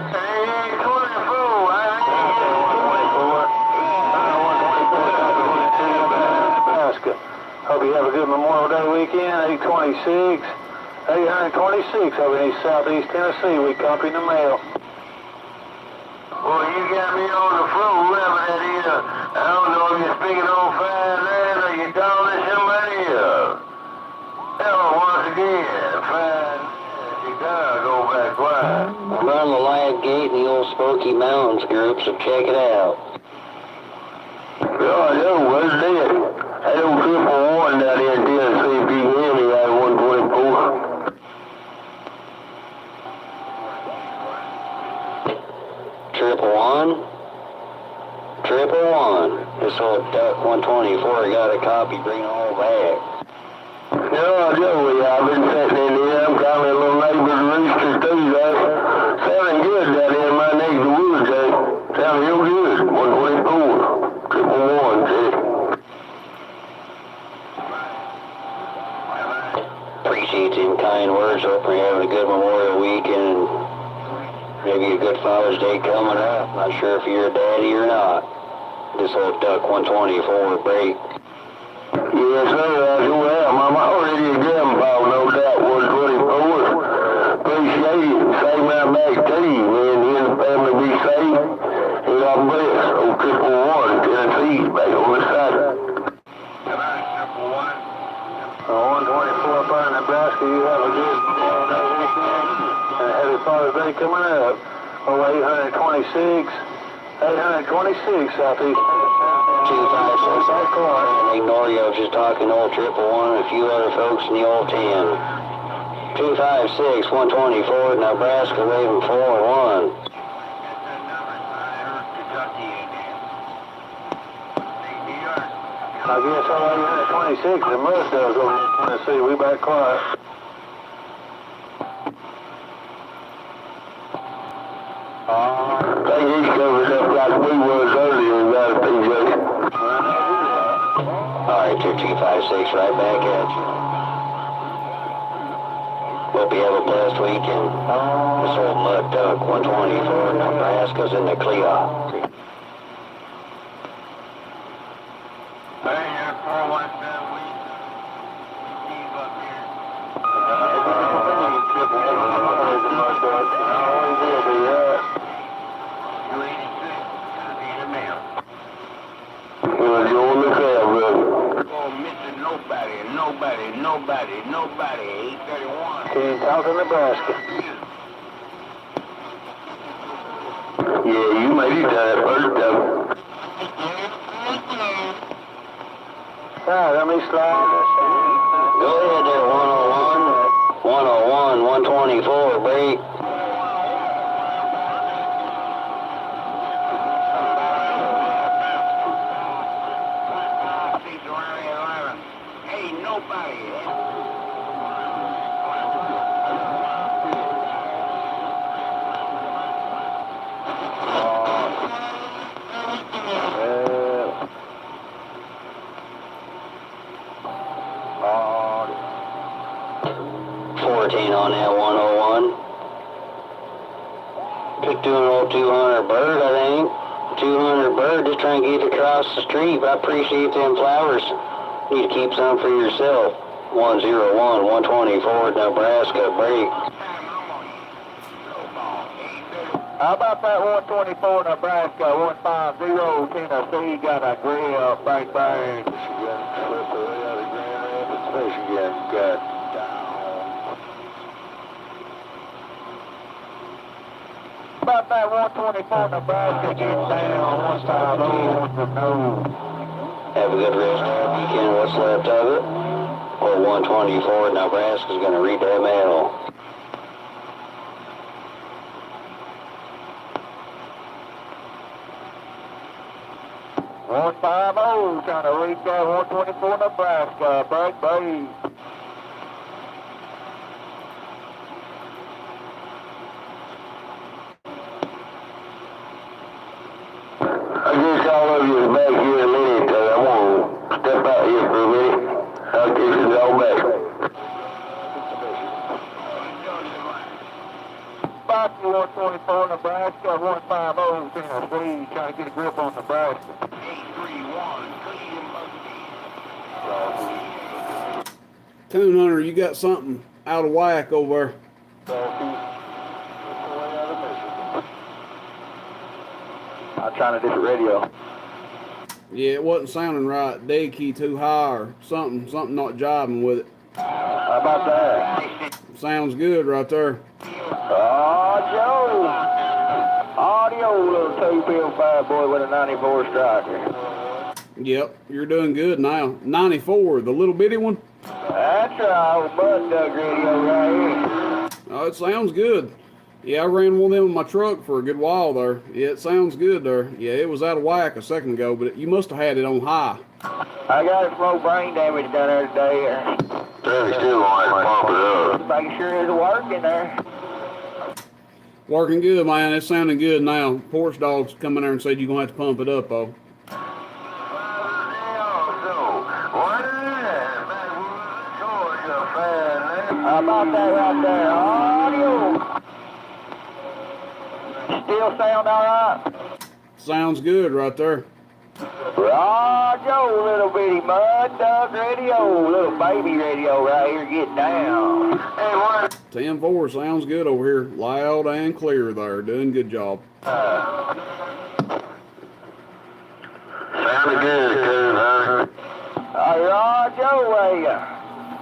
Hope you have a good Memorial Day weekend. 826, 826 over in Southeast Tennessee. We copy the mail. Well, you got me on the floor, whoever that is. I don't know if you're speaking on 5-9 or you're calling somebody up. Tell them once again, 5-9, you gotta go back quiet. Run the live gate in the old Smoky Mountains group, so check it out. Oh, yo, what's that? That old 111 down here in Tennessee, if you can hear me, I 124. 111. 111. This old Duck 124 got a copy, bring it all back. Yeah, Joey, I've been sitting in here. I'm calling a little neighbor's rooster too, though. Sounding good down here in my neck of the woods, though. Sounding real good. 124. 111, see? Appreciate them kind words. Hope you're having a good Memorial Weekend. Maybe a good Father's Day coming up. Not sure if you're a daddy or not. This old Duck 124 break. Yes, sir. I sure am. I'm already a grandpa, no doubt. 124. Appreciate it. Same right back to you, man. You and the family be safe. And God bless. Old 111, Tennessee, back on the side. 124 up in Nebraska. You have a good and a happy Father's Day coming up. Oh, 826. 826 Southeast. 256 that corner. Ignore you, I was just talking to old 111 and a few other folks in the old 10. 256, 124, Nebraska, waving 4-1. I guess all 826, the must does over in Tennessee. We back quiet. Think he's covered up like we was earlier about it, PJ. Alright, 256, right back at you. Hope you have a blessed weekend. This old Mud Duck 124, Nebraska's in the clear. Hey, 417, we Steve up here. Nobody. 831. Can't talk in Nebraska. Yeah, you made it that first time. Alright, let me slide this. Go ahead there, 101. 124, break. Ain't nobody. On that 101. Just doing an old 200 bird, I think. 200 bird, just trying to get across the street, but I appreciate them flowers. Need to keep some for yourself. 101, 124, Nebraska, break. How about that 124 Nebraska, 150 Tennessee, got a grill, bang, bang. Michigan, slip away out of Grand Rapids, Michigan, got about that 124 Nebraska, get down, 150, no. Have a good rest of the weekend, what's left of it. Or 124, Nebraska's going to read that medal. One 150, trying to reach that 124 Nebraska, break, break. I guess all of you is back here in a minute. I want to step out here for a minute. I'll get you all back. Back to 124 Nebraska, 150 Tennessee, trying to get a grip on Nebraska. 831, Tune Hunter, you got something out of whack over there. I'm trying a different radio. Yeah, it wasn't sounding right. D key too high or something not jiving with it. How about that? Sounds good right there. Oh, Joe. Audio little 2-5 boy with a 94 striker. Yep, you're doing good now. 94, the little bitty one. That's right, old Bud Duck radio right here. Oh, it sounds good. Yeah, I ran one of them in my truck for a good while there. Yeah, it sounds good there. Yeah, it was out of whack a second ago, but you must have had it on high. I got a slow brain damage down there today. Chevy still gonna have to pump it up. Making sure it's working there. Working good, man. It's sounding good now. Porch Dog's come in there and said you're going to have to pump it up, though. How about that right there? Audio. Still sound all right? Sounds good right there. Roger, little bitty mud dog radio, little baby radio right here, get down. Hey, what? 10-4 sounds good over here. Loud and clear there. Doing good job. Sounded good, too, huh? Roger,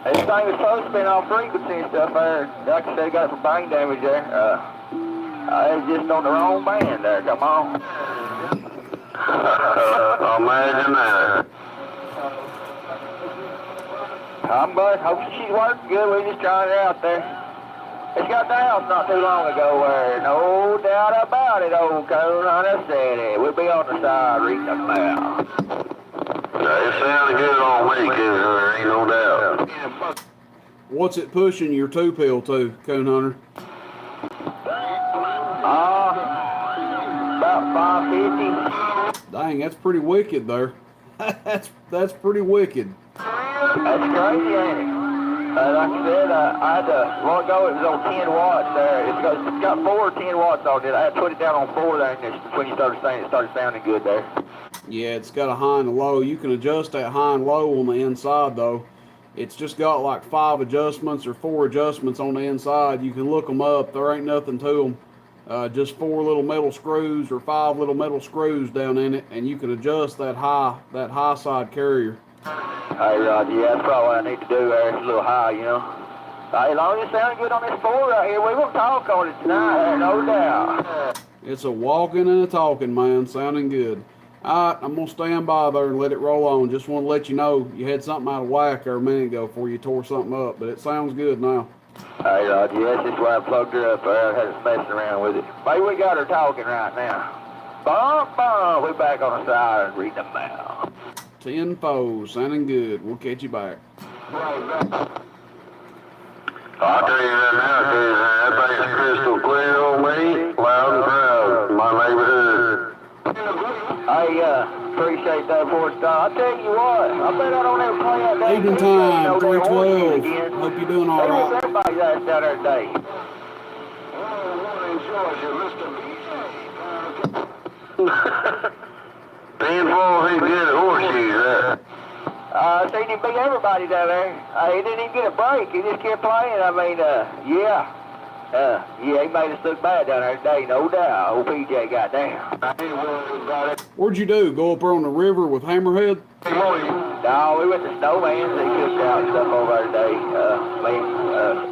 this thing was supposed to be on frequency and stuff there. Like I said, got some brain damage there. I was just on the wrong band there, come on. Imagine that. I'm good. Hope she's working good. We're just trying her out there. It's got down not too long ago where no doubt about it, old Cone Hunter said it. We'll be on the side reading them out. It sounded good on me, there ain't no doubt. What's it pushing your 2-pill to, Coon Hunter? About 550. Dang, that's pretty wicked there. that's pretty wicked. That's crazy, ain't it? Like I said, I had to, a while ago it was on 10 watts there. It's got 4 or 10 watts on it. I had to put it down on 4 there, and when you started saying it started sounding good there. Yeah, it's got a high and a low. You can adjust that high and low on the inside, though. It's just got like 5 adjustments or 4 adjustments on the inside. You can look them up. There ain't nothing to them. Just 4 little metal screws or 5 little metal screws down in it, and you can adjust that high side carrier. Hey, Roger, yeah, that's probably what I need to do there. It's a little high, you know. As long as it sounds good on this 4 right here, we're going to talk on it tonight, no doubt. It's a walking and a talking, man. Sounding good. All right, I'm going to stand by there and let it roll on. Just want to let you know you had something out of whack there a minute ago before you tore something up, but it sounds good now. Hey, Roger, yeah, that's just why I plugged her up there. I had us messing around with it. Maybe we got her talking right now. Bum, bum, we're back on the side and reading them out. 10-4, sounding good. We'll catch you back. I'll tell you that now, cause that thing's crystal clear on me, loud and proud, my neighborhood. I appreciate that for it, I'll tell you what, I bet I don't ever play that day. Evening time, 312. Hope you're doing all right. Everybody's out there today. Being full, he's good at horseshoes, huh? Seen him beat everybody down there. He didn't even get a break. He just kept playing. I mean, yeah, he made us look bad down there today, no doubt. Old PJ got down. What'd you do? Go up there on the river with Hammerhead? No, we went to Snowman's. They cooked out and stuff over there today.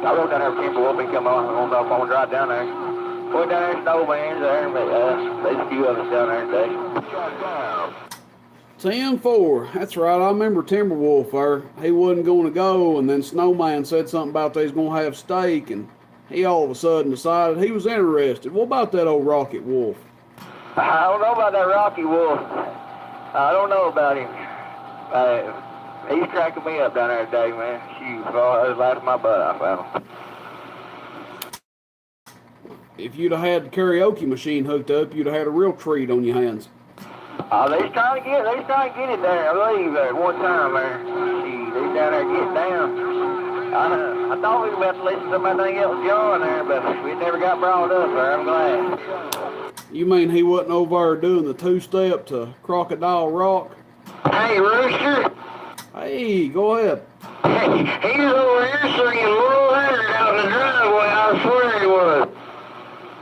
I rode down there with Kimber Whooping, come on the phone, drive down there. Went down there to Snowman's there, and there's a few of us down there today. 10-4. That's right. I remember Timberwolf there. He wasn't going to go, and then Snowman said something about they was going to have steak, and he all of a sudden decided he was interested. What about that old Rocket Wolf? I don't know about that Rocky Wolf. I don't know about him. He's cracking me up down there today, man. Shoot, I was laughing my butt off at him. If you'd have had the karaoke machine hooked up, you'd have had a real treat on your hands. They was trying to get it there, I believe, at one time there. Shoot, they down there getting down. I thought we were about to listen to something else John there, but we never got brought up there, I'm glad. You mean he wasn't over there doing the 2-step to Crocodile Rock? Hey, Rooster. Hey, go ahead. He's over here singing Little Leonard out in the driveway, I swear he was.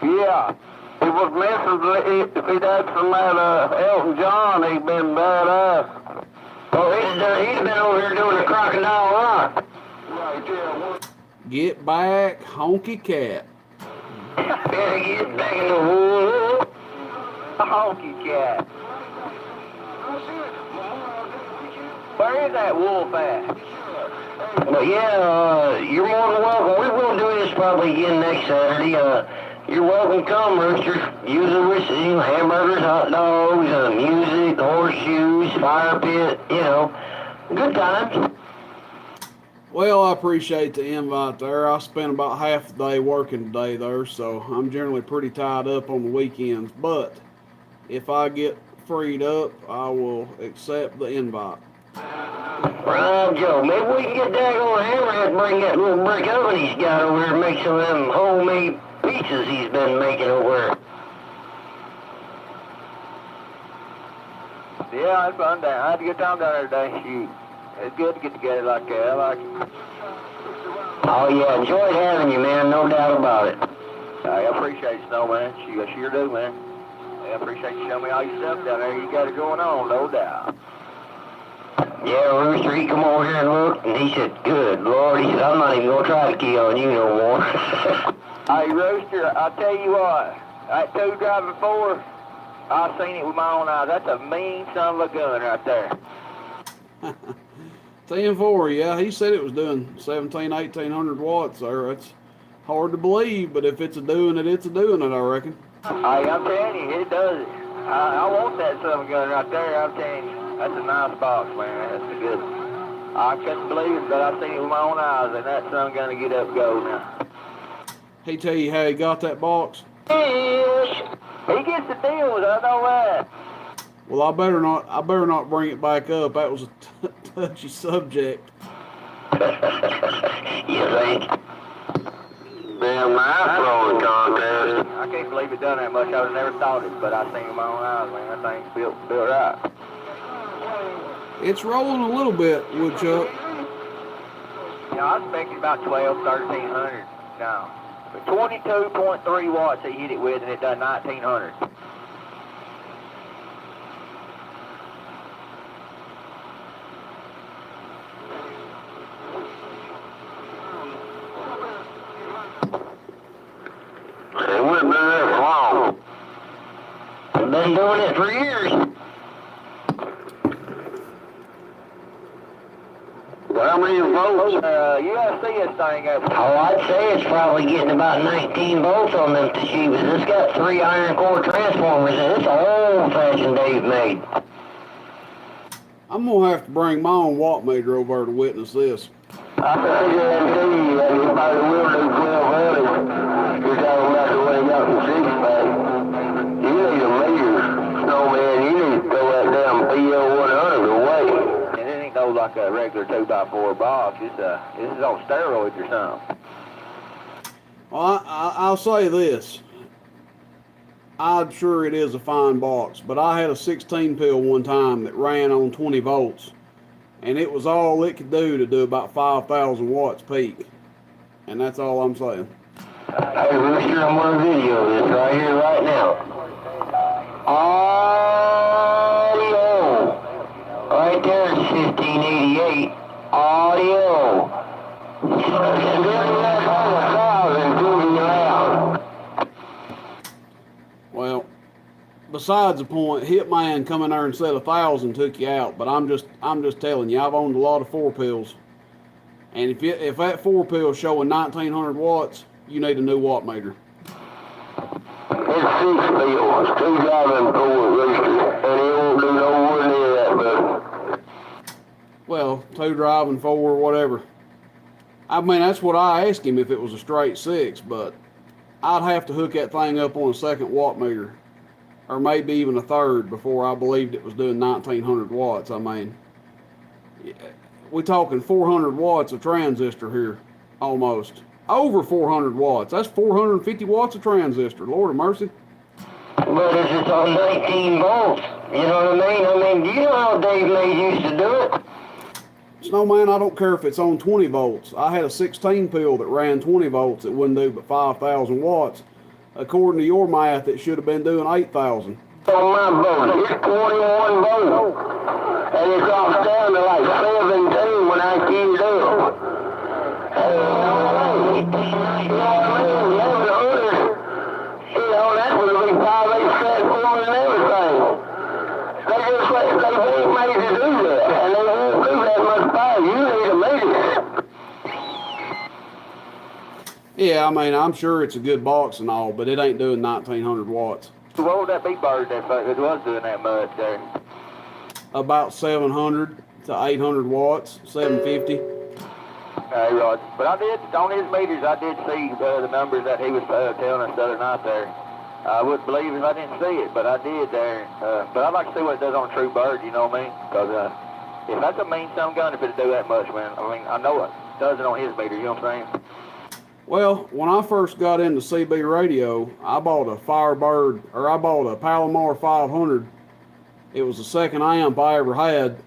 Yeah. He was missing, if he'd had some Elton John, he'd been badass. Oh, he's been over here doing the Crocodile Rock. Get back, honky cat. Yeah, get back in the wood. Honky cat. Where is that wolf at? But yeah, you're more than welcome. We're going to do this probably again next Saturday. You're welcome to come, Rooster. Usually, hamburgers, hot dogs, music, horseshoes, fire pit, good times. Well, I appreciate the invite there. I spent about half the day working today there, so I'm generally pretty tied up on the weekends. But if I get freed up, I will accept the invite. Right, Joe. Maybe we can get that on Hammerhead and bring that little brick oven he's got over there and make some of them homemade pizzas he's been making over there. Yeah, it's fun down. I had a good time down there today. Shoot. It's good to get together like that. I like it. Oh, yeah. Enjoyed having you, man. No doubt about it. I appreciate you, Snow, man. You sure do, man. I appreciate you showing me all your stuff down there. You got it going on, no doubt. Yeah, Rooster, he come over here and looked, and he said, good Lord, he said, I'm not even going to try to key on you no more. Hey, Rooster, I'll tell you what. That 2 driving 4, I seen it with my own eyes. That's a mean son of a gun right there. 10-4, yeah. He said it was doing 1800 watts there. That's hard to believe, but if it's a doing it, it's a doing it, I reckon. Hey, I'm telling you, it does it. I want that son of a gun right there, I'm telling you. That's a nice box, man. That's a good one. I couldn't believe it, but I seen it with my own eyes, and that son gonna get up and go now. He tell you how he got that box? He gets the deals, I know that. Well, I better not bring it back up. That was a touchy subject. You think? Damn knife throwing contest. I can't believe it done that much. I would have never thought it, but I seen it with my own eyes, man. That thing's built right. It's rolling a little bit, Woodchuck. I expected about 1300 now. But 22.3 watts he hit it with, and it done 1900. It wouldn't been there for long. I've been doing it for years. How many volts? You gotta see this thing up. Oh, I'd say it's probably getting about 19 volts on them Toshibas. It's got 3 iron core transformers, and it's an old-fashioned Dave made. I'm gonna have to bring my own watt meter over to witness this. I guarantee you, everybody will do 1200. You're talking about the way you got the 6-pack. You need a meter, Snowman. You need to throw that damn PO100 away. And it ain't no like a regular 2x4 box. This is on steroids or something. Well, I'll say this. I'm sure it is a fine box, but I had a 16 pill one time that ran on 20 volts, and it was all it could do to do about 5,000 watts peak, and that's all I'm saying. Hey, Rooster, I'm on a video this right here, right now. Audio. Right there, it's 1588. Audio. And then that's all the cars moving around. Well, besides the point, Hitman coming there and said 1,000 took you out, but I'm just telling you, I've owned a lot of 4 pills, and if that 4 pill showing 1900 watts, you need a new watt meter. It's 6 pills, 2 driving 4 Rooster, and it won't do nowhere near that, but Well, 2 driving, 4, whatever. I mean, that's what I asked him if it was a straight 6, but I'd have to hook that thing up on a second watt meter, or maybe even a third, before I believed it was doing 1900 watts. I mean, we're talking 400 watts of transistor here, almost. Over 400 watts. That's 450 watts of transistor. Lord of mercy. But it's just on 19 volts. You know what I mean? I mean, do you know how Dave May used to do it? Snowman, I don't care if it's on 20 volts. I had a 16 pill that ran 20 volts that wouldn't do but 5,000 watts. According to your math, it should have been doing 8,000. on my boat, it's 21 volts, and it drops down to like 17 when I key it up. You know what I mean? 1100, that was a big 5/8 transformer and everything. They weren't made to do that, and they won't do that much power. You need a meter. Yeah, I mean, I'm sure it's a good box and all, but it ain't doing 1900 watts. So what would that be, Bird, if it was doing that much there? About 700 to 800 watts, 750. Hey, Rod. But I did, on his meters, I did see the numbers that he was telling us the other night there. I wouldn't believe if I didn't see it, but I did there. But I'd like to see what it does on a true Bird, you know what I mean? Because if that's a mean-some gun, if it do that much, man, I mean, I know it does it on his meter, you know what I'm saying? Well, when I first got into CB radio, I bought a Firebird, or I bought a Palomar 500. It was the second amp I ever had,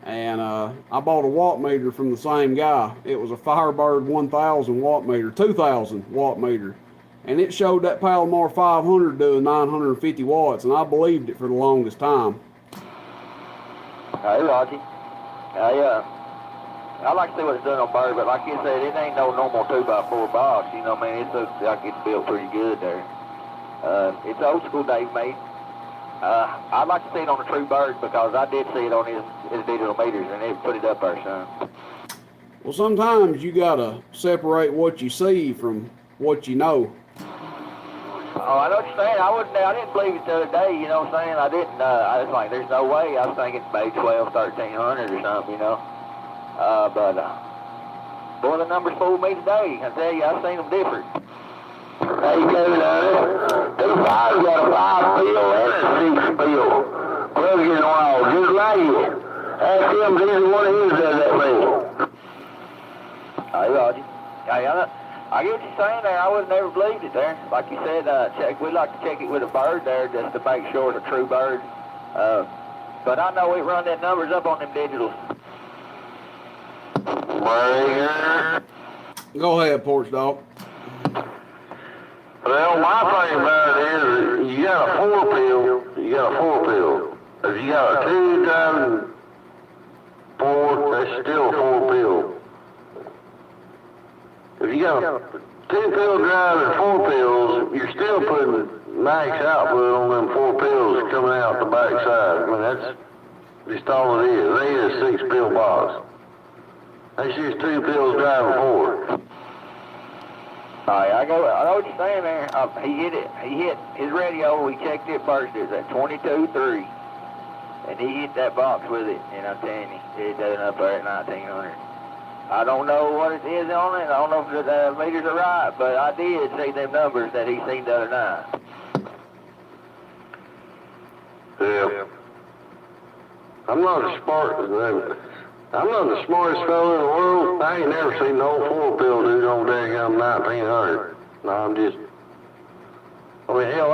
and I bought a watt meter from the same guy. It was a Firebird 1000 watt meter, 2000 watt meter, and it showed that Palomar 500 doing 950 watts, and I believed it for the longest time. Hey, Rocky. I like to see what it's doing on Bird, but like you said, it ain't no normal 2x4 box, you know what I mean? It looks like it's built pretty good there. It's old school Dave made. I'd like to see it on a true Bird because I did see it on his digital meters, and it put it up there, son. Well, sometimes you gotta separate what you see from what you know. Oh, I know what you're saying. I didn't believe it the other day, you know what I'm saying? I didn't, I was like, there's no way. I was thinking maybe 12, 1300 or something, you know? Boy, the numbers fooled me today. I tell you, I've seen them different. How you doing, Them five's got a 5-peel and a 6-peel. Plug-in wall, just like it. Ask him if either one of his does that thing. Hey, Roger. Hey, I get what you're saying there. I would have never believed it there. Like you said, we'd like to check it with a Bird there just to make sure it's a true Bird. But I know we run them numbers up on them digitals. Go ahead, Porch Dog. Well, my thing about it is you got a 4-peel, If you got a 2 driving 4, that's still a 4-peel. If you got a 2-peel driving 4 pills, you're still putting max output on them 4 pills coming out the back side. I mean, that's just all it is. They is a 6-pill box. That's just 2 pills driving 4. I know what you're saying there. He hit his radio. We checked it first. It was at 22.3. And he hit that box with it. And I'm telling you, it doesn't up there at 1900. I don't know what it is on it. I don't know if the meters are right, but I did see them numbers that he seen the other night. Yeah. I'm not the smartest fellow in the world. I ain't never seen no 4-pill dude on daggum 1900. No, I'm just. I mean, hell,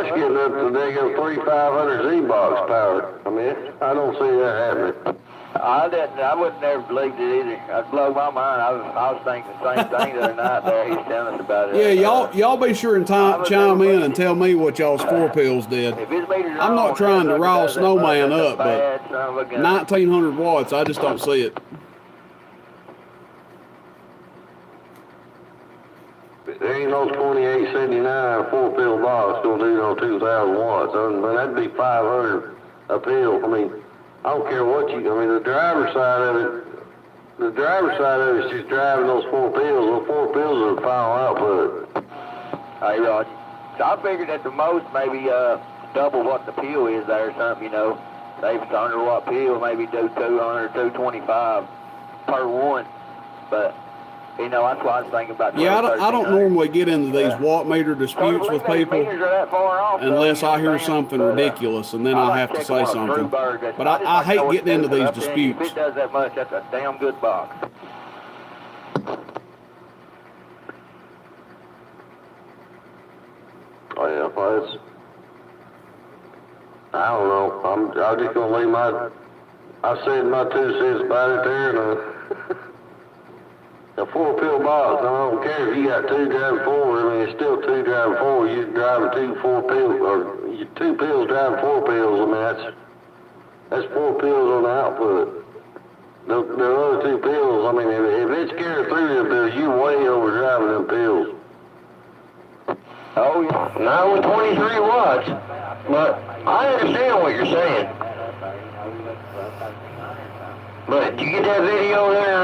that's getting up to daggum 3500 Z-box power. I mean, I don't see that happening. I wouldn't never believed it either. That'd blow my mind. I was thinking the same thing the other night there. He's telling us about it. Yeah, y'all be sure and chime in and tell me what y'all's 4-pills did. If his meters I'm not trying to rile Snowman up, but son of a gun. 1900 watts, I just don't see it. There ain't no 2879 4-pill box gonna do no 2,000 watts. I mean, that'd be 500 a pill. I mean, I don't care what you. I mean, the driver's side of it is just driving those 4 pills. Those 4 pills are the final output. Hey, Roger. So I figured at the most maybe double what the pill is there or something, you know. Say if it's a 100-watt pill, maybe do 200, 225 per one. But, you know, that's why I was thinking about 12, Yeah, I don't normally get into these watt meter disputes with people unless I hear something ridiculous, and then I have to say something. But I hate getting into these disputes. If it does that much, that's a damn good box. Oh yeah, well, it's. I don't know. I'm just gonna leave I said my 2 cents about it there, and a 4-pill box. I don't care if you got 2 driving 4. I mean, it's still 2 driving 4. You're driving 2 4-pills, or 2 pills driving 4 pills. I mean, that's 4 pills on the output. The other 2 pills. I mean, if it's carrying through them pills, you way over driving them pills. Oh yeah. Not with 23 watts, but I understand what you're saying. But you get that video there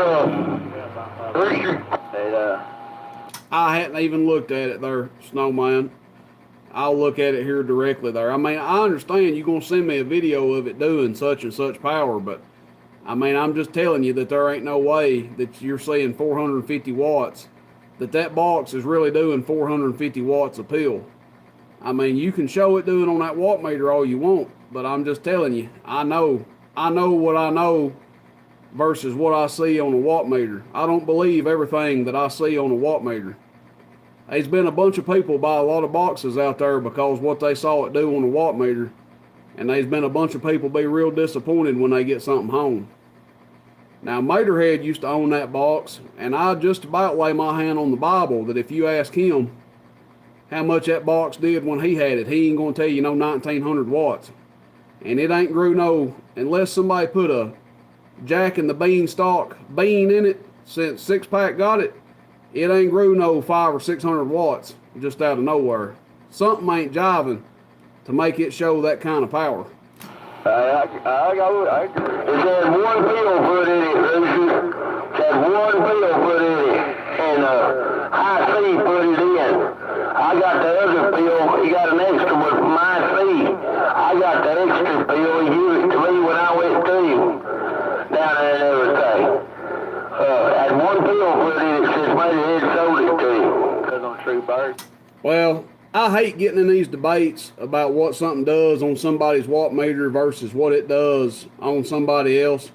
I hadn't even looked at it there, Snowman. I'll look at it here directly there. I mean, I understand you're going to send me a video of it doing such and such power, but I mean, I'm just telling you that there ain't no way that you're seeing 450 watts, that box is really doing 450 watts a pill. I mean, you can show it doing on that watt meter all you want, but I'm just telling you, I know what I know versus what I see on a watt meter. I don't believe everything that I see on a watt meter. There's been a bunch of people buy a lot of boxes out there because what they saw it do on a watt meter, and there's been a bunch of people be real disappointed when they get something home. Now, Materhead used to own that box, and I just about lay my hand on the Bible that if you ask him how much that box did when he had it, he ain't going to tell you no 1900 watts. And it ain't grew no, unless somebody put a Jack and the Beanstalk bean in it since Six Pack got it, it ain't grew no 500 or 600 watts just out of nowhere. Something ain't jiving to make it show that kind of power. I agree. It had one pill put in it, Lucy. It had one pill put in it, and high C put it in. I got the other pill. He got an extra one from my C. I got the extra pill. He gave it to me when I went to him down there and everything. Had one pill put in it since Materhead sold it to him. Because on True Bird. Well, I hate getting in these debates about what something does on somebody's watt meter versus what it does on somebody else.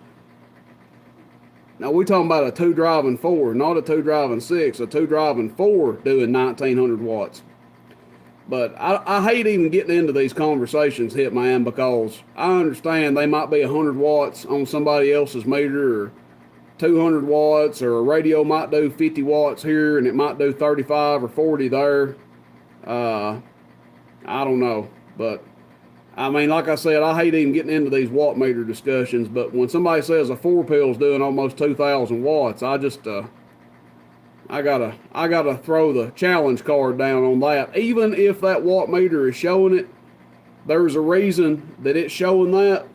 Now, we're talking about a 2 driving 4, not a 2 driving 6, a 2 driving 4 doing 1900 watts. But I hate even getting into these conversations, Hitman, because I understand they might be 100 watts on somebody else's meter, or 200 watts, or a radio might do 50 watts here and it might do 35 or 40 there. I don't know, but I mean, like I said, I hate even getting into these watt meter discussions, but when somebody says a 4 pill is doing almost 2,000 watts, I just, I gotta throw the challenge card down on that. Even if that watt meter is showing it, there's a reason that it's showing that,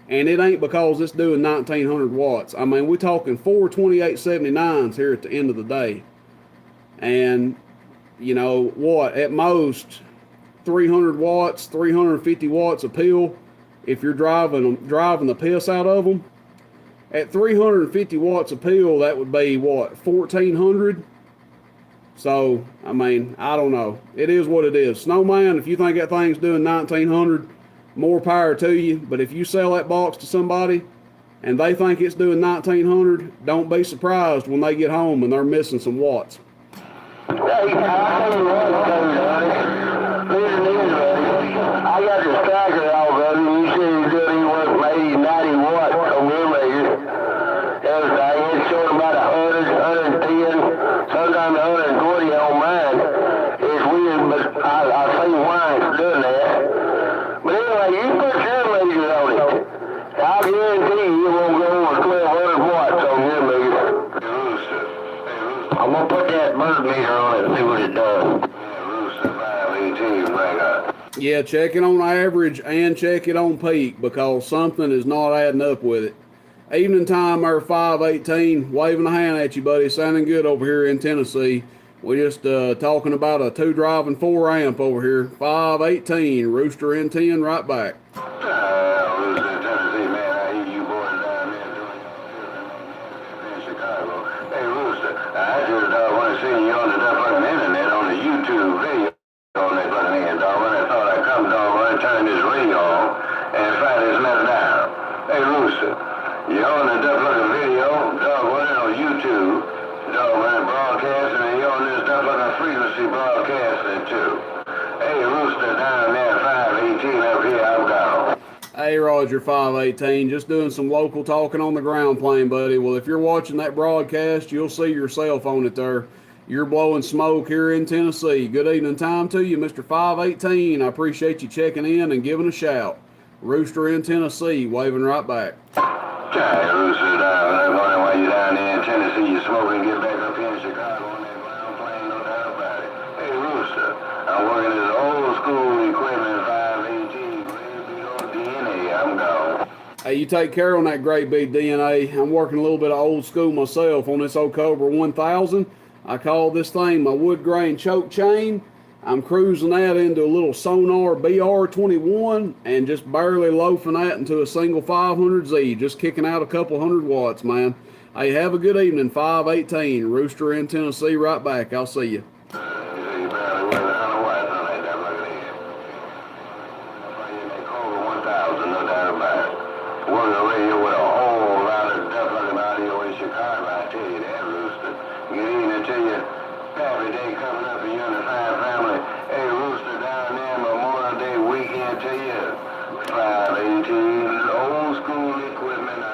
and it ain't because it's doing 1900 watts. I mean, we're talking 4 2879s here at the end of the day. And, you know, what, at most 300 watts, 350 watts a pill, if you're driving the piss out of them. At 350 watts a pill, that would be, what, 1,400? So, I mean, I don't know. It is what it is. Snowman, if you think that thing's doing 1,900, more power to you. But if you sell that box to somebody and they think it's doing 1,900, don't be surprised when they get home and they're missing some watts. Hey, I tell you what, Tony, listen to this, buddy. I got the stacker off of him. You said he's doing anywhere from 80 to 90 watts on your meter. Everything. It's showing about 100, 110, sometimes 120 on mine. It's weird, but I see why it's doing that. But anyway, you put your meter on it. I'll guarantee you won't go over 1,200 watts on your meter. I'm going to put that bird meter on it and see what it does. Yeah, check it on average and check it on peak, because something is not adding up with it. Evening time, our 518, waving a hand at you, buddy. Sounding good over here in Tennessee. We're just talking about a 2 driving 4 amp over here. 518, Rooster in 10, right back. Rooster in Tennessee, man. I hear you boys down there doing your in Chicago. Hey, Rooster, I just want to see you on the fucking internet on the YouTube video on that fucking end, dog. When I thought I'd come, dog, when I turn this radio on and find this mess down. Hey, Rooster, you on the fucking video, dog, when on YouTube, dog, when it broadcasting, and you on this fucking frequency broadcasting too. Hey, Rooster, down there, 518 up here, I'm gone. Hey, Roger, 518, just doing some local talking on the ground plane, buddy. Well, if you're watching that broadcast, you'll see yourself on it there. You're blowing smoke here in Tennessee. Good evening time to you, Mr. 518. I appreciate you checking in and giving a shout. Rooster in Tennessee, waving right back. Hey, Rooster, I'm wondering why you down there in Tennessee, you smoking, get back up here in Chicago on that ground plane, no doubt about it. Hey, Rooster, I'm working this old school equipment, 518, DNA, I'm gone. Hey, you take care on that great big DNA. I'm working a little bit of old school myself on this old Cobra 1000. I call this thing my wood grain choke chain. I'm cruising that into a little Sonar BR21 and just barely loafing that into a single 500Z, just kicking out a couple 100 watts, man. Hey, have a good evening, 518. Rooster in Tennessee, right back. I'll see you. Happy day coming up in your fine family. Hey, Rooster down there, Memorial Day weekend to you. 518, old school equipment, I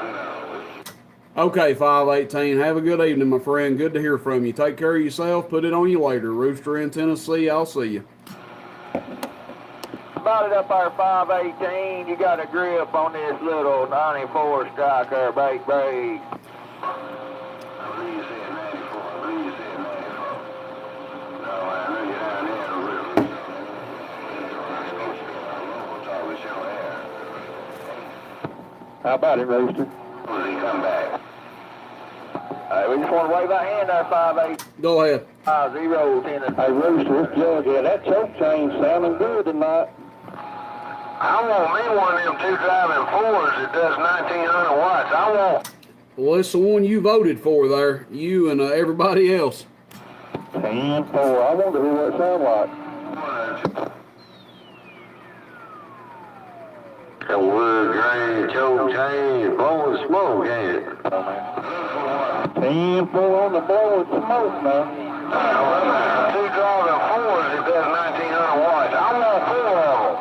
know. Okay, 518. Have a good evening, my friend. Good to hear from you. Take care of yourself. Put it on you later. Rooster in Tennessee. I'll see you. About it up there, 518. You got a grip on this little 94 striker bait brake. I believe you said 94. I believe you said 94. No, I know you're down there, really. We'll talk with your hair. How about it, Rooster? When he come back. We just want to wave our hand there, 5-8. Go ahead. 0 10. Hey, Rooster, it's Judge here. That choke chain's sounding good tonight. I want me one of them 2 driving 4s that does 1900 watts. I want. Well, it's the one you voted for there. You and everybody else. 10-4. I wonder who that sound like. A wood grain choke chain blowing smoke, ain't it? 10-4 on the blowing smoke now. 2 driving 4s that does 1900 watts. I want 4 of them.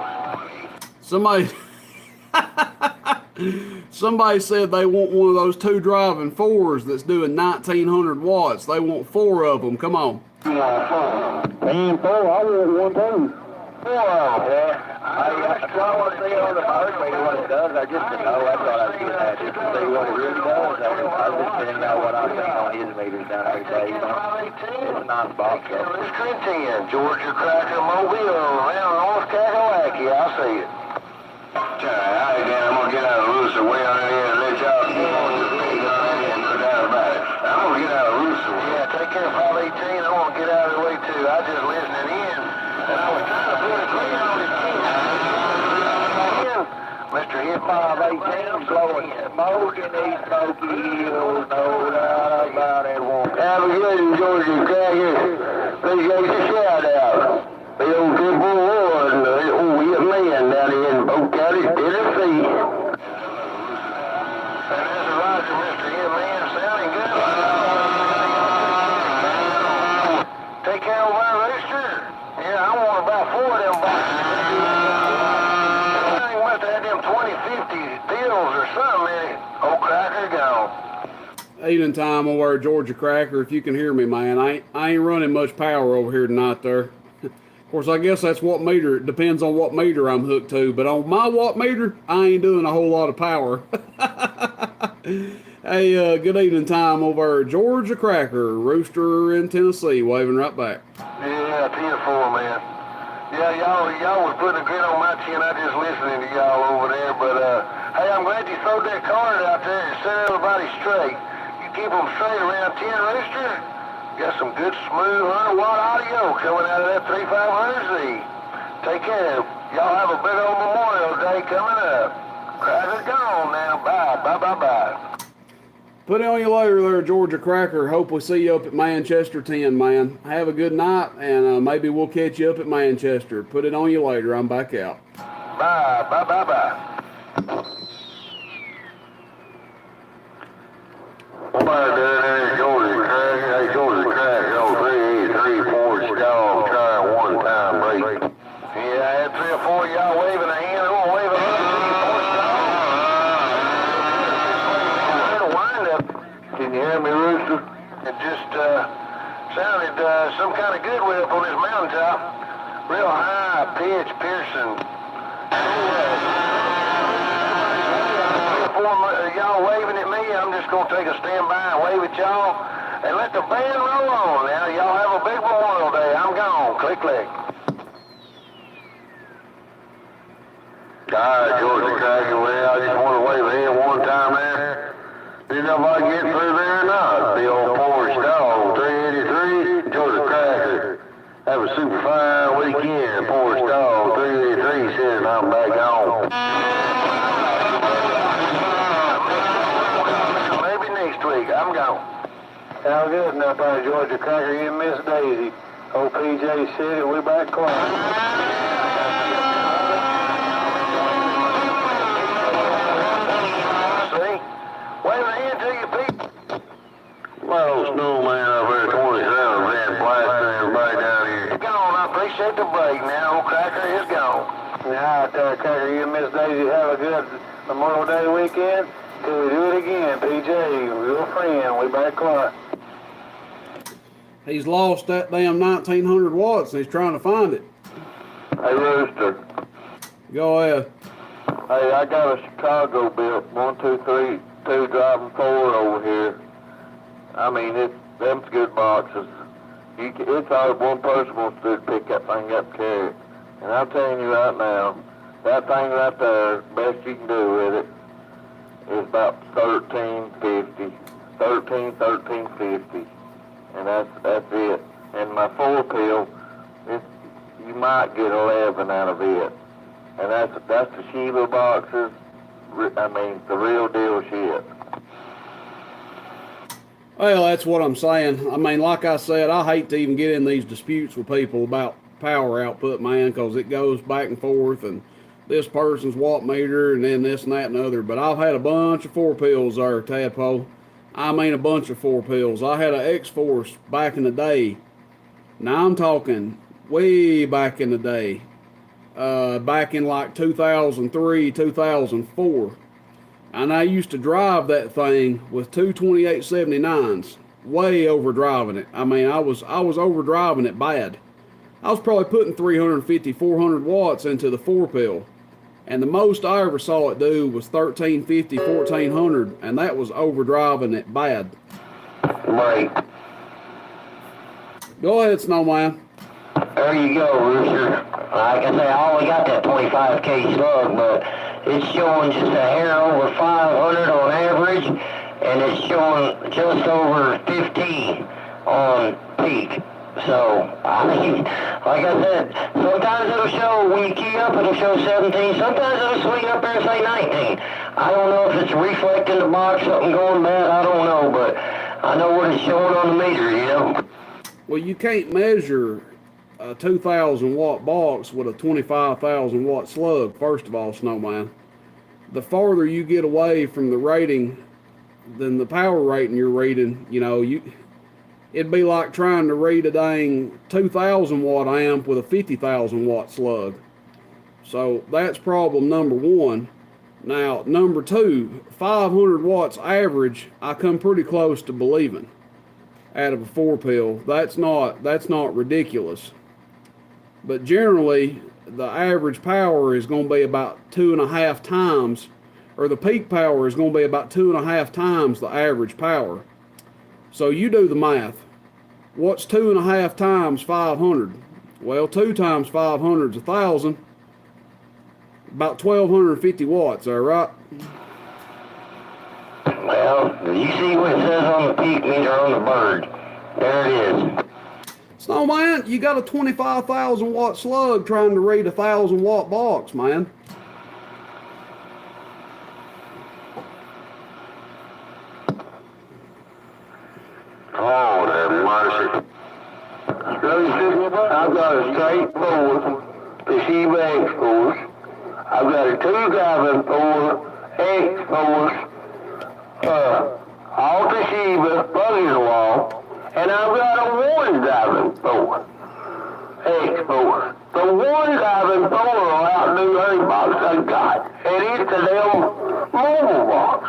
Somebody said they want one of those 2 driving 4s that's doing 1900 watts. They want 4 of them. Come on. You want 4? 10-4. I want one too. 4 of them, boy. I want to see on the first meter what it does. I just didn't know. That's what I was getting at. Just to see what it really does. I was just telling y'all what I've seen on his meters down every day. You know? It's a nice box. Rooster 10, Georgia Cracker Mobile, around North Kakalaki. I'll see it. All right, Dan, I'm going to get out of Rooster way on here and let y'all keep on your feet and no doubt about it. I'm going to get out of Rooster. Yeah, take care of 518. I'm going to get out of the way, too. I just listening in, and I was trying to put a clean on this kid. Mr. Hit 518, blowing smoke in these smoky hills, no doubt about it. Have a good one, Georgia Cracker. Appreciate your shout-out. The old good boy and the old hit man down here in Polk County, Tennessee. And there's a Roger, Mr. Hit Man, sounding good. Take care of my Rooster. Yeah, I want about 4 of them boxes. I must have had them 2050 pills or something in it. Old Cracker gone. Evening time over at Georgia Cracker. If you can hear me, man, I ain't running much power over here tonight there. Of course, I guess that's what meter. It depends on what meter I'm hooked to. But on my watt meter, I ain't doing a whole lot of power. Hey, good evening time over at Georgia Cracker. Rooster in Tennessee, waving right back. Yeah, 10-4, man. Yeah, y'all was putting a grin on my chin. I just listening to y'all over there. But, hey, I'm glad you throwed that card out there and set everybody straight. You keep them straight around 10, Rooster. Got some good, smooth 100-watt audio coming out of that 3500Z. Take care. Y'all have a big old Memorial Day coming up. Cracker gone now. Bye. Put it on you later there, Georgia Cracker. Hope we see you up at Manchester 10, man. Have a good night, and maybe we'll catch you up at Manchester. Put it on you later. I'm back out. Bye. Somebody down there, Georgia Cracker. Hey, Georgia Cracker, on 3834 stall, try one time break. Yeah, I had 3 or 4 of y'all waving a hand. I'm gonna wave another 3 or 4 stall. Wind up. Can you hear me, Rooster? It just sounded some kind of good way up on this mountaintop. Real high pitch, piercing. Y'all waving at me, I'm just going to take a standby and wave at y'all and let the band roll on. Now, y'all have a big Memorial Day. I'm gone. Click. Georgia Cracker, well, I just want to wave ahead one time there. Didn't know if I could get through there or not. The old Forest Dog, 383, Georgia Cracker. Have a super fine weekend. Forest Dog, 383, says I'm back home. Maybe next week. I'm gone. How good enough out of Georgia Cracker, you and Miss Daisy. Old PJ City, we back close. Well, snowman up there, 27, man, blasting everybody down here. It's gone. I appreciate the break now. Old Cracker is gone. Now, Cracker, you and Miss Daisy have a good Memorial Day weekend. Till we do it again, PJ, your friend, we back close. He's lost that damn 1900 watts and he's trying to find it. Hey, Rooster. Go ahead. Hey, I got a Chicago built 1, 2, 3, 2 driving 4 over here. I mean, them's good boxes. It's hard one person wants to pick that thing up and carry it. And I'm telling you right now, that thing right there, best you can do with it is about 13.50. 13.50. And that's it. And my 4 pill, you might get 11 out of it. And that's the Shiba boxes. I mean, the real deal shit. Well, that's what I'm saying. I mean, like I said, I hate to even get in these disputes with people about power output, man, because it goes back and forth, and this person's watt meter, and then this and that and other. But I've had a bunch of 4 pills there, Tadpole. I mean, a bunch of 4 pills. I had an X-Force back in the day. Now I'm talking way back in the day. Back in like 2003, 2004. And I used to drive that thing with 2 2879s, way overdriving it. I mean, I was overdriving it bad. I was probably putting 350, 400 watts into the 4 pill. And the most I ever saw it do was 1350, 1400, and that was overdriving it bad. Right. Go ahead, Snowman. There you go, Rooster. Like I say, I only got that 25K slug, but it's showing just a hair over 500 on average, and it's showing just over 50 on peak. So, I mean, like I said, sometimes it'll show, when you key up, it'll show 17. Sometimes it'll swing up there and say 19. I don't know if it's reflecting the box, something going bad, I don't know, but I know what it's showing on the meter, you know? Well, you can't measure a 2,000 watt box with a 25,000 watt slug, first of all, Snowman. The farther you get away from the rating than the power rating you're reading, you know, it'd be like trying to read a dang 2,000 watt amp with a 50,000 watt slug. So that's problem number 1. Now, number 2, 500 watts average, I come pretty close to believing out of a 4 pill. That's not ridiculous. But generally, the average power is going to be about 2.5 times, or the peak power is going to be about 2.5 times the average power. So you do the math. What's 2.5 times 500? Well, 2 times 500 is 1,000. About 1,250 watts, all right? Well, you see what it says on the peak meter on the bird. There it is. Snowman, you got a 25,000 watt slug trying to read a 1,000 watt box, man. Oh, that mercy. I've got a straight board, the Shiba X-Force. I've got a 2-driving 4 X-Force, all the Shiba, plug in the wall. And I've got a 1-driving 4 X-Force. The 1-driving 4 will outdo every box I got. And it's a damn mobile box.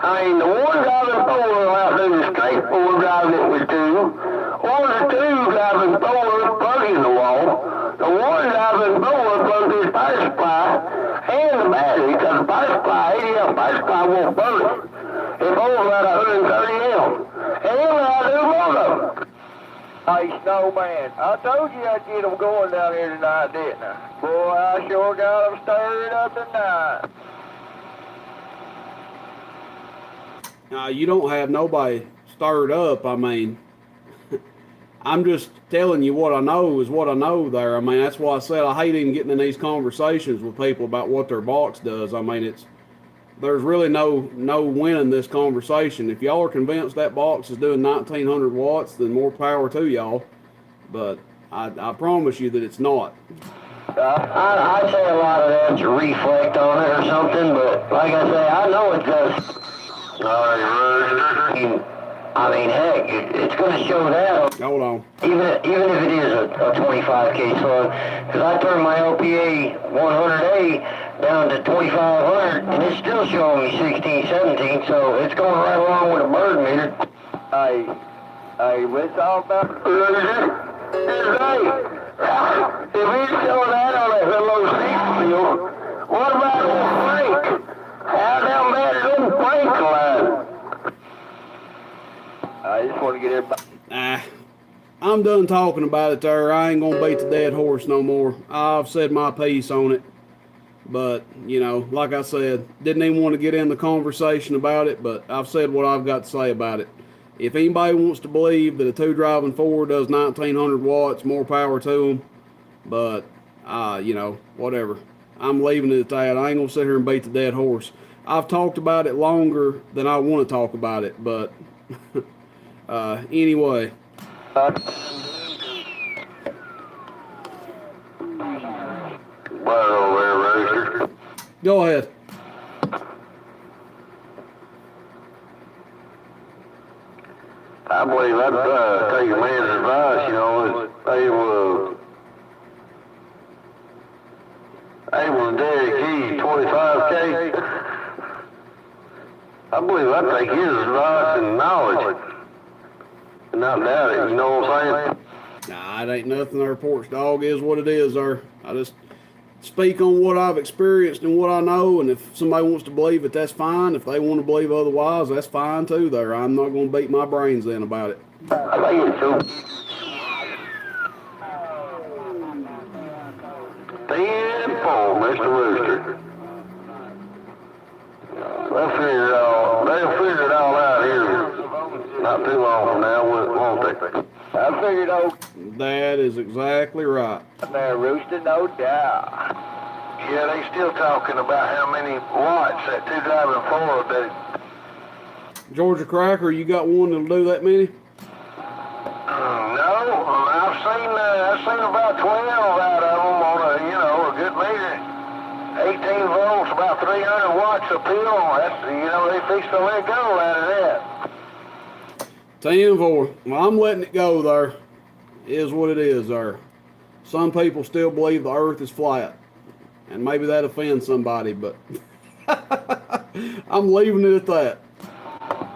I mean, the 1-driving 4 will outdo the straight 4 driving it with 2, or the 2-driving 4 plug in the wall. The 1-driving 4 plugs his power supply and the battery, because the power supply, 80 amp power supply won't burn it. It holds about 130 amps. And it'll outdo both of them. Hey, Snowman, I told you I'd get them going down here tonight, didn't I? Boy, I sure got them stirred up tonight. You don't have nobody stirred up. I mean, I'm just telling you what I know is what I know there. I mean, that's why I said I hate even getting in these conversations with people about what their box does. I mean, there's really no winning this conversation. If y'all are convinced that box is doing 1900 watts, then more power to y'all. But I promise you that it's not. I'd say a lot of that's reflect on it or something, but like I say, I know it does. I mean, heck, it's going to show that. Hold on. Even if it is a 25K slug, because I turned my LPA 100A down to 2500, and it's still showing me 16, 17, so it's going right along with a bird meter. Hey, what's all about? Hey, if he's showing that on that little seat field, what about old Frank? How down bad is old Frank line? I just want to get everybody. I'm done talking about it there. I ain't going to beat the dead horse no more. I've said my piece on it. But, you know, like I said, didn't even want to get in the conversation about it, but I've said what I've got to say about it. If anybody wants to believe that a 2-driving Ford does 1900 watts, more power to them. But, you know, whatever. I'm leaving it at that. I ain't going to sit here and beat the dead horse. I've talked about it longer than I want to talk about it, but anyway. Well, there, Rooster. Go ahead. I believe I'd take a man's advice, you know, able to dedicate 25K. I believe I'd take his advice and knowledge and not doubt it, you know what I'm saying? Nah, it ain't nothing there, porch dog. Is what it is there. I just speak on what I've experienced and what I know, and if somebody wants to believe it, that's fine. If they want to believe otherwise, that's fine too there. I'm not going to beat my brains in about it. I think it's true. 10-4, Mr. Rooster. They'll figure it all out here not too long from now, won't they? I figured out That is exactly right. there, Rooster, no doubt. Yeah, they still talking about how many watts that 2-driving Ford do. Georgia Cracker, you got one that'll do that many? No, I've seen about 12 out of them on a good meter. 18 volts, about 300 watts a pill. That's, they fix to let go out of that. 10-4. Well, I'm letting it go there. Is what it is there. Some people still believe the earth is flat. And maybe that offends somebody, but I'm leaving it at that.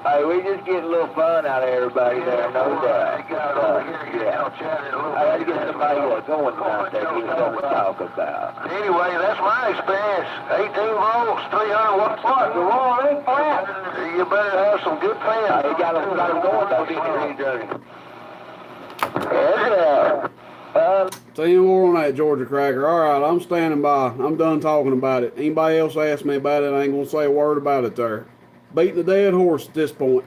Hey, we just get a little fun out of everybody there, no doubt. Yeah. I had to get somebody going out there, get something to talk about. Anyway, that's my experience. 18 volts, 300 watts. The wall ain't flat. You better have some good fans. They got them going, though, didn't they? Yeah. 10-4 on that, Georgia Cracker. All right, I'm standing by. I'm done talking about it. Anybody else ask me about it, I ain't going to say a word about it there. Beating the dead horse at this point.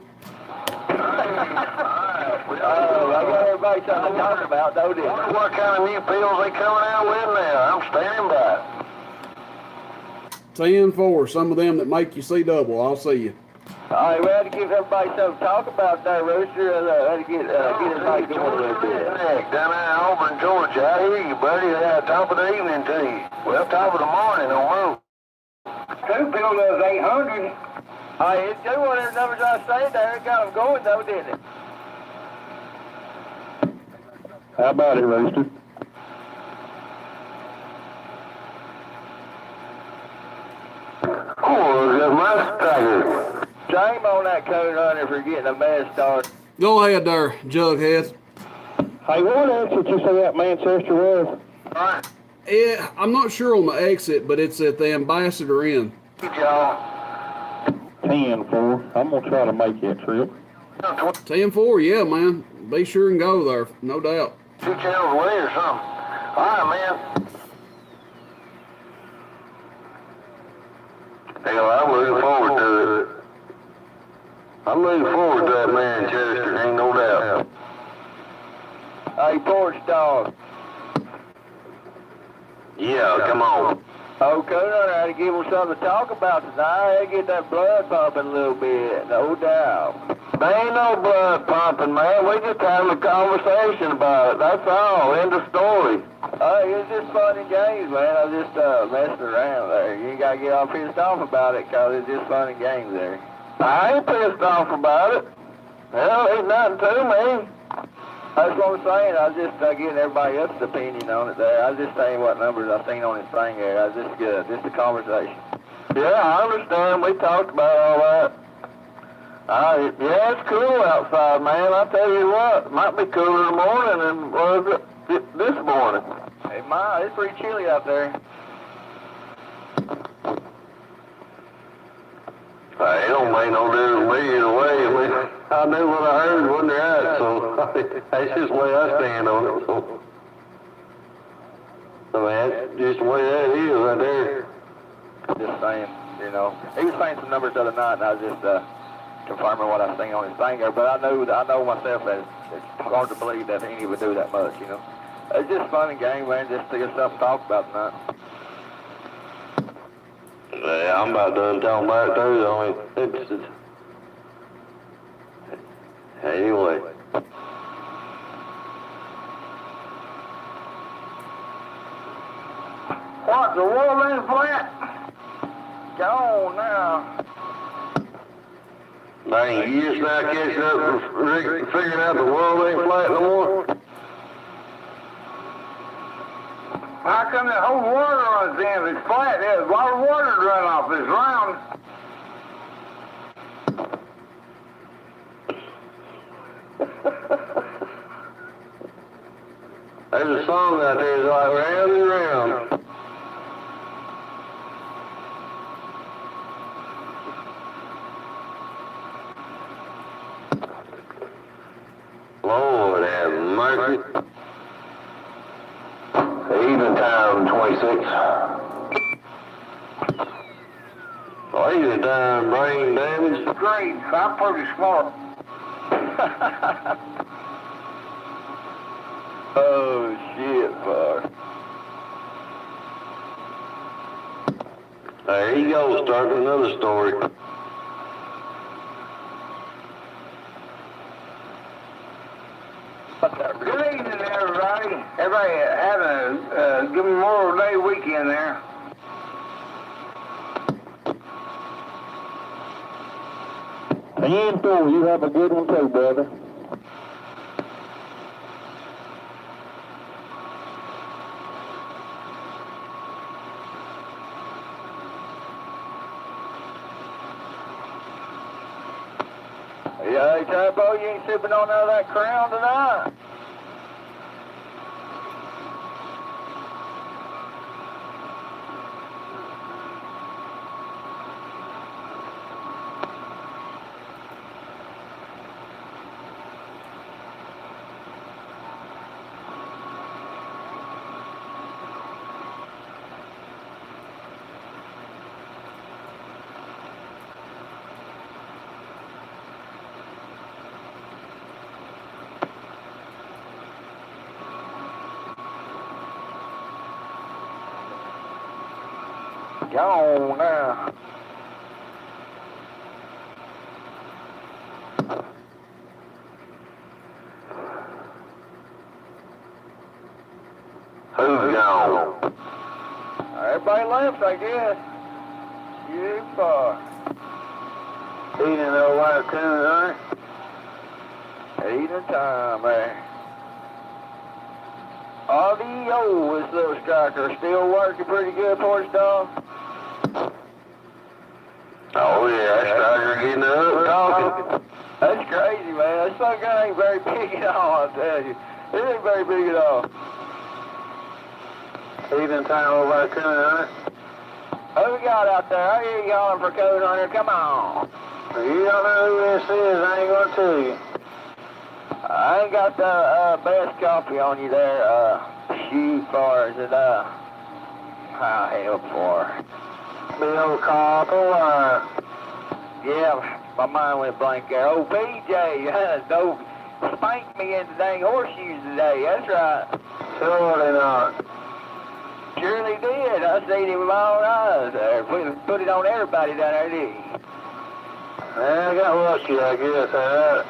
I got everybody something to talk about, though, didn't they? What kind of new pills they coming out with now? I'm standing by. 10-4. Some of them that make you see double. I'll see you. All right, we had to give everybody something to talk about there, Rooster. Had to get everybody going a little bit. Down there in Auburn, Georgia. I hear you, buddy. Top of the evening to you. Well, top of the morning on move. 2 pills does 800. Hey, it's good one of the numbers I say there. It got them going, though, didn't it? How about it, Rooster? Oh, look at my tiger. Shame on that code hunter for getting a bad start. Go ahead there, Jughead. Hey, what exit you say that Manchester was? Yeah, I'm not sure on the exit, but it's at the Ambassador Inn. Y'all. 10-4. I'm going to try to make that trip. 10-4, yeah, man. Be sure and go there, no doubt. 2 channels away or something. All right, man. Hell, I'm looking forward to it. I'm looking forward to that Manchester, ain't no doubt. Hey, porch dog. Yeah, come on. Oh, Coonut, I had to give him something to talk about tonight. I had to get that blood pumping a little bit, no doubt. There ain't no blood pumping, man. We just having a conversation about it. That's all. End of story. Hey, it's just fun and games, man. I'm just messing around there. You ain't got to get all pissed off about it, because it's just fun and games there. I ain't pissed off about it. Hell, ain't nothing to me. That's what I'm saying. I was just getting everybody else's opinion on it there. I was just saying what numbers I seen on his thing there. I was just good. Just a conversation. Yeah, I understand. We talked about all that. Yeah, it's cool outside, man. I tell you what, it might be cooler in the morning than was it this morning. Hey, it's pretty chilly out there. It don't make no difference to me either way. I knew what I heard wasn't right, so that's just the way I stand on it. So, I mean, that's just the way that is right there. Just saying, you know. He was saying some numbers the other night, and I was just confirming what I seen on his thing there. But I know myself that it's hard to believe that he would do that much, you know. It's just fun and game, man, just to get something to talk about tonight. Yeah, I'm about done talking about it too. I mean, it's anyway. What, the world ain't flat? Go on now. Dang, you just now catching up and figuring out the world ain't flat no more? How come that whole water runs in? If it's flat, there's a lot of water to run off. It's round. There's a song out there that's like round and round. Lord have mercy. Evening time, 26. Evening time, brain damage. Great. I'm pretty smart. Oh, shit, fuck. There you go, starting another story. Good evening, everybody. Everybody having a good Memorial Day weekend there. And Phil, you have a good one too, brother. Yeah, hey, Typo, you ain't sipping on none of that Crown tonight? Go on now. Who's gone? Everybody left, I guess. You far. Eating no white coon, Eating time there. Audio, this little striker still working pretty good, porch dog. Oh yeah, that striker getting up talking. That's crazy, man. That sucker ain't very big at all, I tell you. It ain't very big at all. Evening time over there, coon hunter. Who we got out there? I hear you yelling for coon hunter. Come on. If you don't know who this is, I ain't gonna tell you. I ain't got the best copy on you there, shoot far as it, how hell far? Big old copper wire. Yeah, my mind went blank there. Oh, PJ, no, spanked me into dang horseshoes today, that's right. Surely not. Surely did. I seen him with my own eyes there. Put it on everybody down there, did he? I got lucky, I guess, huh?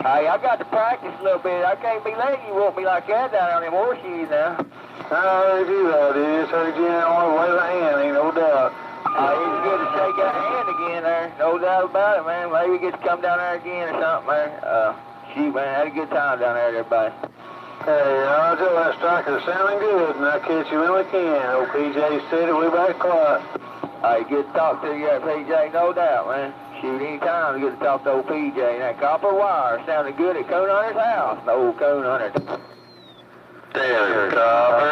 Hey, I got to practice a little bit. I can't be letting you whoop me like that down on them horseshoes now. I heard you about this. Heard you didn't want to wave a hand, ain't no doubt. It's good to shake that hand again there. No doubt about it, man. Maybe we get to come down there again or something, man. Shoot, man, had a good time down there, everybody. Hey, I'll tell that striker's sounding good, and I'll catch you when we can. Old PJ said it, we back quiet. Hey, good to talk to you there, PJ, no doubt, man. Shoot, any time, good to talk to old PJ. And that copper wire sounded good at Coon Hunter's house. The old Coon Hunter. There's copper,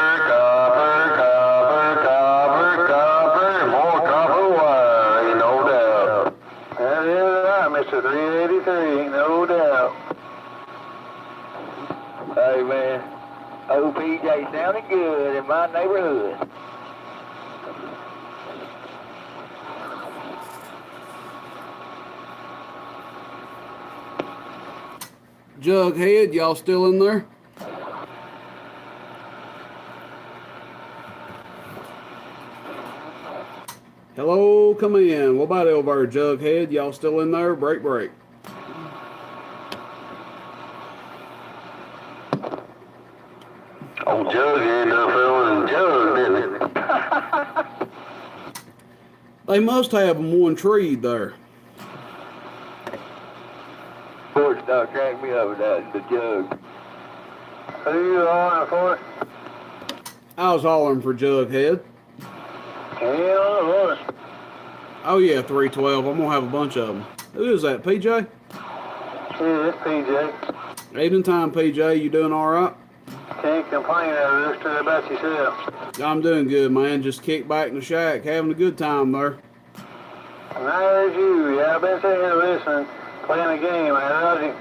more copper wire, ain't no doubt. That is right, Mr. 383, ain't no doubt. Hey, man, old PJ sounded good in my neighborhood. Jughead, y'all still in there? Hello, come in. What about over there, Jughead? Y'all still in there? Break. Old Jughead done feeling jug, didn't it? They must have them one tree there. Porch dog cracked me up with that, the jug. Who you hollering for? I was hollering for Jughead. Hell, Lord. Oh yeah, 312. I'm gonna have a bunch of them. Who is that, PJ? Yeah, it's PJ. Evening time, PJ. You doing all right? Can't complain there, Rooster. How about yourself? I'm doing good, man. Just kicked back in the shack, having a good time there. And I heard you. Yeah, I've been sitting here listening, playing a game. I heard you.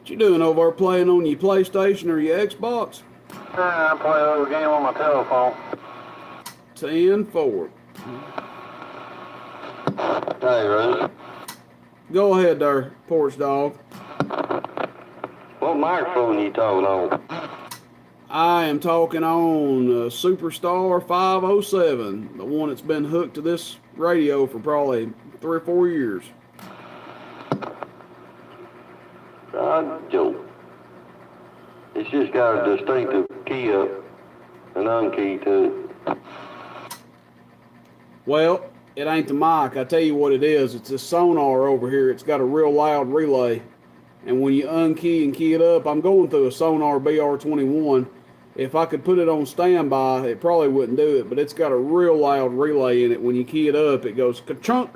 What you doing over there, playing on your PlayStation or your Xbox? I play a little game on my telephone. 10-4. Hey, Rose. Go ahead there, porch dog. What microphone you talking on? I am talking on Superstar 507, the one that's been hooked to this radio for probably 3 or 4 years. Joe. It's just got a distinctive key up, an unkey to it. Well, it ain't the mic. I tell you what it is. It's a sonar over here. It's got a real loud relay. And when you unkey and key it up, I'm going through a Sonar BR21. If I could put it on standby, it probably wouldn't do it, but it's got a real loud relay in it. When you key it up, it goes ka-chunk.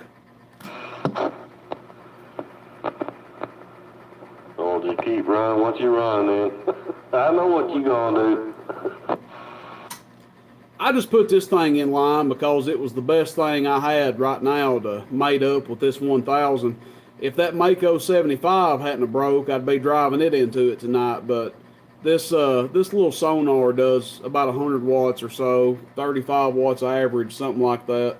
Oh, just keep running what you run then. I know what you gonna do. I just put this thing in line because it was the best thing I had right now to mate up with this 1000. If that Mako 75 hadn't have broke, I'd be driving it into it tonight. But this little sonar does about 100 watts or so, 35 watts average, something like that.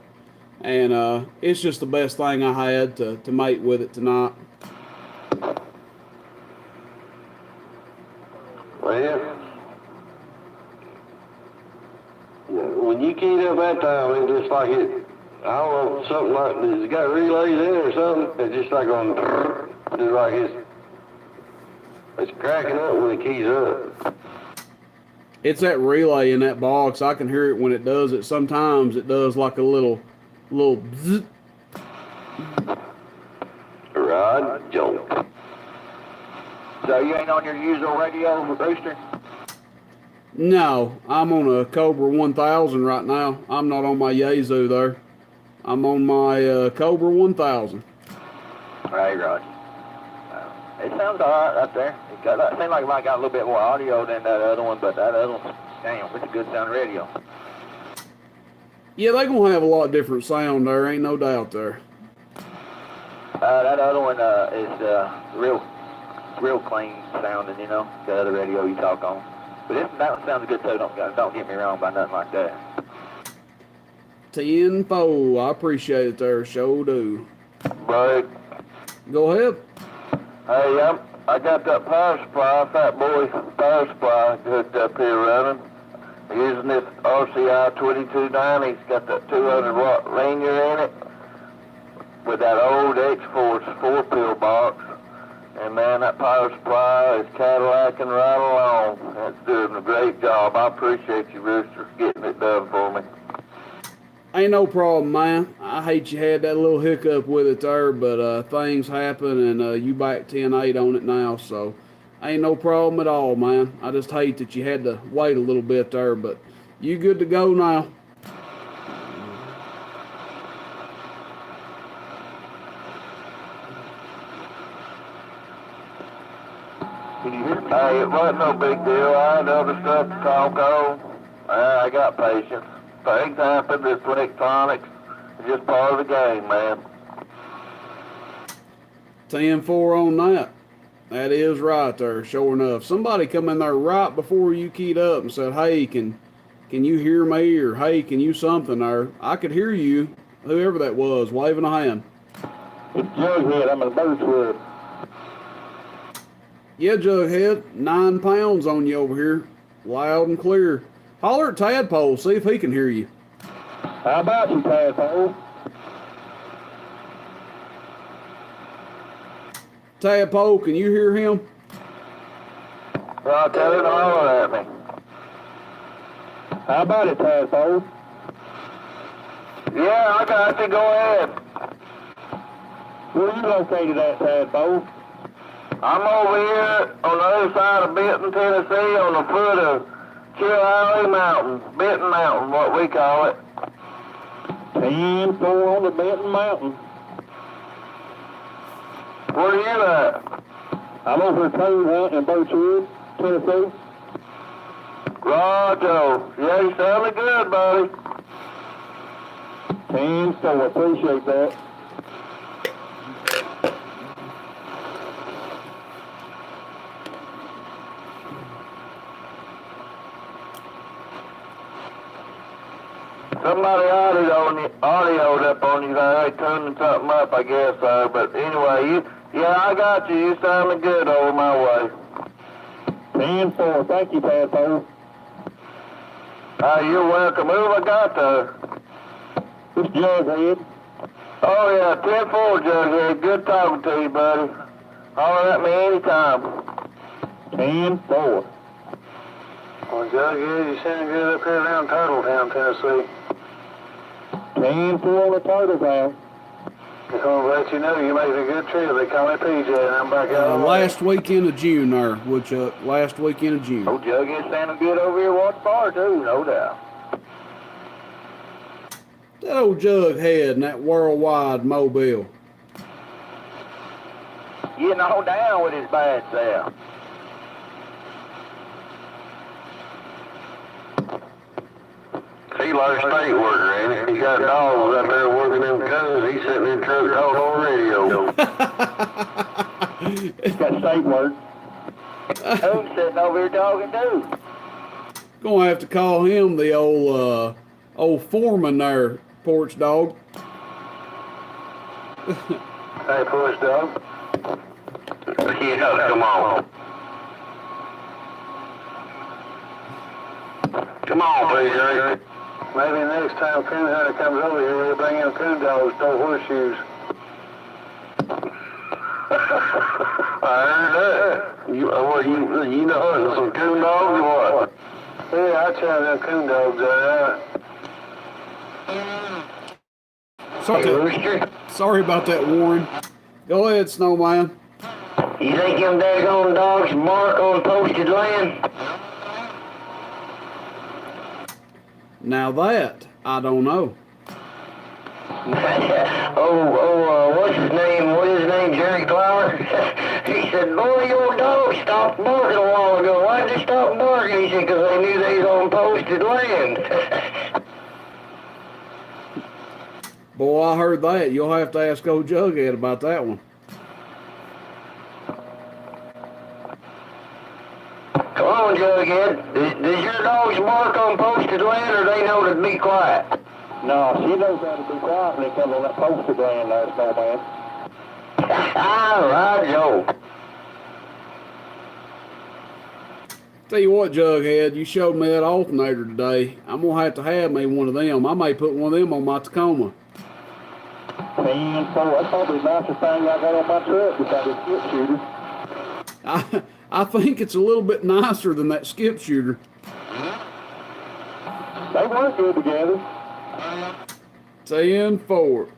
And it's just the best thing I had to mate with it tonight. Well, when you keyed up that time, it just like it, I don't know, something like, it's got relays in it or something. It's just like on, just like it's cracking up when it keys up. It's that relay in that box. I can hear it when it does it. Sometimes it does like a little bzzz. Rod joke. So you ain't on your usual radio, Rooster? No, I'm on a Cobra 1000 right now. I'm not on my Yaesu there. I'm on my Cobra 1000. Right, Rod. It sounds alright right there. It seems like it might got a little bit more audio than that other one, but that other one, damn, it's a good sound radio. Yeah, they're going to have a lot different sound there. Ain't no doubt there. That other one is real clean sounding, you know, the other radio you talk on. But that one sounds good too, don't get me wrong by nothing like that. 10-4. I appreciate it there, sure do. Right. Go ahead. Hey, I got that power supply, Fat Boy power supply hooked up here running. Using this RCI 2290. It's got that 200 watt linear in it with that old X-Force 4-pill box. And man, that power supply is Cadillacing right along. It's doing a great job. I appreciate you, Rooster, getting it done for me. Ain't no problem, man. I hate you had that little hiccup with it there, but things happen, and you back 10-8 on it now, so ain't no problem at all, man. I just hate that you had to wait a little bit there, but you good to go now. Hey, it wasn't no big deal. I had other stuff to talk on. I got patience. Things happen. It's electronics. It's just part of the game, man. 10-4 on that. That is right there, sure enough. Somebody come in there right before you keyed up and said, hey, can you hear me? Or, hey, can you something? Or, I could hear you, whoever that was, waving a hand. It's Jughead. I'm in Birchwood. Yeah, Jughead, 9 pounds on you over here, loud and clear. Holler at Tadpole, see if he can hear you. How about you, Tadpole? Tadpole, can you hear him? Well, tell him to holler at me. How about it, Tadpole? Yeah, I got you. Go ahead. Where are you located at, Tadpole? I'm over here on the other side of Benton, Tennessee, on the foot of Chill Alley Mountain, Benton Mountain, what we call it. 10-4 on the Benton Mountain. Where are you at? I'm over at Coon Hunt in Birchwood, Tennessee. Roger. Yeah, you sounded good, buddy. 10-4, appreciate that. Somebody audioed up on you there. They tuning something up, I guess, but anyway, I got you. You sounded good over my way. 10-4. Thank you, Tadpole. You're welcome. Who have I got there? It's Jughead. Oh, yeah, 10-4, Jughead. Good talking to you, buddy. Holler at me anytime. 10-4. Well, Jughead, you sound good up here around Turtletown, Tennessee. 10-4 on the Turtletown. Just want to let you know you made a good trip. They call me PJ, and I'm back out. Last weekend of June there, Woodchuck. Last weekend of June. Oh, Jughead sounding good over here watching bar, too, no doubt. That old Jughead and that worldwide mobile. Getting on down with his bad self. He like a state worker, ain't he? He got dogs out there working them guns. He's sitting in truck talking on radio. He's got state work. Who's sitting over here talking too? Gonna have to call him the old foreman there, porch dog. Hey, porch dog. Yeah, come on. Come on, PJ. Maybe next time Coon Hunter comes over here, we'll bring in coon dogs, no horseshoes. I heard that. You know hunting some coon dogs or what? Yeah, I tried them coon dogs there. Sorry about that, Warren. Go ahead, Snowman. You think them daggone dogs bark on posted land? Now that, I don't know. What's his name? What is his name? Jerry Clower? He said, boy, your dog stopped barking a while ago. Why'd they stop barking? He said, because they knew they was on posted land. Boy, I heard that. You'll have to ask old Jughead about that one. Come on, Jughead. Does your dogs bark on posted land, or they know to be quiet? No, she knows how to be quiet when it comes on that posted land there, snowman. Right, Joe. Tell you what, Jughead, you showed me that alternator today. I'm going to have me one of them. I may put one of them on my Tacoma. 10-4. That's probably the nicest thing I got on my truck besides a skip shooter. I think it's a little bit nicer than that skip shooter. They work good together. 10-4.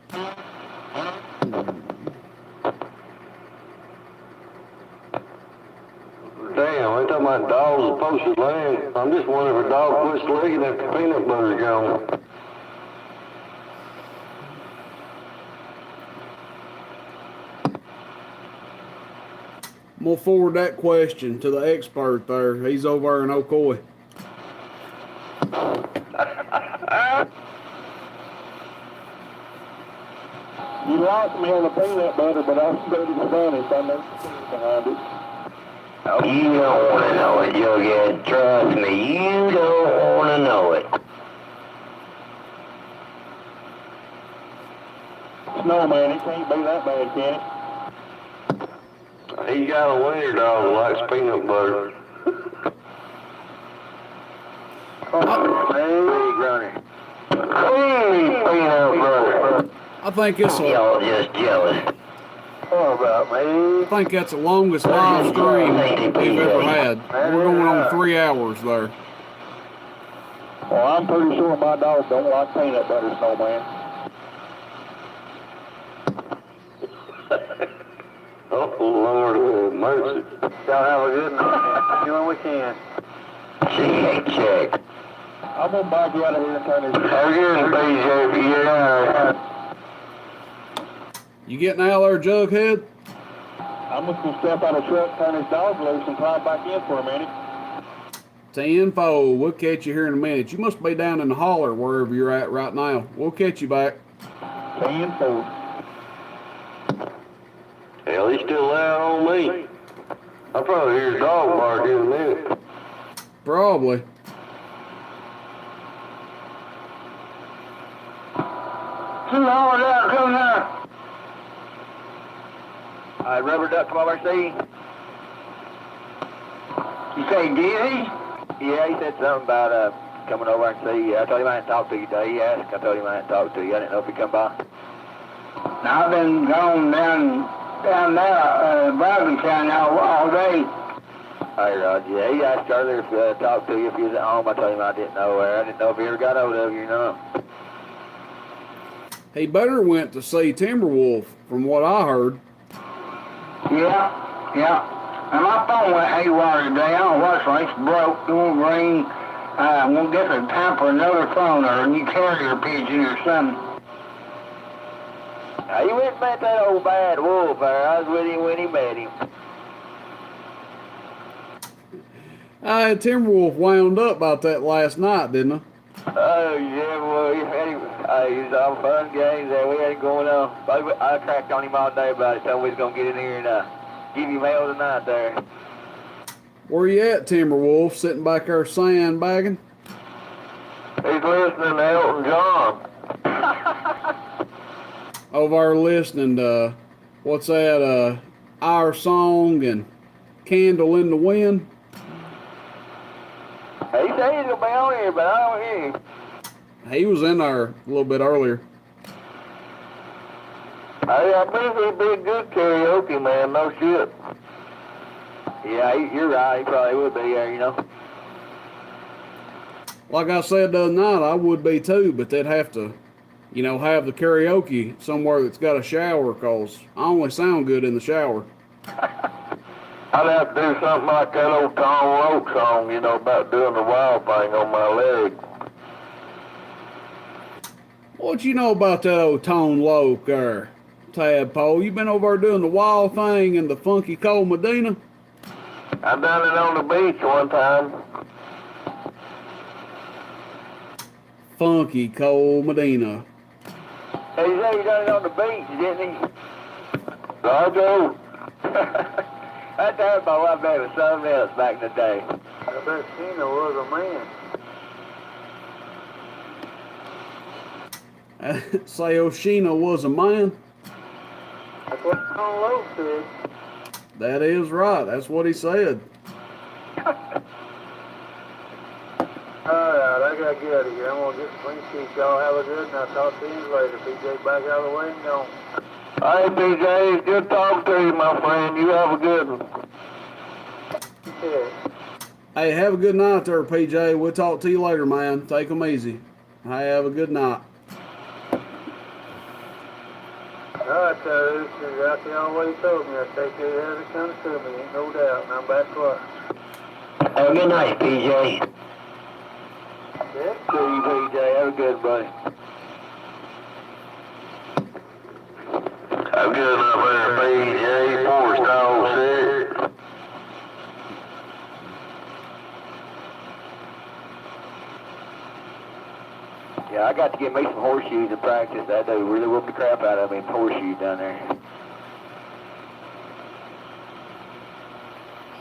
Damn, they talking about dogs and posted land. I'm just wondering if a dog quits licking after peanut butter's gone. I'm going to forward that question to the expert there. He's over there in Ocoee. You lost me on the peanut butter, but I bet it's funny, so I know behind it. Oh, you don't want to know it, Jughead. Trust me, you don't want to know it. Snowman, it can't be that bad, can it? He got a winter dog that likes peanut butter. Hey, Granny. Creamy peanut butter. I think it's Y'all just jealous. How about me? I think that's the longest live stream we've ever had. We're going on 3 hours there. Well, I'm pretty sure my dog don't like peanut butter, Snowman. Oh, Lord have mercy. Y'all have a good night. You when we can. Check. I'm gonna back you out of here and turn this. Have a good one, BJ, if you get out. You getting out there, Jughead? I'm just gonna step out of the truck, turn this dog loose, and climb back in for a minute. 10-4. We'll catch you here in a minute. You must be down in the holler wherever you're at right now. We'll catch you back. 10-4. Hell, he's still loud on me. I'll probably hear his dog bark in a minute. Probably. Come on down, come down. All right, rubber duck, come over and see. You say Dizzy? Yeah, he said something about coming over and see you. I told him I hadn't talked to you today. He asked. I told him I hadn't talked to you. I didn't know if he'd come by. Now, I've been going down there, Birmingham all day. Hey, Rod, yeah, he asked earlier if talk to you if you was at home. I told him I didn't know where. I didn't know if he ever got hold of you or not. He better went to see Timberwolf, from what I heard. Yeah. And my phone went haywire today. I don't know what's wrong. It's broke. It won't ring. I'm going to get the time for another phone or a new carrier pigeon or something. Now, he went and met that old bad wolf there. I was with him when he met him. I had Timberwolf wound up about that last night, didn't I? Oh, yeah, boy. He was all fun games there. We had it going on. I cracked on him all day about it. Told him we was going to get in here and give him hell tonight there. Where you at, Timberwolf? Sitting back there sandbagging? He's listening to Elton John. Over there listening to, what's that, Our Song and Candle in the Wind? He said he's going to be on here, but I don't hear him. He was in there a little bit earlier. Hey, I bet he'd be a good karaoke man, no shit. Yeah, you're right. He probably would be there, you know. Like I said the other night, I would be too, but they'd have to, you know, have the karaoke somewhere that's got a shower, because I only sound good in the shower. I'd have to do something like that old Tom Roach song, you know, about doing the wild thing on my leg. What you know about that old Tone Loc there, Tadpole? You been over there doing the wild thing in the funky cold Medina? I done it on the beach one time. Funky cold Medina. He said he done it on the beach, didn't he? Roger. I thought my wife had was something else back in the day. I bet Sheena was a man. Say Oshina was a man. That's what John Lowe said. That is right. That's what he said. Alright, I gotta get out of here. I'm gonna get some clean sheets. Y'all have a good, and I'll talk to you later. PJ back out of the way and gone. Hey, PJ, good talking to you, my friend. You have a good one. Yeah. Hey, have a good night there, PJ. We'll talk to you later, man. Take them easy. Hey, have a good night. Alright, this is exactly on what he told me. I take care of it comes to me, ain't no doubt. And I'm back quiet. Have a good night, PJ. Yeah? See you, PJ. Have a good buddy. I'm good enough there, PJ. 4 stone 6. Yeah, I got to get me some horseshoes in practice. That dude really whooped the crap out of me in horseshoes down there.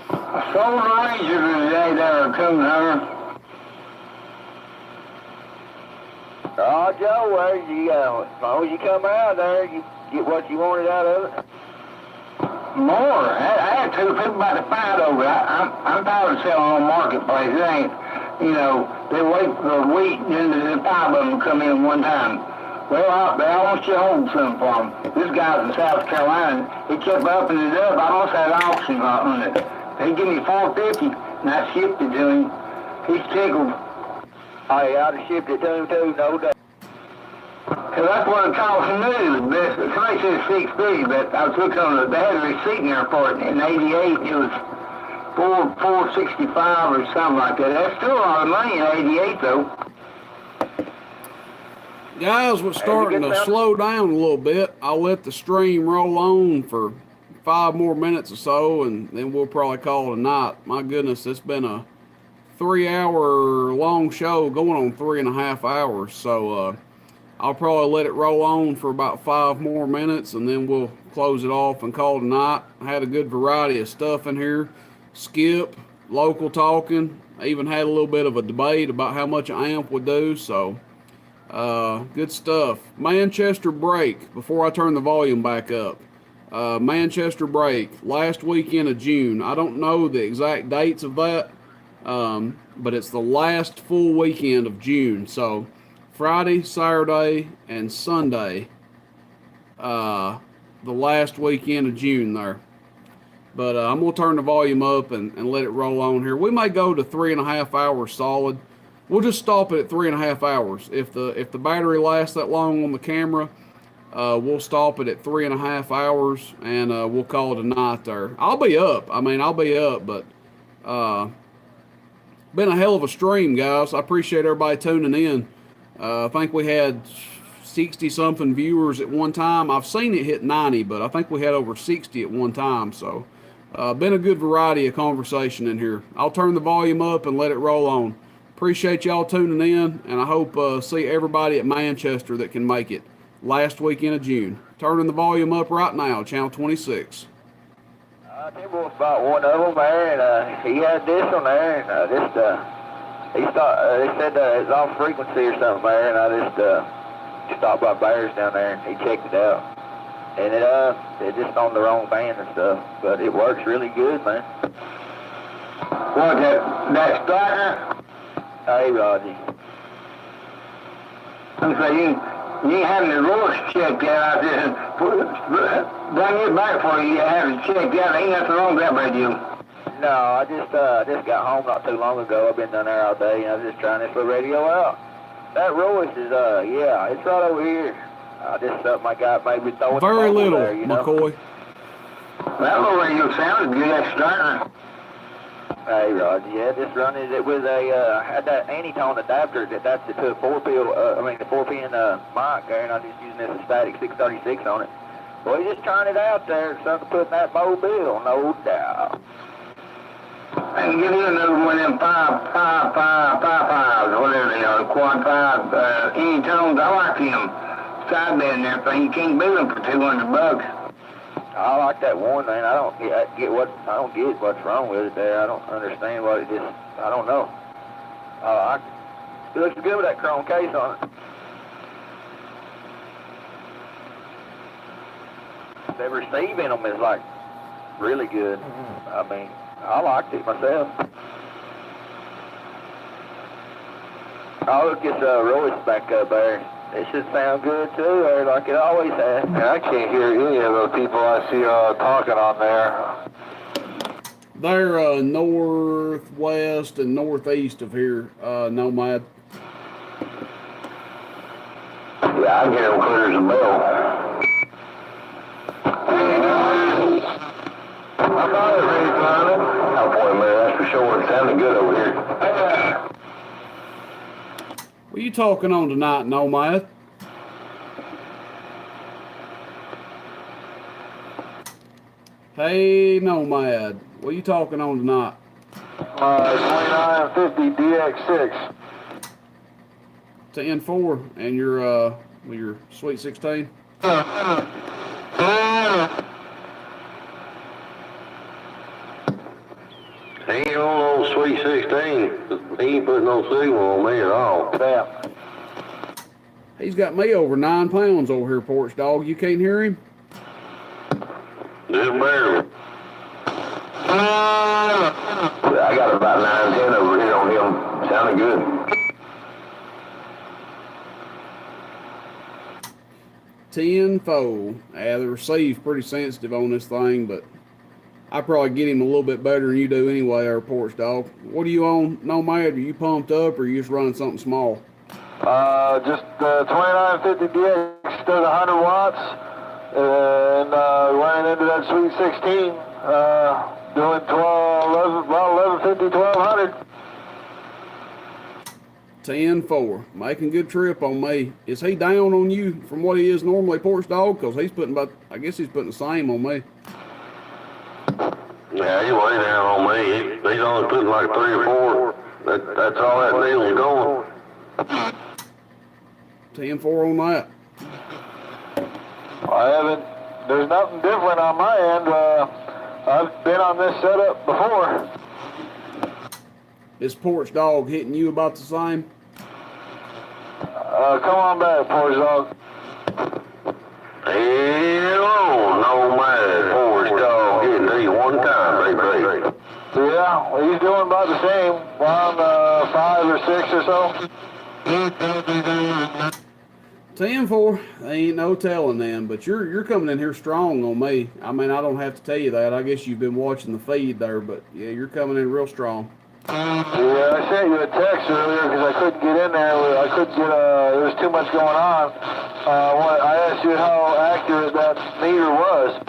I sold a Ranger today there, Coon Hunter. Oh, Joe, where you as long as you come out there, you get what you wanted out of it. More. I had 2 people about to fight over it. I'm tired of selling on marketplace. It ain't, you know, they wait for a week and then the 5 of them come in one time. Well, I want you to hold something for them. This guy's in South Carolina. He kept upping it up. I almost had an auction on it. They give me $450 and I shipped it to him. He's tickled. Oh, yeah, I'd have shipped it to him too, no doubt. Cause that's what it cost new. But somebody said 650, but I was looking on they had a receipt in there for it. In '88, it was $465 or something like that. That's still a lot of money in '88, though. Guys, we're starting to slow down a little bit. I'll let the stream roll on for 5 more minutes or so, and then we'll probably call it a night. My goodness, it's been a 3-hour long show going on 3.5 hours. So I'll probably let it roll on for about 5 more minutes, and then we'll close it off and call it a night. I had a good variety of stuff in here. Skip, local talking. I even had a little bit of a debate about how much an amp would do. So good stuff. Manchester break, before I turn the volume back up. Manchester break, last weekend of June. I don't know the exact dates of that, but it's the last full weekend of June. So Friday, Saturday, and Sunday, the last weekend of June there. But I'm going to turn the volume up and let it roll on here. We may go to 3.5 hours solid. We'll just stop it at 3.5 hours. If the battery lasts that long on the camera, we'll stop it at 3.5 hours, and we'll call it a night there. I'll be up, but been a hell of a stream, guys. I appreciate everybody tuning in. I think we had 60-something viewers at one time. I've seen it hit 90, but I think we had over 60 at one time. So been a good variety of conversation in here. I'll turn the volume up and let it roll on. Appreciate y'all tuning in, and I hope see everybody at Manchester that can make it last weekend of June. Turning the volume up right now, channel 26. I think was about one of them there, and he had this on there, and he thought, they said it's off frequency or something there, and I just stopped by Bears down there, and he checked it out. And it's just on the wrong band and stuff, but it works really good, man. What, that starter? Hey, Roger. I'm saying, you ain't having the rollers checked out. I just bring it back for you. You have it checked out. Ain't nothing wrong with that radio. No, I just got home not too long ago. I've been down there all day, and I was just trying this little radio out. That Royce is, yeah, it's right over here. Just something I got maybe throwing Very little, there, you know? McCoy. That little radio sounded good, that starter. Hey, Roger, yeah, just running it with a, had that antitone adapter that's the 4-pin mic there, and I'm just using this static 636 on it. Well, you're just trying it out there, something to put in that mobile, no doubt. And give you another one of them 5s, whatever they are, quad 5, any tones. I like them. sideband and everything. You can't build them for $200. I like that one, man. I don't get what's wrong with it there. I don't understand what it is. I don't know. It looks good with that chrome case on it. The receive in them is like really good. I mean, I liked it myself. Oh, look, it's Royce back up there. It should sound good too, or like it always has. And I can't hear any of those people I see talking on there. They're northwest and northeast of here, Nomad. Yeah, I can hear them clear as a bell. I thought it was ready to find it. Oh boy, man, that's for sure. It sounded good over here. What are you talking on tonight, Nomad? Hey, Nomad. What are you talking on tonight? 2950 DX6. 10-4, and your Sweet 16? He ain't on no Sweet 16. He ain't putting no signal on me at all. Damn. He's got me over 9 pounds over here, Porch Dog. You can't hear him? Just barely. I got about 9-10 over here on him. Sounded good. 10-4. Yeah, the receive's pretty sensitive on this thing, but I probably get him a little bit better than you do anyway, our Porch Dog. What are you on, Nomad? Are you pumped up, or are you just running something small? Just 2950 DX does 100 watts, and running into that Sweet 16, doing 1150, 1200. 10-4. Making good trip on me. Is he down on you from what he is normally, Porch Dog? Because he's putting about, I guess he's putting the same on me. Yeah, he's way down on me. He's only putting like 3 or 4. That's all that deal's going. 10-4 on that. There's nothing different on my end. I've been on this setup before. Is Porch Dog hitting you about the same? Come on back, Porch Dog. Hello, Nomad. Porch Dog hitting me one time, baby. Yeah, well, he's doing about the same, around 5 or 6 or so. 10-4. Ain't no telling them, but you're coming in here strong on me. I mean, I don't have to tell you that. I guess you've been watching the feed there, but yeah, you're coming in real strong. Yeah, I sent you a text earlier because I couldn't get in there. I couldn't get, there was too much going on. I asked you how accurate that meter was.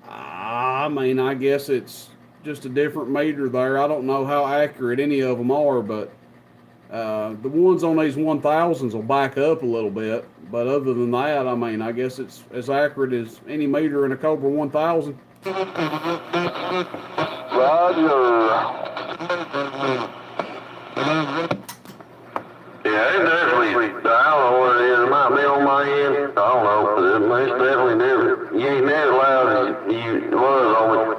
I mean, I guess it's just a different meter there. I don't know how accurate any of them are, but the ones on these 1000s will back up a little bit. But other than that, I mean, I guess it's as accurate as any meter in a Cobra 1000. Roger. Yeah, it definitely, I don't know what it is. It might be on my end. I don't know, but it's definitely different. You ain't never loud as you was on me.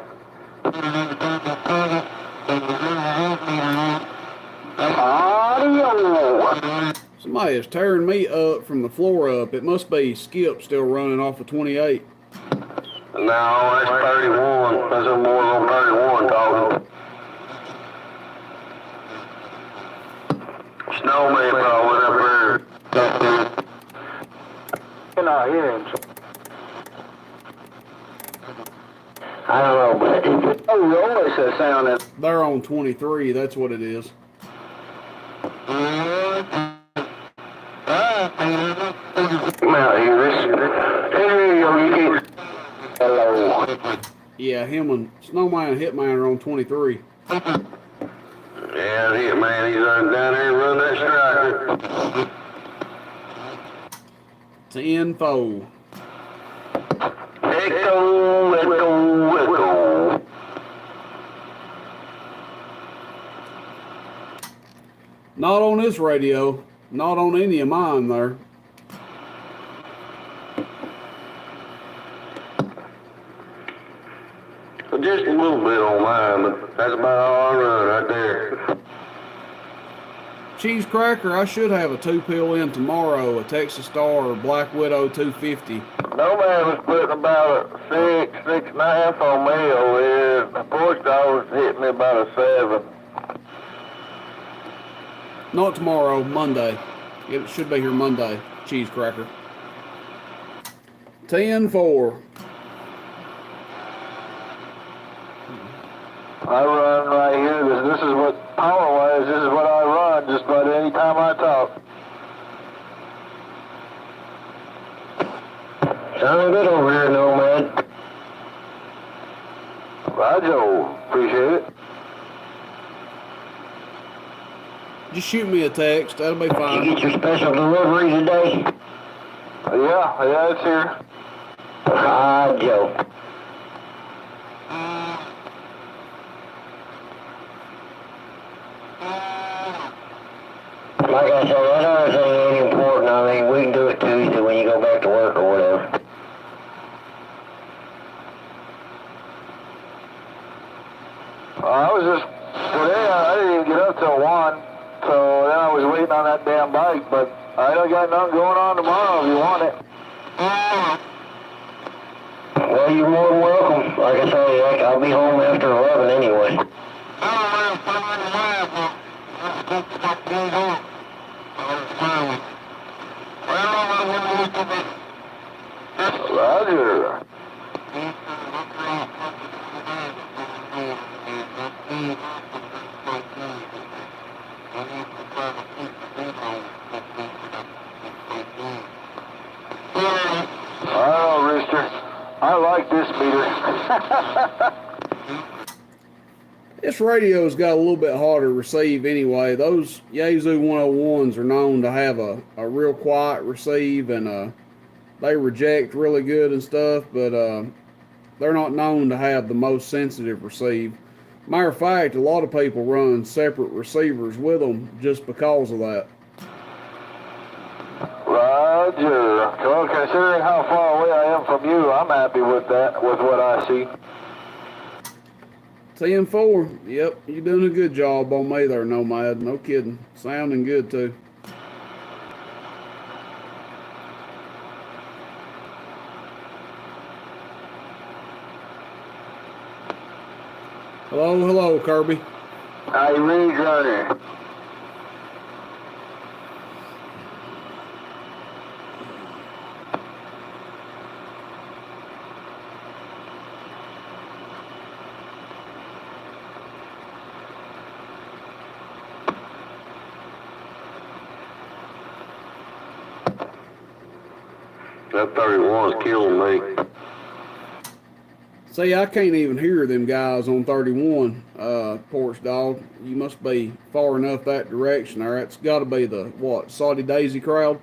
Somebody is tearing me up from the floor up. It must be Skip still running off of 28. No, that's 31. That's a more than 31 talking. Snowman probably went up there. You're not hearing. I don't know, but always that sound. They're on 23. That's what it is. Come out here, you can't. Hello. Yeah, him and Snowman and Hitman are on 23. Yeah, man, he's down there and run that striker. 10-4. Echo, echo, echo. Not on this radio. Not on any of mine there. Well, just a little bit on mine, but that's about all I run right there. Cheese Cracker, I should have a 2-pill in tomorrow, a Texas Star or Black Widow 250. No man was putting about a 6.5 on me over here. The porch dog was hitting me about a 7. Not tomorrow, Monday. It should be here Monday, Cheese Cracker. 10-4. I run right here. This is what power-wise, this is what I run just about any time I talk. Sounding good over here, Nomad. Roger, appreciate it. Just shoot me a text. That'll be Did fine. you get your special delivery today? Yeah, it's here. Ah, Joe. Like I said, that other thing ain't important. I mean, we can do it Tuesday when you go back to work or whatever. I was just, today I didn't even get up till 1, so then I was waiting on that damn bike, but I don't got nothing going on tomorrow if you want it. Well, you're more than welcome. Like I say, I'll be home after 11 anyway. Roger. Oh, Rooster, I like this meter. This radio's got a little bit harder to receive anyway. Those Yazoo 101s are known to have a real quiet receive, and they reject really good and stuff, but they're not known to have the most sensitive receive. Matter of fact, a lot of people run separate receivers with them just because of that. Roger. Well, considering how far away I am from you, I'm happy with that, with what I see. 10-4. Yep, you're doing a good job on me there, Nomad. No kidding. Sounding good, too. Hello, Kirby. How you read, runner? That 31's killing me. See, I can't even hear them guys on 31, Porch Dog. You must be far enough that direction there. That's got to be the, what, Saudi Daisy crowd?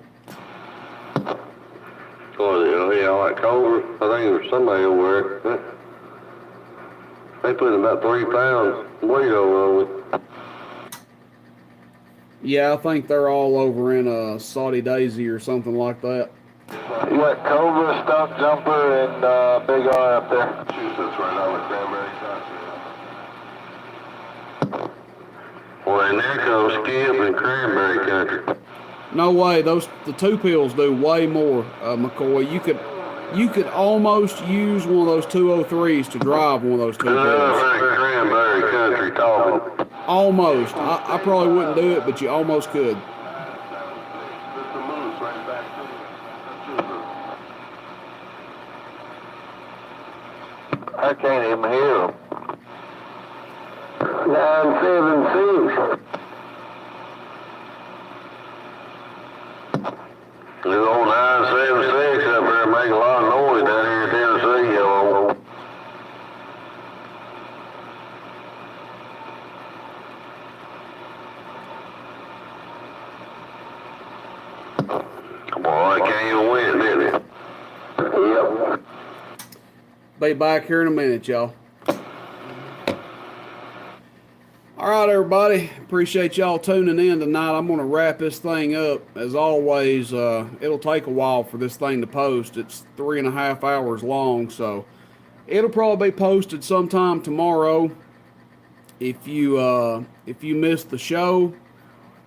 Oh, yeah, like Cobra. I think there's somebody over there. They put about 3 pounds weight over on me. Yeah, I think they're all over in Saudi Daisy or something like that. You got Cobra, Stump Jumper, and Big R up there. That's right on the cranberry country. Well, and there comes Skip and cranberry country. No way, the 2-pills do way more, McCoy. You could almost use one of those 203s to drive one of those 2-pills. Cranberry country talking. Almost. I probably wouldn't do it, but you almost could. I can't even hear them. 976. This old 976 up there make a lot of noise down here in Tennessee, y'all. Boy, I can't even win, did it? Yep. Be back here in a minute, y'all. All right, everybody. Appreciate y'all tuning in tonight. I'm going to wrap this thing up. As always, it'll take a while for this thing to post. It's 3.5 hours long, so it'll probably be posted sometime tomorrow. If you missed the show,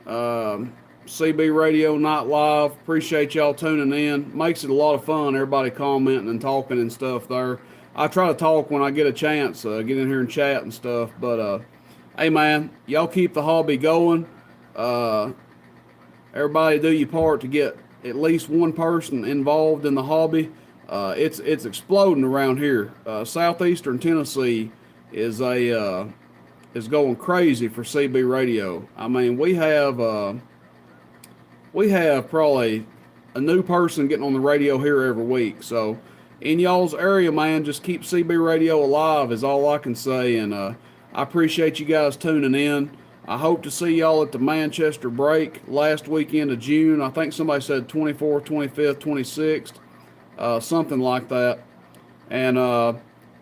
CB Radio Night Live, appreciate y'all tuning in. Makes it a lot of fun, everybody commenting and talking and stuff there. I try to talk when I get a chance, get in here and chat and stuff, but hey man, y'all keep the hobby going. Everybody do your part to get at least one person involved in the hobby. It's exploding around here. Southeastern Tennessee is going crazy for CB radio. I mean, we have probably a new person getting on the radio here every week. So in y'all's area, man, just keep CB radio alive is all I can say. And I appreciate you guys tuning in. I hope to see y'all at the Manchester break last weekend of June. I think somebody said 24th, 25th, 26th, something like that. And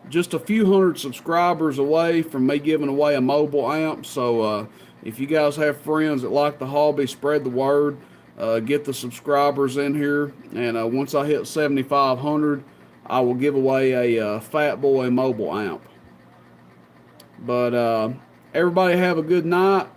just a few hundred subscribers away from me giving away a mobile amp. So if you guys have friends that like the hobby, spread the word. Get the subscribers in here. And once I hit 7,500, I will give away a Fat Boy mobile amp. But everybody have a good night.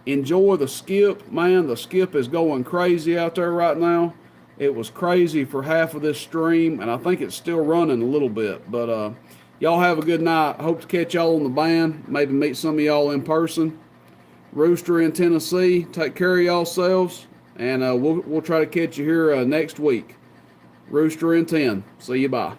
Enjoy the skip. Man, the skip is going crazy out there right now. It was crazy for half of this stream, and I think it's still running a little bit. But y'all have a good night. Hope to catch y'all on the band. Maybe meet some of y'all in person. Rooster in Tennessee. Take care of yourselves, and we'll try to catch you here next week. Rooster in 10. See you. Bye.